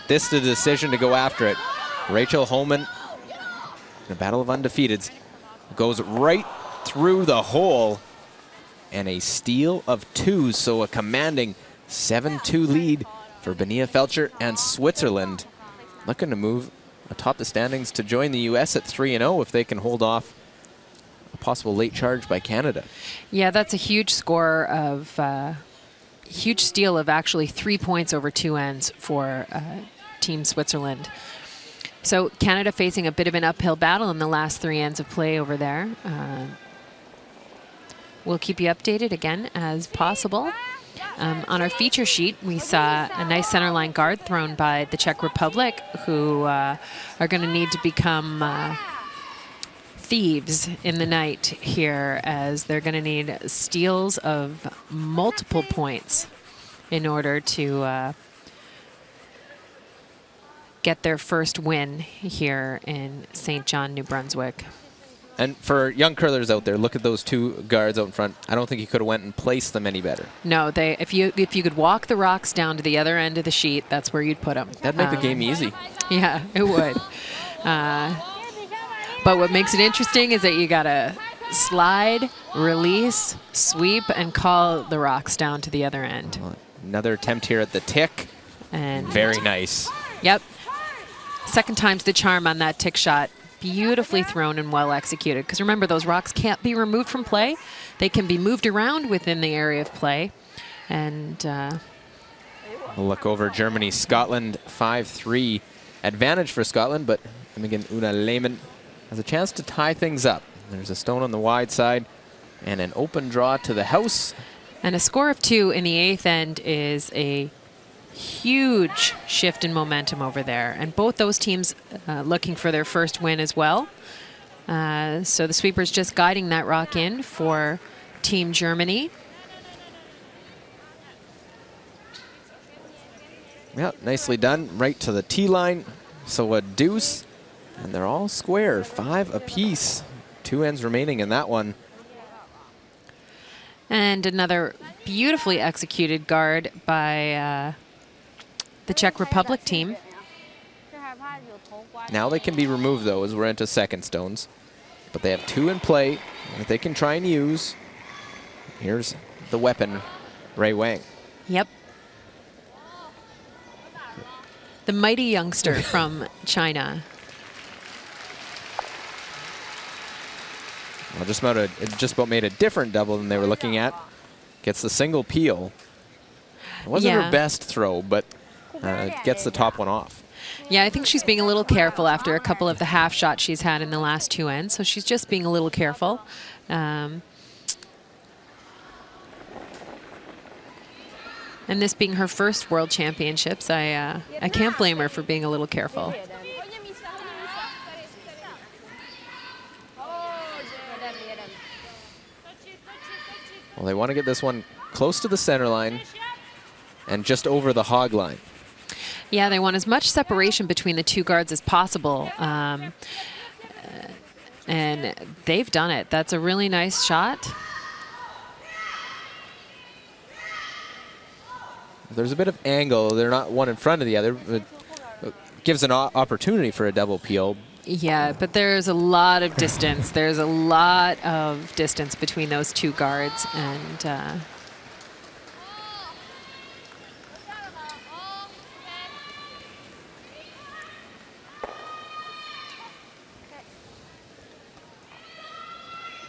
This is the decision to go after it. Rachel Homan, in a battle of undefeateds, goes right through the hole, and a steal of 2, so a commanding 7-2 lead for Benia Felcher and Switzerland, looking to move atop the standings to join the U.S. at 3-0 if they can hold off a possible late charge by Canada. Yeah, that's a huge score of huge steal of actually 3 points over 2 ends for Team Switzerland. So Canada facing a bit of an uphill battle in the last 3 ends of play over there. We'll keep you updated again as possible. On our feature sheet, we saw a nice centerline guard thrown by the Czech Republic, who are going to need to become thieves in the night here, as they're going to need steals of multiple points in order to get their first win here in St. John, New Brunswick. And for young curlers out there, look at those 2 guards out in front. I don't think he could have went and placed them any better. No, if you could walk the rocks down to the other end of the sheet, that's where you'd put them. That'd make the game easy. Yeah, it would. But what makes it interesting is that you got to slide, release, sweep, and call the rocks down to the other end. Another attempt here at the tick. And very nice. Yep. Second time's the charm on that tick shot. Beautifully thrown and well executed. Because remember, those rocks can't be removed from play. They can be moved around within the area of play. And we'll look over Germany, Scotland, 5-3 advantage for Scotland. But again, Una Lehmann has a chance to tie things up. There's a stone on the wide side and an open draw to the house. And a score of 2 in the 8th end is a huge shift in momentum over there. And both those teams looking for their first win as well. So the sweeper's just guiding that rock in for Team Germany. Yeah, nicely done. Right to the tee line. So a deuce. And they're all square, 5 apiece. 2 ends remaining in that one. And another beautifully executed guard by the Czech Republic team. Now they can be removed, though, as we're into second stones. But they have 2 in play that they can try and use. Here's the weapon, Ray Wang. Yep. The mighty youngster from China. Well, just about made a different double than they were looking at. Gets the single peel. It wasn't her best throw, but gets the top one off. Yeah, I think she's being a little careful after a couple of the half shots she's had in the last 2 ends. So she's just being a little careful. And this being her first World Championships, I can't blame her for being a little careful. Well, they want to get this one close to the center line and just over the hog line. Yeah, they want as much separation between the 2 guards as possible. And they've done it. That's a really nice shot. There's a bit of angle. They're not one in front of the other. It gives an opportunity for a double peel. Yeah, but there's a lot of distance. There's a lot of distance between those 2 guards. And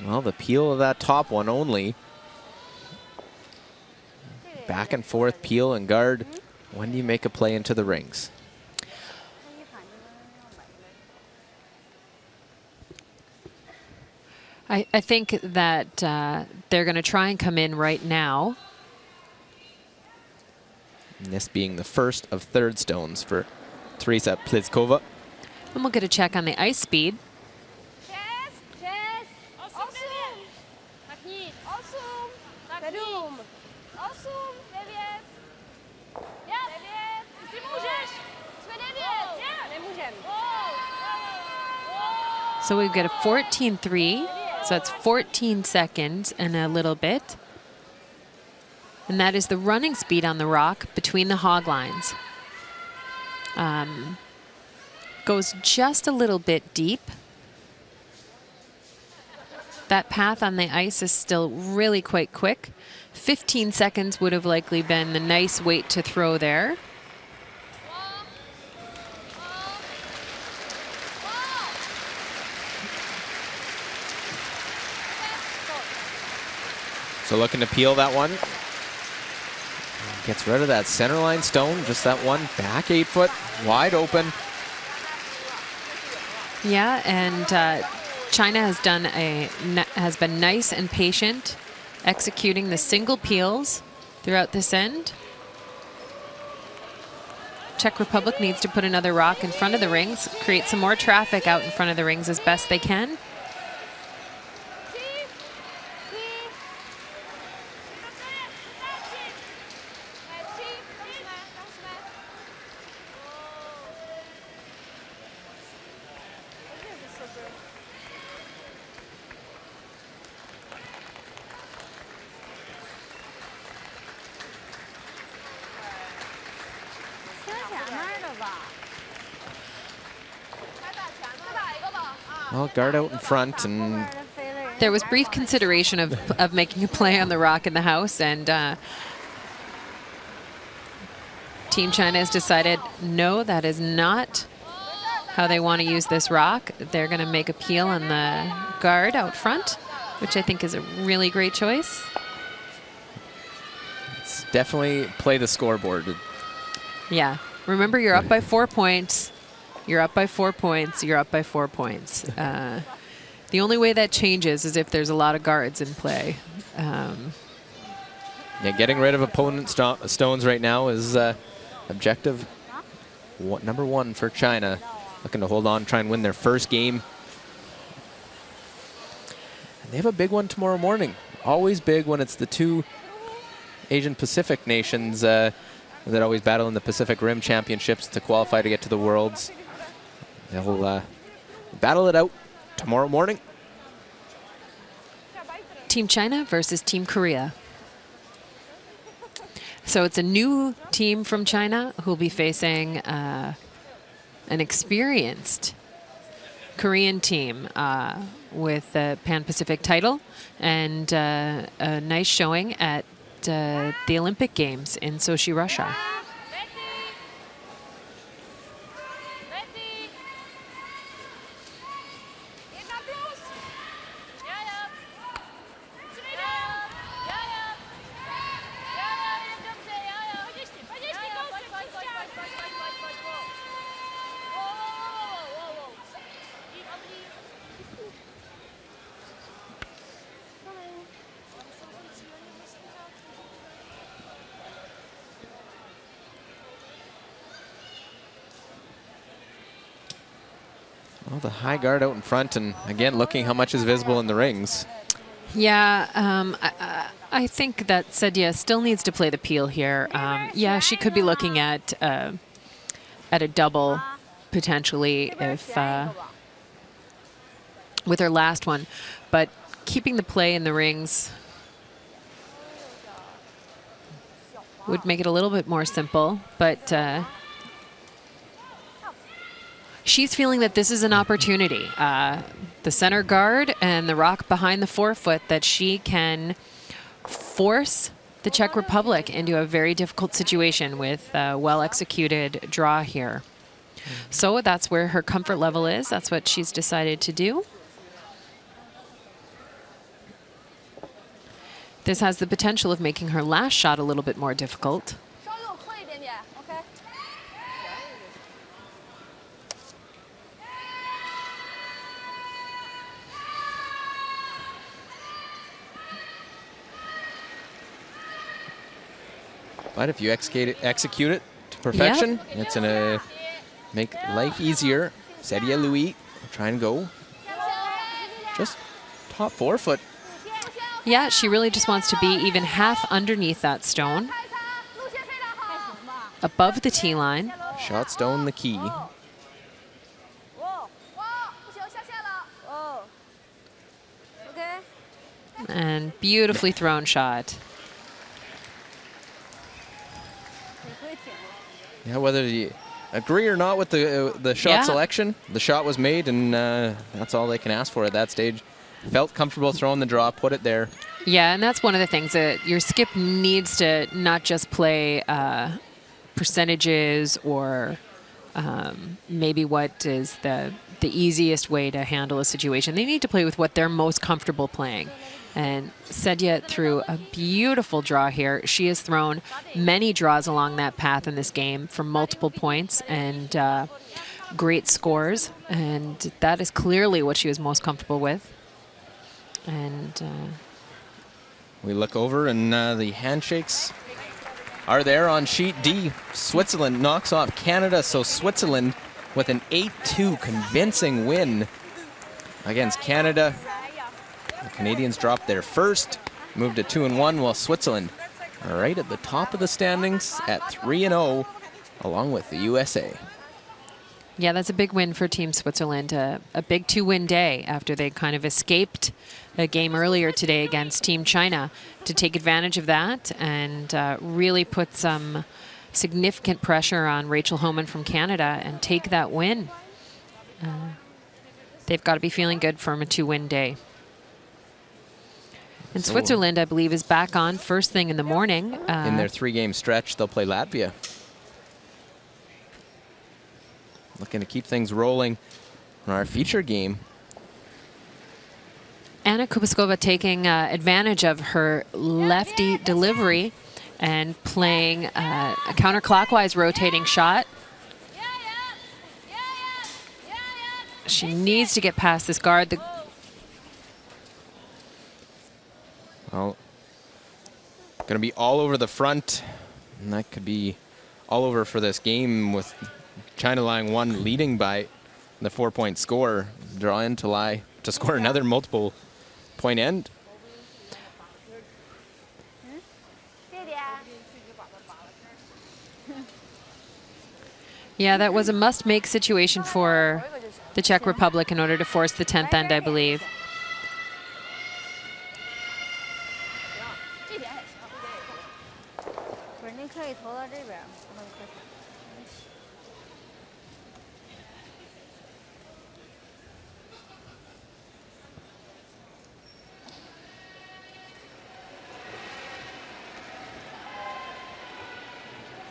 well, the peel of that top one only. Back and forth, peel and guard. When do you make a play into the rings? I think that they're going to try and come in right now. And this being the first of third stones for Teresa Pliskova. And we'll get a check on the ice speed. So we get a 14.3. So that's 14 seconds and a little bit. And that is the running speed on the rock between the hog lines. Goes just a little bit deep. That path on the ice is still really quite quick. 15 seconds would have likely been the nice weight to throw there. So looking to peel that one. Gets rid of that center line stone, just that one back 8 foot, wide open. Yeah, and China has been nice and patient, executing the single peels throughout this end. Czech Republic needs to put another rock in front of the rings, create some more traffic out in front of the rings as best they can. Well, guard out in front, and there was brief consideration of making a play on the rock in the house, and Team China has decided, no, that is not how they want to use this rock. They're going to make a peel on the guard out front, which I think is a really great choice. it's definitely play the scoreboard. Yeah. Remember, you're up by 4 points. You're up by 4 points. You're up by 4 points. The only way that changes is if there's a lot of guards in play. Yeah, getting rid of opponent stones right now is objective number one for China. Looking to hold on, try and win their first game. And they have a big one tomorrow morning. Always big when it's the two Asian Pacific nations that always battle in the Pacific Rim Championships to qualify to get to the Worlds. They'll battle it out tomorrow morning. Team China versus Team Korea. So it's a new team from China who will be facing an experienced Korean team with the Pan-Pacific title and a nice showing at the Olympic Games in Sochi, Russia. Well, the high guard out in front, and again, looking how much is visible in the rings. Yeah, I think that CHN-CZE still needs to play the peel here. Yeah, she could be looking at a double potentially if with her last one, but keeping the play in the rings would make it a little bit more simple, but she's feeling that this is an opportunity. The center guard and the rock behind the forefoot, that she can force the Czech Republic into a very difficult situation with a well-executed draw here. So that's where her comfort level is. That's what she's decided to do. This has the potential of making her last shot a little bit more difficult. But if you execute it to perfection, it's going to make life easier. CHN-CZE Louis will try and go just top forefoot. Yeah, she really just wants to be even half underneath that stone, above the tee line. Shot stone the key. And beautifully thrown shot. Yeah, whether you agree or not with the shot selection, the shot was made, and that's all they can ask for at that stage. Felt comfortable throwing the draw, put it there. Yeah, and that's one of the things that your skip needs to not just play percentages or maybe what is the easiest way to handle a situation. They need to play with what they're most comfortable playing. And CHN-CZE threw a beautiful draw here. She has thrown many draws along that path in this game for multiple points. And great scores, and that is clearly what she was most comfortable with. And we look over, and the handshakes are there on sheet D. Switzerland knocks off Canada, so Switzerland with an 8-2 convincing win against Canada. The Canadians dropped their first, moved to 2-1, while Switzerland are right at the top of the standings at 3-0, along with the USA. yeah, that's a big win for Team Switzerland. A big 2-win day after they kind of escaped a game earlier today against Team China, to take advantage of that and really put some significant pressure on Rachel Homan from Canada and take that win. They've got to be feeling good from a 2-win day. And So- Switzerland, I believe, is back on first thing in the morning. In their 3-game stretch, they'll play Latvia. Looking to keep things rolling in our feature game. Anna Kubiskova taking advantage of her lefty delivery and playing a counterclockwise rotating shot. She needs to get past this guard. Well, going to be all over the front, and that could be all over for this game, with China line 1 leading by the 4-point score, draw in to score another multiple point end. Yeah, that was a must-make situation for the Czech Republic in order to force the 10th end, I believe. 不是，您可以投到这边，那可以。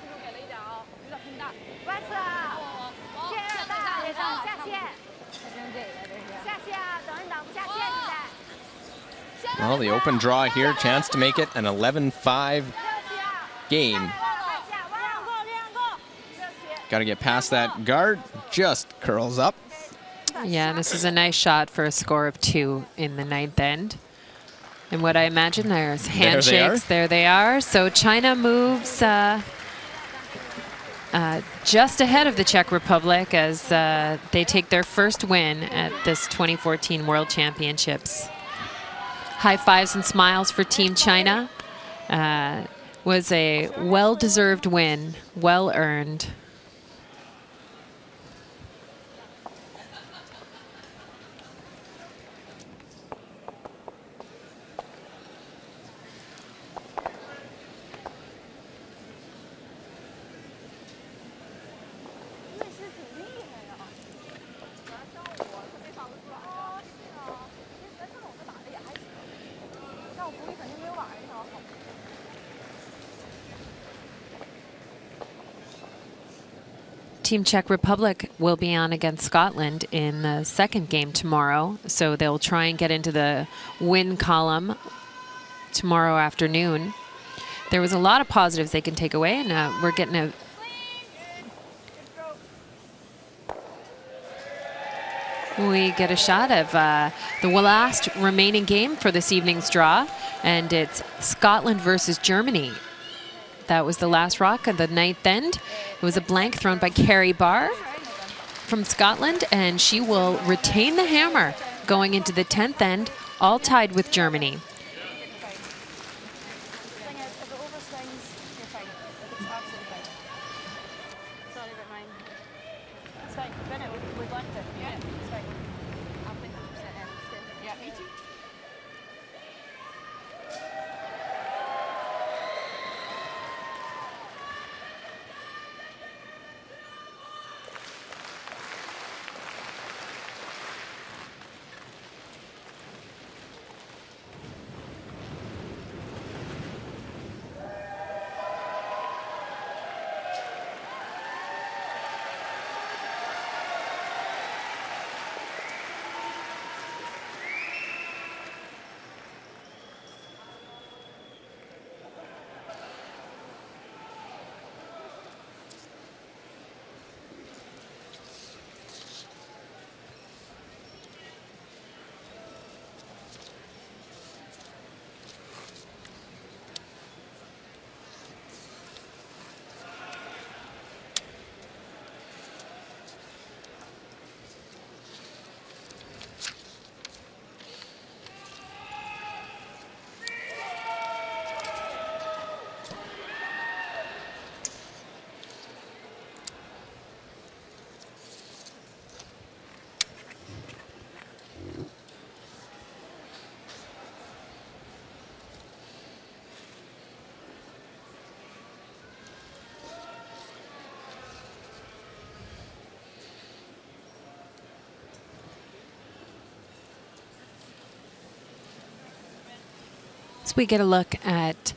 速度给了一点啊，有点偏大。外侧，线大，下线。还真给了这是。下线啊，等人挡不下线现在。 Well, the open draw here, chance to make it an 11-5 game. Got to get past that guard, just curls up. Yeah, this is a nice shot for a score of 2 in the 9th end. And what I imagine, there's handshakes. There they are. So China moves just ahead of the Czech Republic as they take their first win at this 2014 World Championships. High fives and smiles for Team China. Was a well-deserved win, well-earned. Team Czech Republic will be on against Scotland in the second game tomorrow, so they'll try and get into the win column tomorrow afternoon. There was a lot of positives they can take away, and we're getting a we get a shot of the last remaining game for this evening's draw, and it's Scotland versus Germany. That was the last rock at the 9th end. It was a blank thrown by Carrie Barr from Scotland, and she will retain the hammer going into the 10th end, all tied with Germany. So we get a look at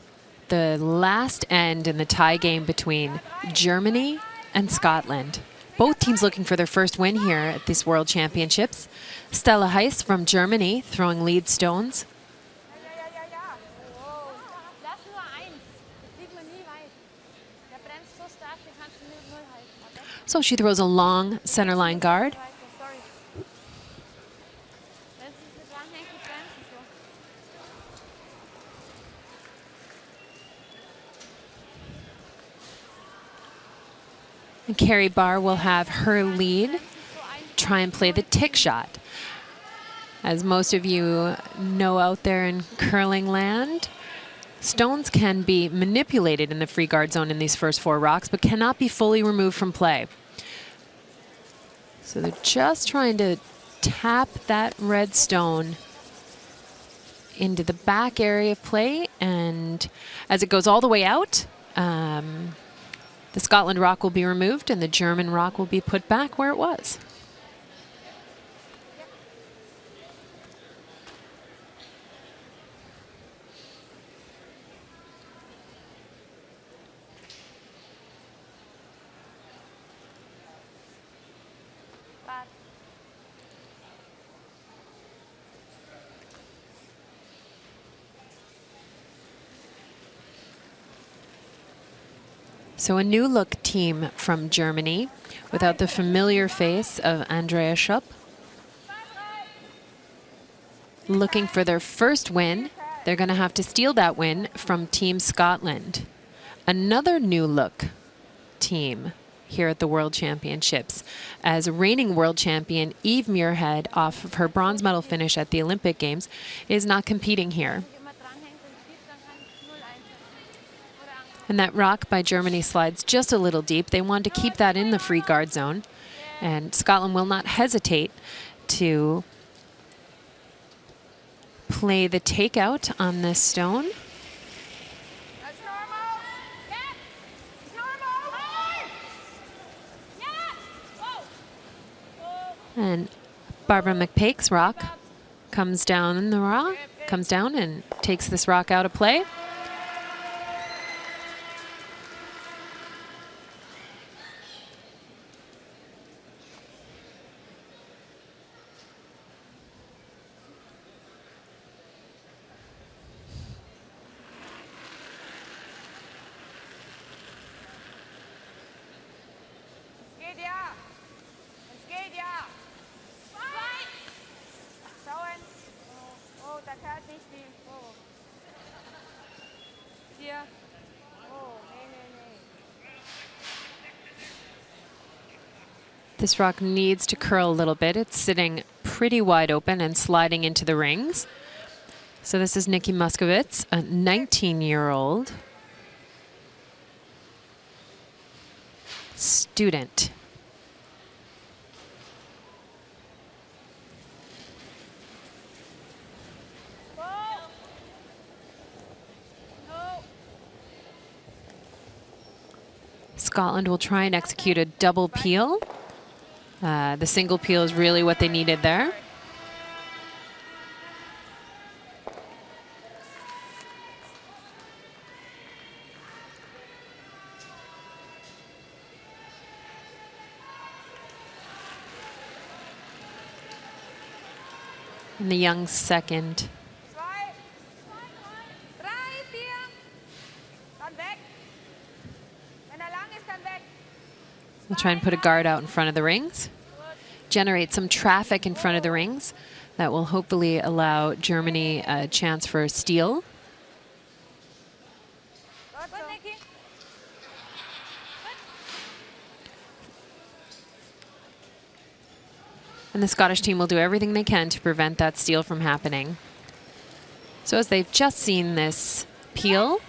the last end in the tie game between Germany and Scotland. Both teams looking for their first win here at these World Championships. Stella Heiss from Germany throwing lead stones. Lass nur eins. Kriegen wir nie weit. Der bremst so stark, den kannst du null halten. So she throws a long center line guard. Sorry. Wenn sie sich dranhängt, die bremsen so. And Carrie Barr will have her lead try and play the tick shot. As most of you know out there in curling land, stones can be manipulated in the free guard zone in these first 4 rocks, but cannot be fully removed from play. So they're just trying to tap that red stone into the back area of play, and as it goes all the way out, the Scotland rock will be removed and the German rock will be put back where it was. So a new look team from Germany without the familiar face of Andrea Schupp. Looking for their first win. They're going to have to steal that win from Team Scotland. Another new look team here at the World Championships, as reigning world champion Eve Muirhead, off of her bronze medal finish at the Olympic Games, is not competing here. And that rock by Germany slides just a little deep. They want to keep that in the free guard zone. And Scotland will not hesitate to play the takeout on this stone. That's normal. Yeah. It's normal. Yeah. Whoa. And Barbara McPake's rock comes down in the rock, comes down and takes this rock out of play. This rock needs to curl a little bit. It's sitting pretty wide open and sliding into the rings. So this is Nikki Muskowitz, a 19-year-old student. Scotland will try and execute a double peel. The single peel is really what they needed there. And the young second. We'll try and put a guard out in front of the rings. Generate some traffic in front of the rings. That will hopefully allow Germany a chance for a steal. And the Scottish team will do everything they can to prevent that steal from happening. So as they've just seen this peel,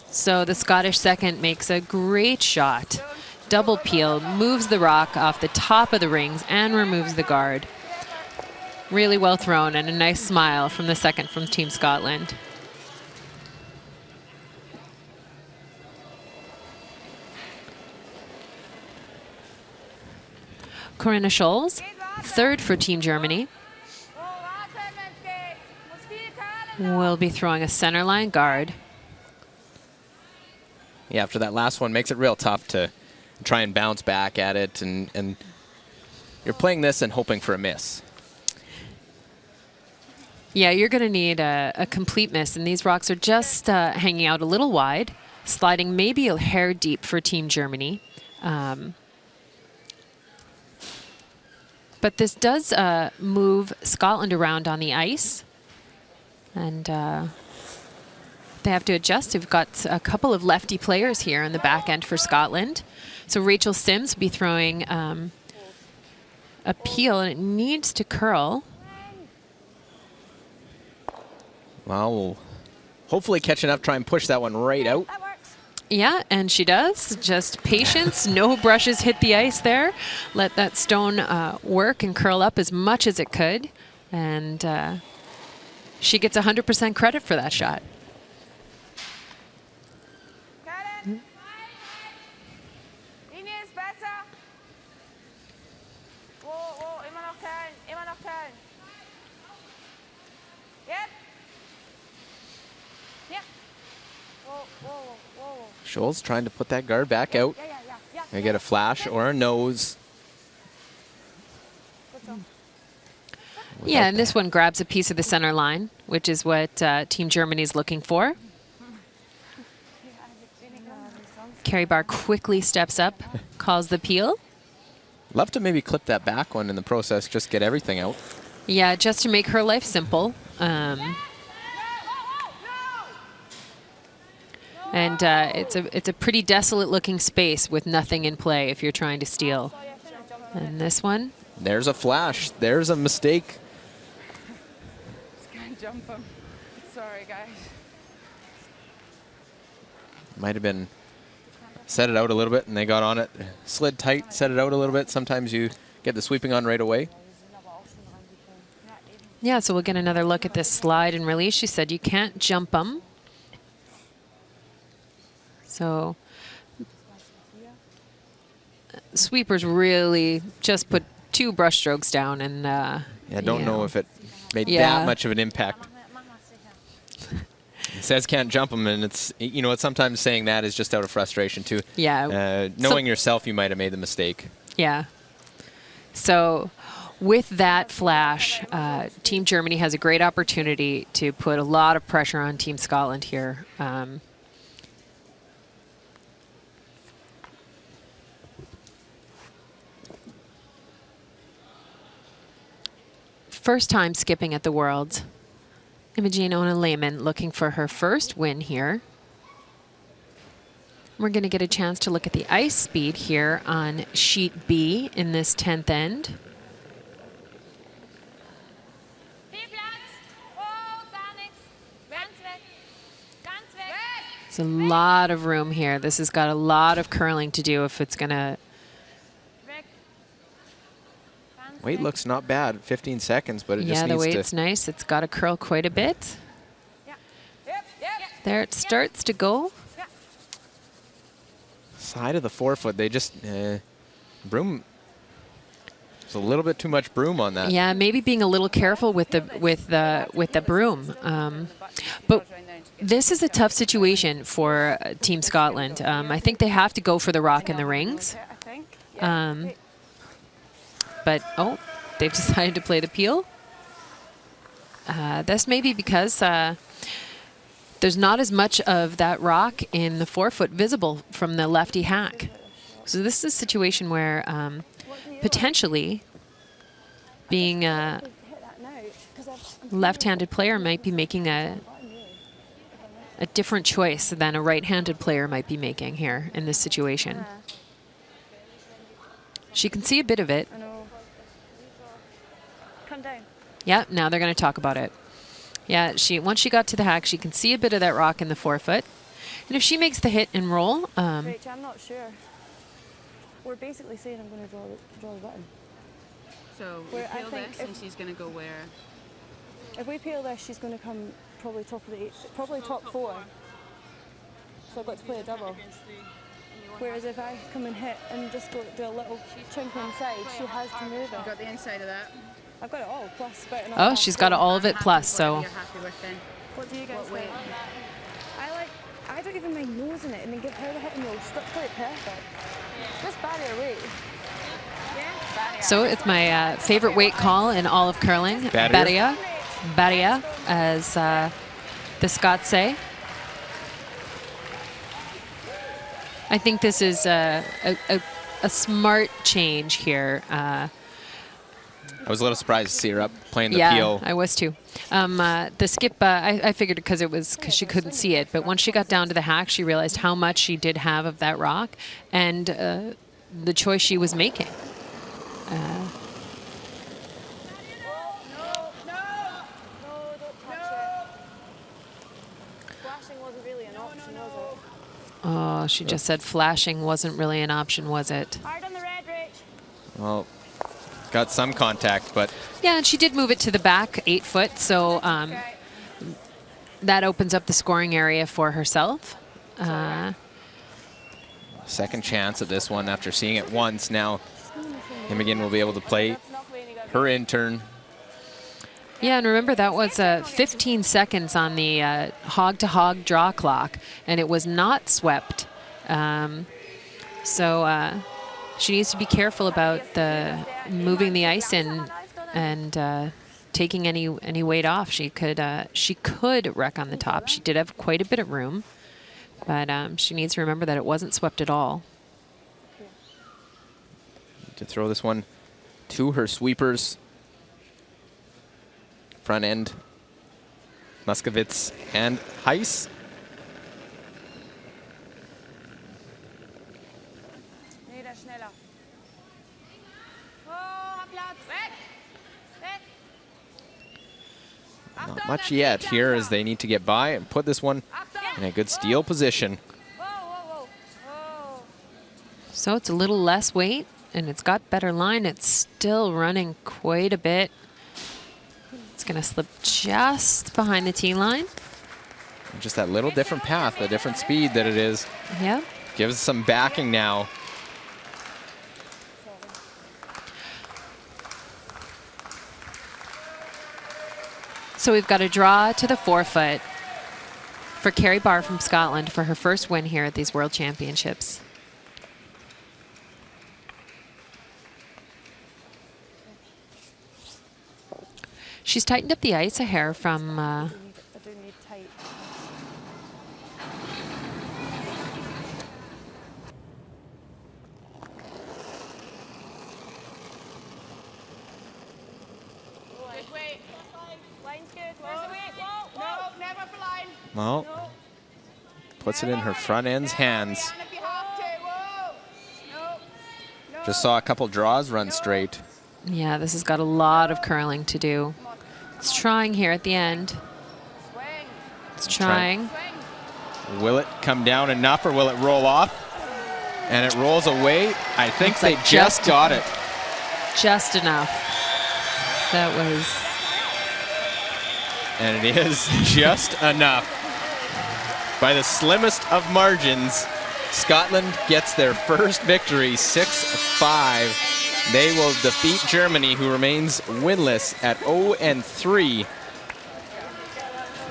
so the Scottish second makes a great shot. Double peel, moves the rock off the top of the rings and removes the guard. Really well thrown, and a nice smile from the second from Team Scotland. Corinna Scholz, third for Team Germany, will be throwing a center line guard. Yeah, after that last one, makes it real tough to try and bounce back at it, and you're playing this and hoping for a miss. Yeah, you're going to need a complete miss, and these rocks are just hanging out a little wide, sliding maybe a hair deep for Team Germany. But this does move Scotland around on the ice, and they have to adjust. They've got a couple of lefty players here in the back end for Scotland. So Rachel Sims will be throwing a peel, and it needs to curl. Well, we'll hopefully catch enough, try and push that one right out. Yeah, and she does. Just patience. No brushes hit the ice there. Let that stone work and curl up as much as it could. And she gets 100% credit for that shot. Scholz trying to put that guard back out. They get a flash or a nose. Yeah, and this one grabs a piece of the center line, which is what Team Germany is looking for. Carrie Barr quickly steps up, calls the peel. Love to maybe clip that back one in the process, just get everything out. Yeah, just to make her life simple. And it's a pretty desolate looking space with nothing in play if you're trying to steal. And this one. There's a flash. There's a mistake. Just gonna jump him. Sorry, guys. Might have been set it out a little bit and they got on it. Slid tight, set it out a little bit. Sometimes you get the sweeping on right away. Yeah, so we'll get another look at this slide and release. She said you can't jump them. So sweepers really just put 2 brush strokes down, and yeah, I don't know if it made Yeah. that much of an impact. It says can't jump them, and it's, you know, it's sometimes saying that is just out of frustration too. Yeah. Knowing yourself, you might have made the mistake. Yeah. So with that flash, Team Germany has a great opportunity to put a lot of pressure on Team Scotland here. First time skipping at the Worlds. Imogen Ona-Lehmann looking for her first win here. We're going to get a chance to look at the ice speed here on sheet B in this 10th end. There's a lot of room here. This has got a lot of curling to do if it's going to... Weight looks not bad, 15 seconds, but it just needs to... Yeah, the weight's nice. It's got to curl quite a bit. There it starts to go. Side of the forefoot, they just... broom... There's a little bit too much broom on that. Yeah, maybe being a little careful with the broom. But this is a tough situation for Team Scotland. I think they have to go for the rock in the rings. But, oh, they've decided to play the peel. That's maybe because there's not as much of that rock in the forefoot visible from the lefty hack. So this is a situation where potentially being a left-handed player might be making a different choice than a right-handed player might be making here in this situation. She can see a bit of it. Yeah, now they're going to talk about it. Yeah, once she got to the hack, she can see a bit of that rock in the forefoot. And if she makes the hit and roll... Rach, I'm not sure. We're basically saying I'm going to draw the button. So we peel this and she's going to go where? If we peel this, she's going to come probably top 4. So I've got to play a double. Whereas if I come and hit and just go do a little chunk inside, she has to move You it. got the inside of that. I've got it all, plus about another Oh, half she's got stone. all of it plus, Whatever so you're happy with then. What do you guys What weight? think? I don't even mind nosing it and then get her the hitting roll. Structurally perfect. Just barrier weight. so it's my favorite weight call in all of curling. Barrier. Barrier, as the Scots say. I think this is a smart change here. I was a little surprised to see her up playing the Yeah, peel. I was too. The skip, I figured because she couldn't see it, but once she got down to the hack, she realized how much she did have of that rock and the choice she was making. Flashing wasn't really an option, was it? Oh, she just said flashing wasn't really an option, was it? Hard on the red, Rich. Well, got some contact, but Yeah, and she did move it to the back 8 foot, so that opens up the scoring area for herself. second chance at this one after seeing it once. Now Imogen will be able to play her in turn. Yeah, and remember that was 15 seconds on the hog-to-hog draw clock, and it was not swept. So she needs to be careful about moving the ice in and taking any weight off. She could wreck on the top. She did have quite a bit of room, but she needs to remember that it wasn't swept at all. To throw this one to her sweepers. Front end, Muskovitz and Heiss. Schneller. Oh, Platz. Weg. Weg. Not much yet here as they need to get by and put this one in a good steal position. Whoa, whoa, whoa. Whoa. So it's a little less weight, and it's got better line. It's still running quite a bit. It's going to slip just behind the tee line. Just that little different path, the different speed that it is. Yeah. Gives some backing now. So we've got a draw to the 4 foot for Carrie Barr from Scotland for her first win here at these World Championships. She's tightened up the ice a hair from I do need tight. Good weight. Line's good. Where's the weight? Whoa, whoa. No, never for line. Well, puts it in her front end's hands. And if you have to, whoa. No. Just saw a couple draws run straight. Yeah, this has got a lot of curling to do. It's trying here at the end. Swing. It's trying. Swing. Will it come down enough or will it roll off? And it rolls away. I think Looks they like just got it. Just enough. That was... And it is just enough. By the slimmest of margins, Scotland gets their first victory, 6-5. They will defeat Germany, who remains winless at 0-3.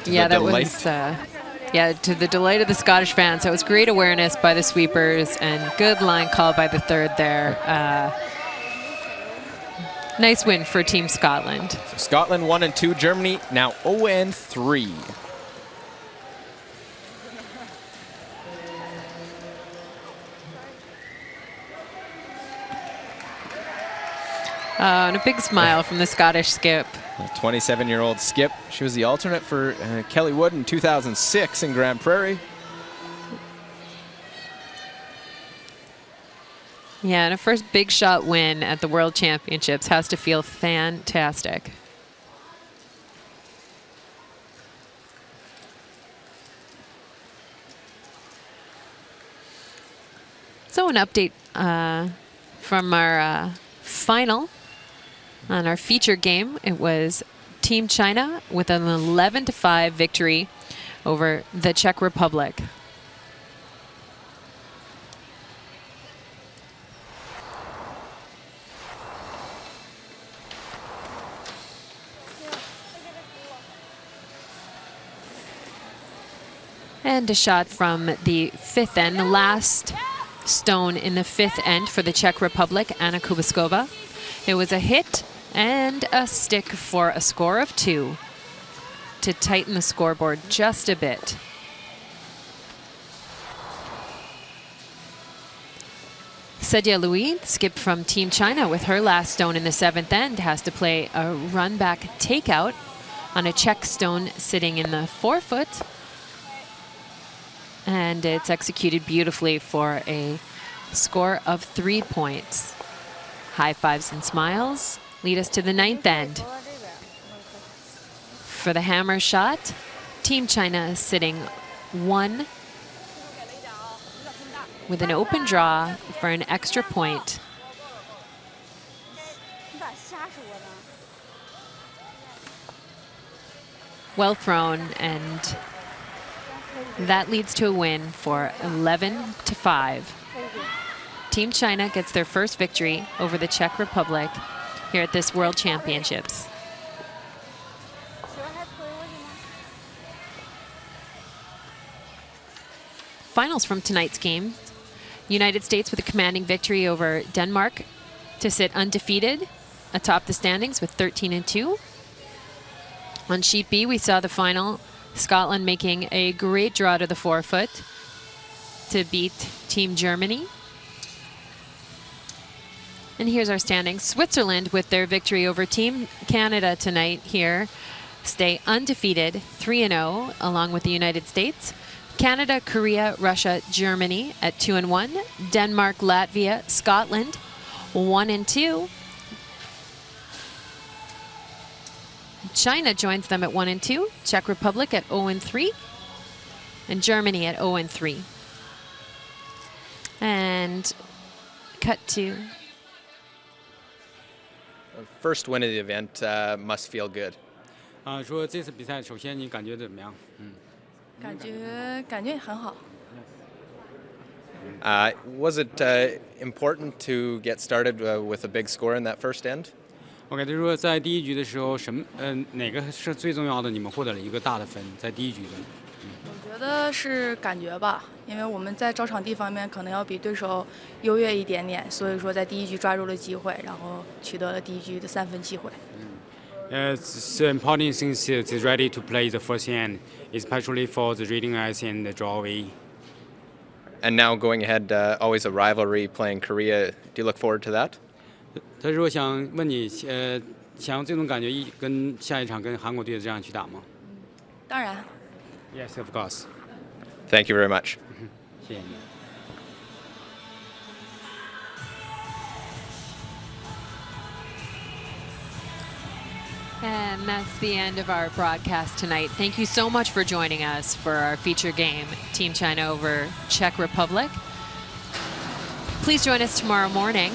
Yeah, that was... yeah, to the delight of the Scottish fans. That was great awareness by the sweepers and good line call by the third there. Nice win for Team Scotland. So Scotland 1-2, Germany now 0-3. And a big smile from the Scottish skip. A 27-year-old skip. She was the alternate for Kelly Wood in 2006 in Grand Prairie. Yeah, and a first big shot win at the World Championships has to feel fantastic. So an update from our final on our feature game. It was Team China with an 11-5 victory over the Czech Republic. And a shot from the fifth end, the last stone in the fifth end for the Czech Republic, Anna Kubiskova. It was a hit and a stick for a score of 2 to tighten the scoreboard just a bit. Sedia Louis, skip from Team China with her last stone in the seventh end, has to play a run back takeout on a Czech stone sitting in the 4-foot. And it's executed beautifully for a score of 3 points. High fives and smiles lead us to the ninth end. For the hammer shot, Team China is sitting 1 with an open draw for an extra point. Well thrown, and that leads to a win for 11-5. Team China gets their first victory over the Czech Republic here at this World Championships. Finals from tonight's game. United States with a commanding victory over Denmark to sit undefeated atop the standings with 13-2. On sheet B, we saw the final, Scotland making a great draw to the 4-foot to beat Team Germany. And here's our standings. Switzerland with their victory over Team Canada tonight here stay undefeated, 3-0, along with the United States. Canada, Korea, Russia, Germany at 2-1. Denmark, Latvia, Scotland, 1-2. China joins them at 1-2. Czech Republic at 0-3. And Germany at 0-3. And cut to... First win of the event must feel good. 说这次比赛，首先你感觉怎么样？感觉很好。Was it important to get started with a big score in that first end? 我感觉说在第一局的时候，哪个是最重要的？你们获得了一个大的分，在第一局中。我觉得是感觉吧，因为我们在找场地方面可能要比对手优越一点点，所以说在第一局抓住了机会，然后取得了第一局的3分机会。It's important since it's ready to play the first hand, especially for the reading ice and the draw away. And now going ahead, always a rivalry playing Korea. Do you look forward to that? 他说想问你，想要这种感觉跟下一场跟韩国队这样去打吗？当然。Yes, of course. Thank you very much. 谢谢你。And that's the end of our broadcast tonight. Thank you so much for joining us for our feature game, Team China over Czech Republic. Please join us tomorrow morning